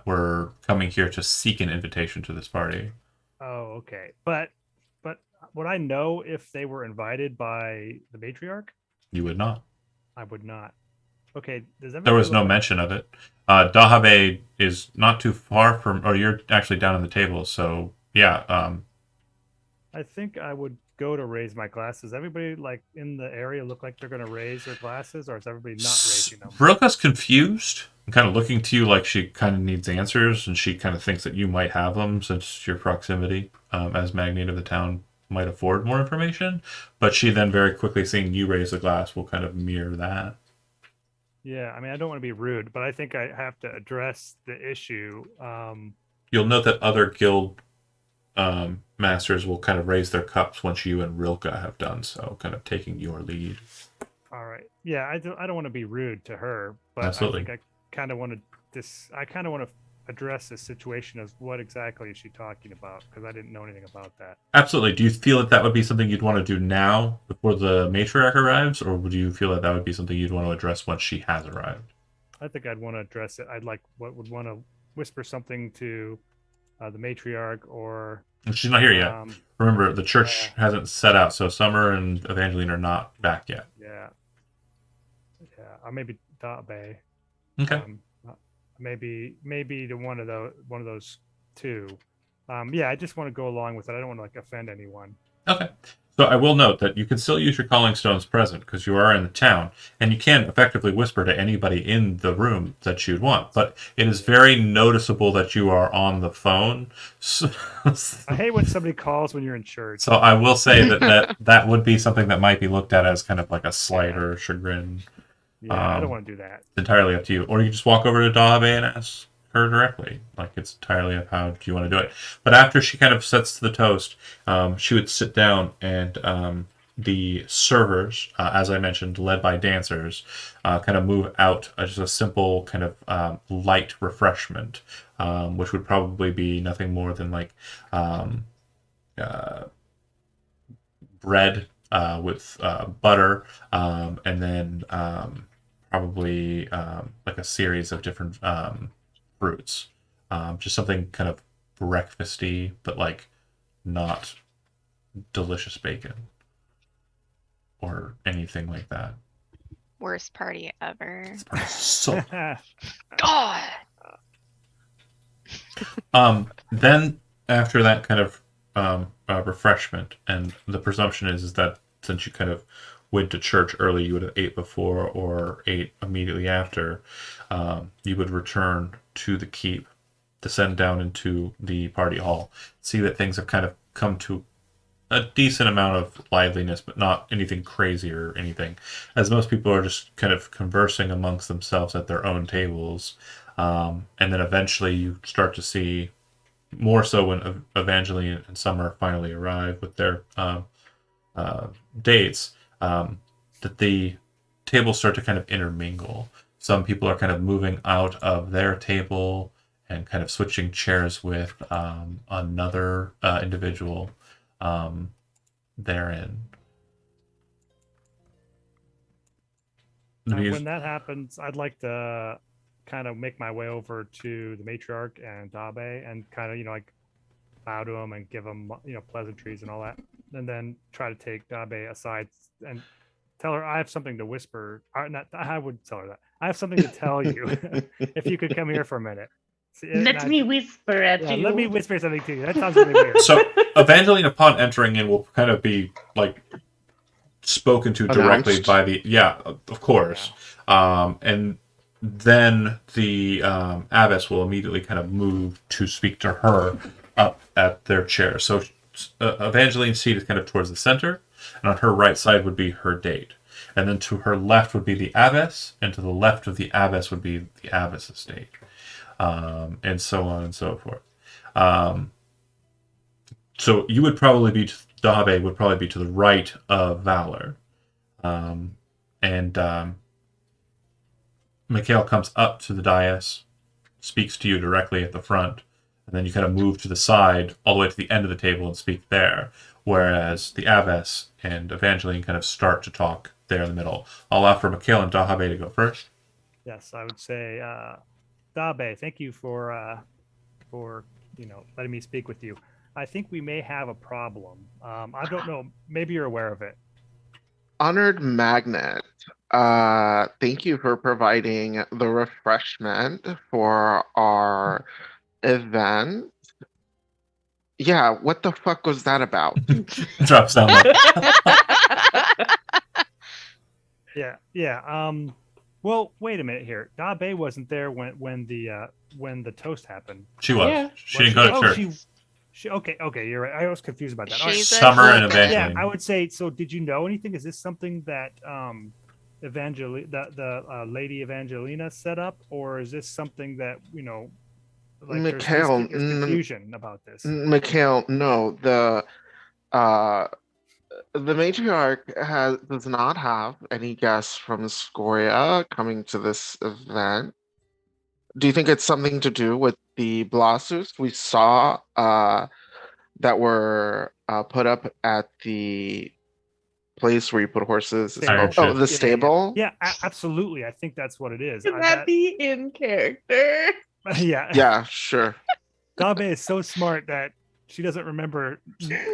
were coming here to seek an invitation to this party. Oh, okay. But would I know if they were invited by the matriarch? You would not. I would not. Okay. There was no mention of it. Dahave is not too far from, or you're actually down in the table, so yeah. I think I would go to raise my glasses. Everybody like in the area look like they're going to raise their glasses, or is everybody not raising them? Brilka's confused and kind of looking to you like she kind of needs answers, and she kind of thinks that you might have them since your proximity as magnate of the town might afford more information. But she then very quickly seeing you raise the glass will kind of mirror that. Yeah, I mean, I don't want to be rude, but I think I have to address the issue. You'll note that other guild masters will kind of raise their cups once you and Rilka have done so, kind of taking your lead. All right. Yeah, I don't want to be rude to her, but Absolutely. I think I kind of want to address this situation as what exactly is she talking about, because I didn't know anything about that. Absolutely. Do you feel that that would be something you'd want to do now before the matriarch arrives, or would you feel that that would be something you'd want to address once she has arrived? I think I'd want to address it. Would want to whisper something to the matriarch or She's not here yet. Remember, the church hasn't set out, so Summer and Evangeline are not back yet. Yeah, or maybe Dabe. Okay. Maybe to one of those two. Yeah, I just want to go along with it. I don't want to like offend anyone. Okay. So I will note that you can still use your calling stones present because you are in the town, and you can effectively whisper to anybody in the room that you'd want. But it is very noticeable that you are on the phone. So, I hate when somebody calls when you're in church. so I will say that would be something that might be looked at as kind of like a slight or chagrin. Yeah, I don't want to do that. It's entirely up to you. Or you just walk over to Dabe and ask her directly. Like, it's entirely up how you want to do it. But after she kind of sets the toast, she would sit down and the servers, as I mentioned, led by dancers, kind of move out just a simple kind of light refreshment, which would probably be nothing more than like uh, bread with butter, and then probably like a series of different fruits. Just something kind of breakfasty, but like not delicious bacon or anything like that. Worst party ever. So God. then after that kind of refreshment, and the presumption is that since you kind of went to church early, you would have ate before or ate immediately after, you would return to the keep, descend down into the party hall, see that things have kind of come to a decent amount of liveliness, but not anything crazy or anything, as most people are just kind of conversing amongst themselves at their own tables. And then eventually you start to see, more so when Evangeline and Summer finally arrive with their dates, that the tables start to kind of intermingle. Some people are kind of moving out of their table and kind of switching chairs with another individual therein. When that happens, I'd like to kind of make my way over to the matriarch and Dabe and kind of, like bow to him and give him, pleasantries and all that. And then try to take Dabe aside and tell her I have something to whisper. I would tell her that. I have something to tell you. If you could come here for a minute. Let me whisper at you. Let me whisper something to you. That sounds really weird. So Evangeline, upon entering in, will kind of be like spoken to directly Announced? by the of course, and then the abbess will immediately kind of move to speak to her up at their chair. So Evangeline's seat is kind of towards the center, and on her right side would be her date, and then to her left would be the abbess, and to the left of the abbess would be the abbess's date. And so on and so forth. So you would probably be, Dabe would probably be to the right of Valor. Mikhail comes up to the dais, speaks to you directly at the front, and then you kind of move to the side, all the way to the end of the table and speak there. Whereas the abbess and Evangeline kind of start to talk there in the middle. I'll allow for Mikhail and Dabe to go first. Yes, I would say, Dabe, thank you for letting me speak with you. I think we may have a problem. I don't know. Maybe you're aware of it. Honored Magnet, thank you for providing the refreshment for our event. Yeah, what the fuck was that about? Drops down. Yeah. Well, wait a minute here. Dabe wasn't there when the toast happened. She was. Yeah. She didn't go to church. Okay, you're right. I was confused about that. All right. She's a Summer and flippin'. Evangeline. Yeah, I would say. So, did you know anything? Is this something that Lady Evangelina set up, or is this something that like Mikhail, there's confusion about this? Mikhail, no, the matriarch does not have any guests from Scoria coming to this event. Do you think it's something to do with the Blossus we saw that were put up at the place where you put horses? Iron Shift. The stable? Yeah, absolutely. I think that's what it is. Can that be in character? Yeah. Yeah, sure. Dabe is so smart that she doesn't remember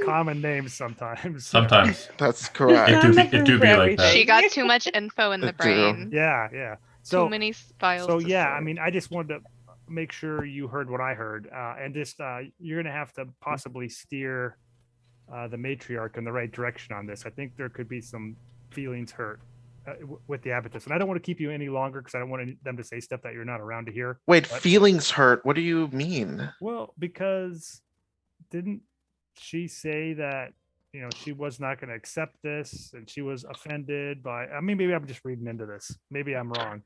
common names sometimes. Sometimes. That's correct. It do be like that. She got too much info in the I do. brain. Yeah. Too many files. So to yeah, sort. I mean, I just wanted to make sure you heard what I heard, and just you're gonna have to possibly steer the matriarch in the right direction on this. I think there could be some feelings hurt with the abbess, and I don't want to keep you any longer because I don't want them to say stuff that you're not around to hear. Wait, But- feelings hurt? What do you mean? Well, because didn't she say that she was not going to accept this, and she was offended by? I mean, maybe I'm just reading into this. Maybe I'm wrong.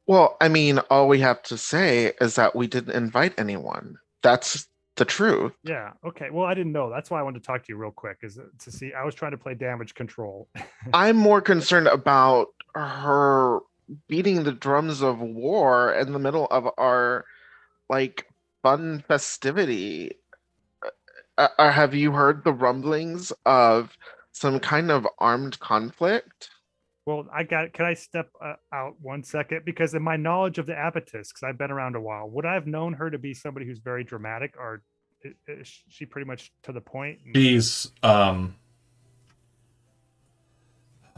Well, I mean, all we have to say is that we didn't invite anyone. That's the truth. Yeah. Okay. Well, I didn't know. That's why I wanted to talk to you real quick, is to see. I was trying to play damage control. I'm more concerned about her beating the drums of war in the middle of our like fun festivity. Have you heard the rumblings of some kind of armed conflict? Well, can I step out 1 second? Because in my knowledge of the Abatis, because I've been around a while, would I have known her to be somebody who's very dramatic, or is she pretty much to the point? She's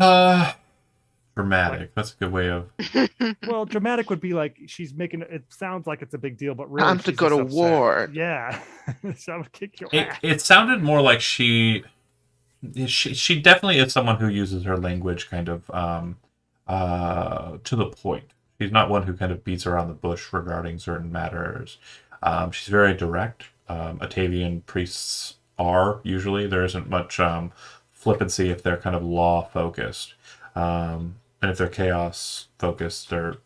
uh dramatic. That's a good way of. Well, dramatic would be like she's making it sounds like it's a big deal, but really Time to she's go just to upset. war. Yeah. So I would kick your It, ass. it sounded more like she definitely is someone who uses her language kind of to the point. She's not one who kind of beats around the bush regarding certain matters. She's very direct. Atavian priests are usually. There isn't much flippancy if they're kind of law focused. And if they're chaos focused, they're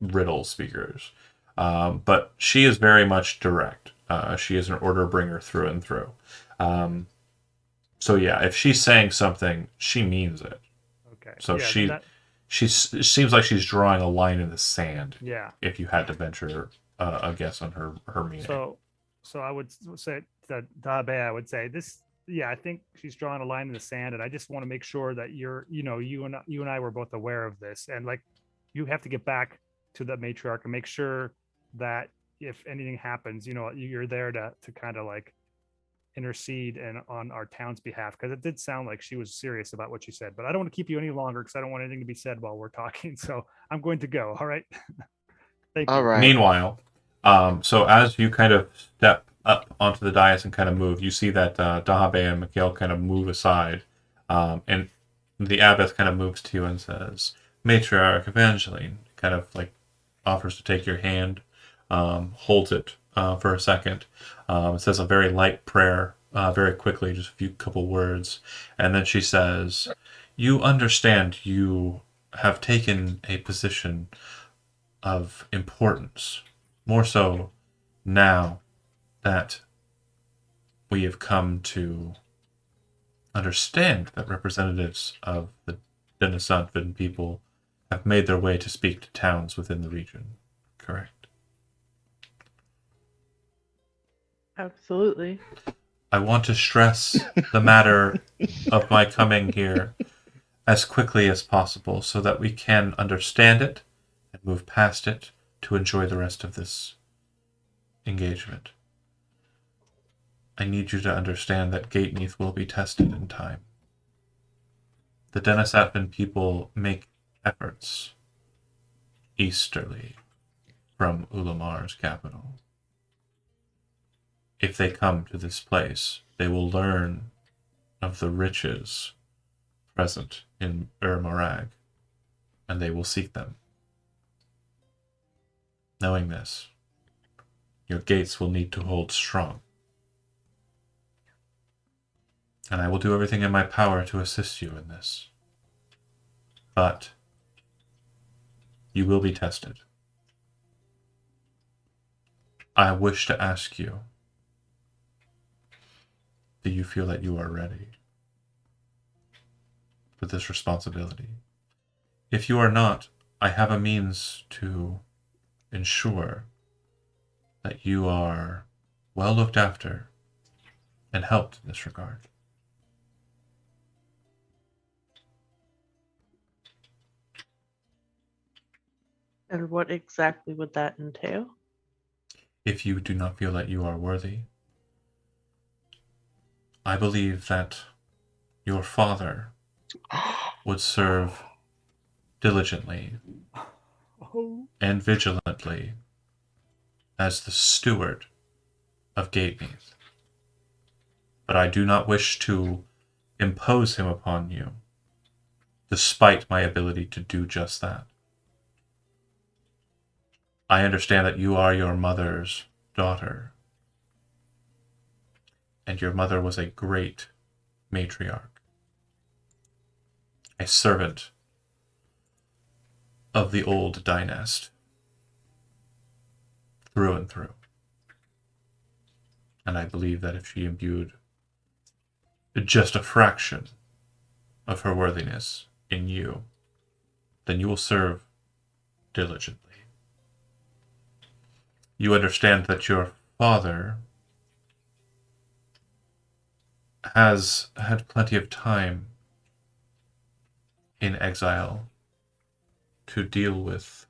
riddle speakers. But she is very much direct. She is an order bringer through and through. So yeah, if she's saying something, she means it. Okay. So yeah, she seems like she's drawing a line in the sand. yeah. If you had to venture a guess on her meaning. So I would say that Dabe, I would say this. Yeah, I think she's drawing a line in the sand, and I just want to make sure that you and I were both aware of this, and like, you have to get back to the matriarch and make sure that if anything happens, you're there to kind of like intercede and on our town's behalf, because it did sound like she was serious about what she said. But I don't want to keep you any longer because I don't want anything to be said while we're talking. So I'm going to go. All right. Thank All you. right. Meanwhile, so as you kind of step up onto the dais and kind of move, you see that Dahabe and Mikhail kind of move aside, and the abbess kind of moves to you and says, "Matriarch Evangeline," kind of like offers to take your hand, holds it for a second, says a very light prayer, very quickly, just a couple words, and then she says, "You understand you have taken a position of importance, more so now that we have come to understand that representatives of the Denisantvan people have made their way to speak to towns within the region, correct?" Absolutely. I want to stress the matter of my coming here as quickly as possible so that we can understand it and move past it to enjoy the rest of this engagement. I need you to understand that Gateneath will be tested in time. The Denisatvan people make efforts easterly from Ulamar's capital. If they come to this place, they will learn of the riches present in Ur-Marag, and they will seek them. Knowing this, your gates will need to hold strong. And I will do everything in my power to assist you in this. But you will be tested. I wish to ask you, do you feel that you are ready for this responsibility? If you are not, I have a means to ensure that you are well looked after and helped in this regard. And what exactly would that entail? If you do not feel that you are worthy, I believe that your father would serve diligently Oh, and vigilantly as the steward of Gatemeath. But I do not wish to impose him upon you, despite my ability to do just that. I understand that you are your mother's daughter, and your mother was a great matriarch, a servant of the old dynast, through and through. And I believe that if she imbued just a fraction of her worthiness in you, then you will serve diligently. You understand that your father has had plenty of time in exile to deal with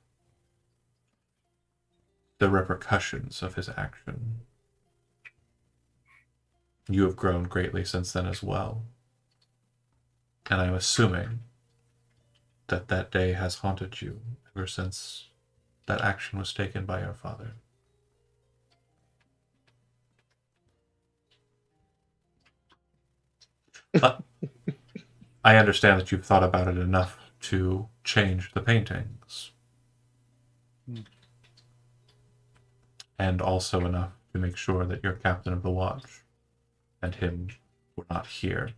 the repercussions of his action. You have grown greatly since then as well. And I'm assuming that that day has haunted you ever since that action was taken by your father. But I understand that you've thought about it enough to change the paintings. And also enough to make sure that your captain of the watch and him were not here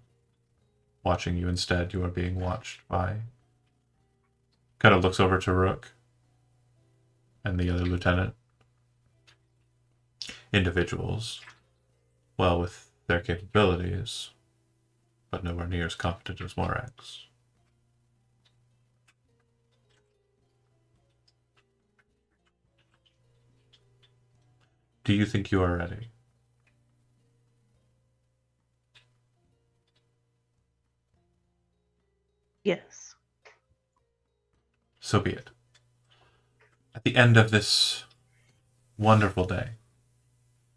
watching you. Instead, you are being watched by... Kind of looks over to Rook and the other lieutenant. Individuals, well, with their capabilities, but nowhere near as competent as Morax. Do you think you are ready? Yes. So be it. At the end of this wonderful day,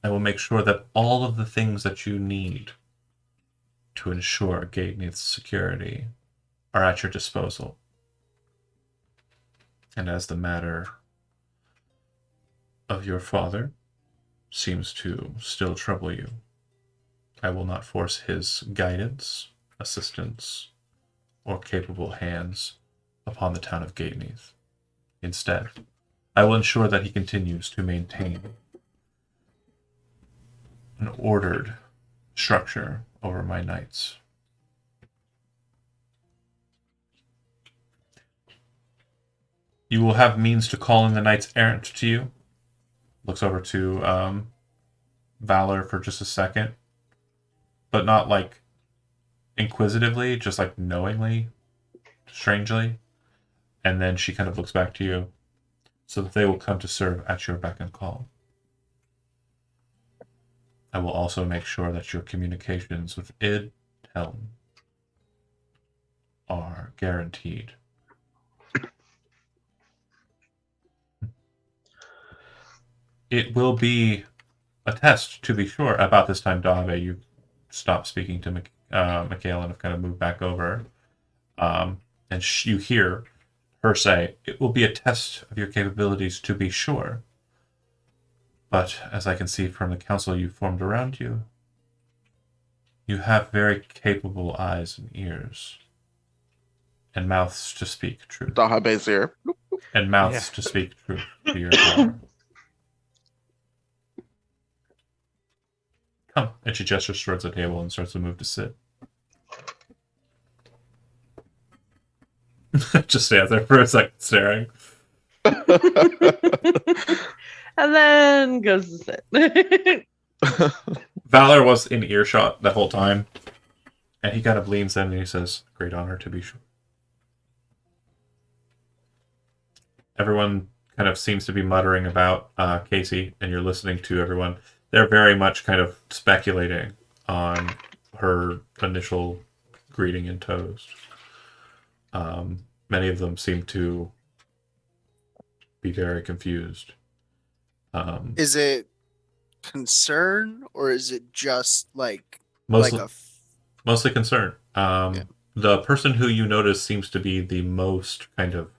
I will make sure that all of the things that you need to ensure Gateneath's security are at your disposal. And as the matter of your father seems to still trouble you, I will not force his guidance, assistance, or capable hands upon the town of Gateneath. Instead, I will ensure that he continues to maintain an ordered structure over my knights. You will have means to call in the knights errant to you. Looks over to Valor for just a second, but not like inquisitively, just like knowingly, strangely. And then she kind of looks back to you, so that they will come to serve at your beck and call. I will also make sure that your communications with Id Helm are guaranteed. It will be a test, to be sure. About this time, Dave, you stop speaking to Michaela and have kind of moved back over. And you hear her say, it will be a test of your capabilities, to be sure. But as I can see from the council you formed around you, you have very capable eyes and ears. And mouths to speak truth. Dahabe's here. And mouths Yeah. to speak truth to your power. Come. And she gestures towards the table and starts to move to sit. Just stands there for a second staring. And then goes to sit. Valor was in earshot that whole time. And he kind of leans in and he says, great honor, to be sure. Everyone kind of seems to be muttering about Casey, and you're listening to everyone. They're very much kind of speculating on her initial greeting and toast. Many of them seem to be very confused. Is it concern or is it just like Mostly, a mostly concerned. The person who you notice seems to be the most kind of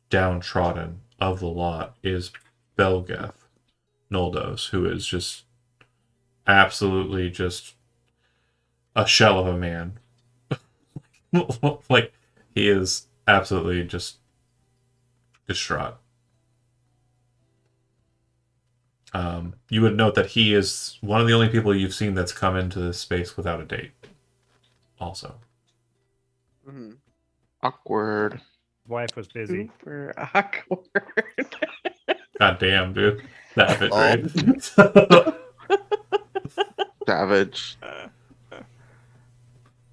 downtrodden of the lot is Belgeth Noldos, who is just absolutely just a shell of a man. Like, he is absolutely just distraught. You would note that he is one of the only people you've seen that's come into this space without a date. Also. Mhm. Awkward. Wife was busy. Super awkward. God damn, dude. That bit, Oh. right? Savage.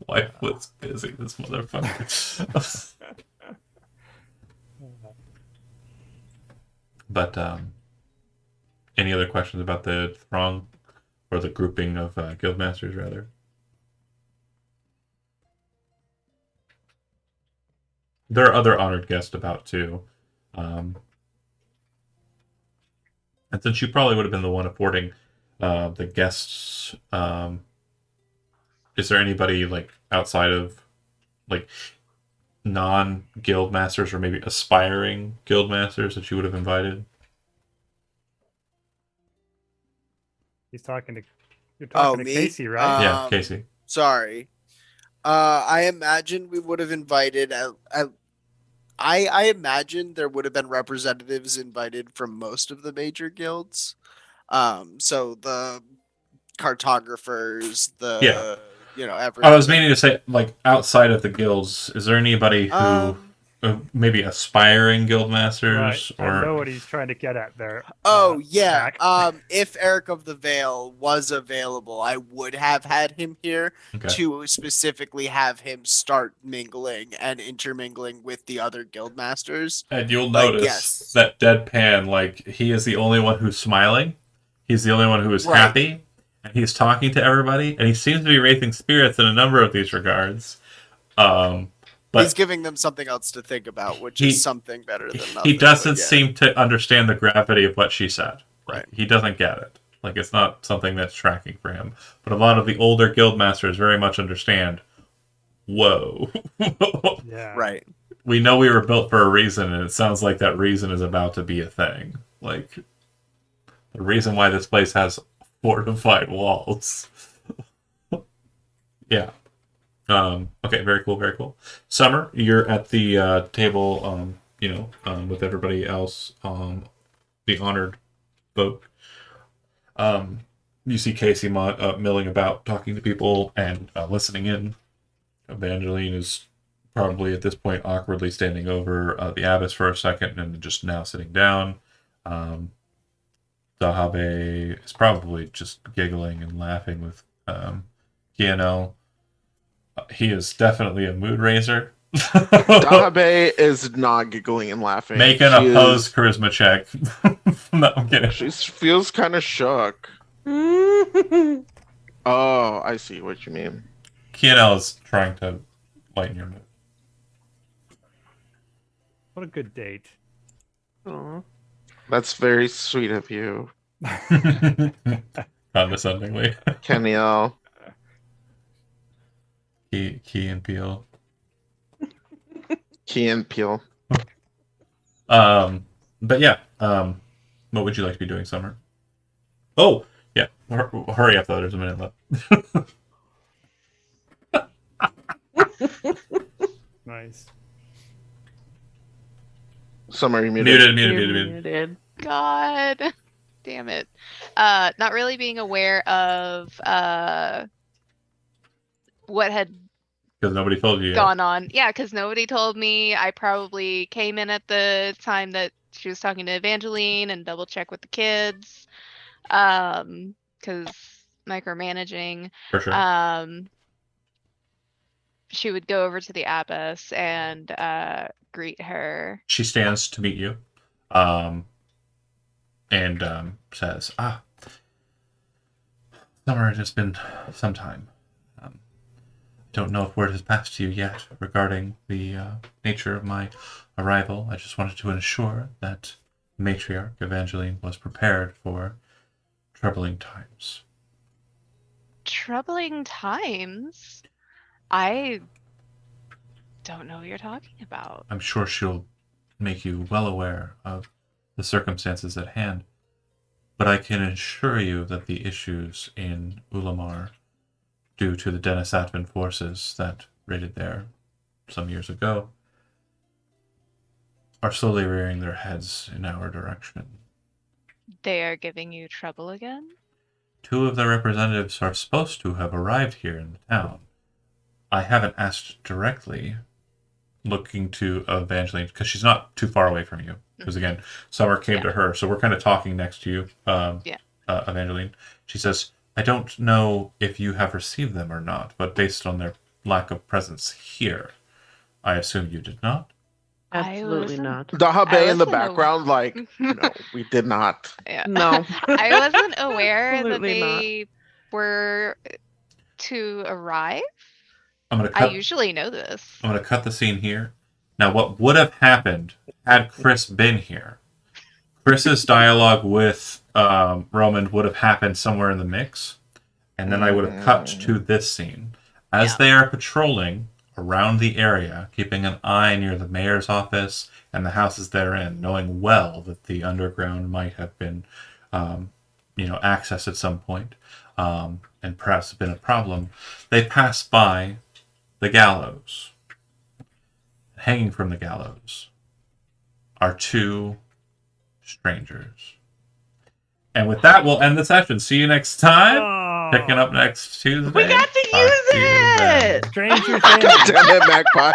Life was busy, this motherfucker. But any other questions about the throng or the grouping of guildmasters, rather? There are other honored guests about too, and since you probably would have been the one affording the guests, is there anybody like outside of like non-guild masters or maybe aspiring guild masters that you would have invited? He's talking to you're Oh, talking to me? Casey, right? Yeah, Casey. Sorry. I imagine we would have invited. I imagine there would have been representatives invited from most of the major guilds. So the cartographers, the I was meaning to say, like, outside of the guilds, is there anybody who maybe aspiring guild masters Right. I know or what he's trying to get at there. Oh yeah. Zach. If Eric of the Vale was available, I would have had him here okay. to specifically have him start mingling and intermingling with the other guild masters. And you'll Like, notice yes. that deadpan, like, he is the only one who's smiling. He's the only one who is Right. happy. And he's talking to everybody. And he seems to be raising spirits in a number of these regards. But He's giving them something else to think about, which He- is something better than nothing. he doesn't but yeah. seem to understand the gravity of what she said. Like, Right. he doesn't get it. Like, it's not something that's tracking for him. But a lot of the older guild masters very much understand. Whoa. Yeah. Right. We know we were built for a reason, and it sounds like that reason is about to be a thing. Like, the reason why this place has fortified walls. Yeah. Okay, very cool, very cool. Summer, you're at the table, with everybody else, the honored folk. You see Casey milling about, talking to people and listening in. Evangeline is probably at this point awkwardly standing over the abbess for a second and just now sitting down. Dahabe is probably just giggling and laughing with Kianel. He is definitely a mood raiser. Dahabe is not giggling and laughing. Make an opposed charisma check. No, I'm kidding. She feels kind of shook. Mm. Oh, I see what you mean. Kianel is trying to lighten your mood. What a good date. Aw. That's very sweet of you, Condescendingly. Kenny-L. Key and Peel. Key and Peel. But yeah, what would you like to be doing, Summer? Oh, yeah. Hurry up, though. There's a minute left. Nice. Summer, you muted. Muted. Muted. God damn it. Not really being aware of what had Because nobody told you yet. gone on. Yeah, because nobody told me. I probably came in at the time that she was talking to Evangeline and double check with the kids. Because micromanaging. For sure. She would go over to the abbess and greet her. She stands to meet you. And says, Summer, it has been some time. Don't know if word has passed to you yet regarding the nature of my arrival. I just wanted to ensure that Matriarch Evangeline was prepared for troubling times. Troubling times? I don't know what you're talking about. I'm sure she'll make you well aware of the circumstances at hand, but I can assure you that the issues in Ulamar, due to the Denisatvan forces that raided there some years ago, are slowly rearing their heads in our direction. They are giving you trouble again? 2 of the representatives are supposed to have arrived here in the town. I haven't asked directly, looking to Evangeline, because she's not too far away from you. Because again, Summer came to her, so we're kind of talking next to you, Evangeline. She says, I don't know if you have received them or not, but based on their lack of presence here, I assume you did not. Absolutely not. Daha Bay in the wasn't background, like, no, we did not. Yeah. No. I wasn't aware that Absolutely not. they were to arrive. I'm gonna I cut. usually know this. I'm gonna cut the scene here. Now, what would have happened had Chris been here? Chris's dialogue with Roman would have happened somewhere in the mix, and then I would have cut to this scene as Yeah. they are patrolling around the area, keeping an eye near the mayor's office and the houses therein, knowing well that the underground might have been, accessed at some point, and perhaps been a problem. They pass by the gallows. Hanging from the gallows are two strangers. And with that, we'll end the session. See you next time. Oh, Picking up next Tuesday. We got to Talk use to you then. it! Stranger God Things. damn it, Magpie.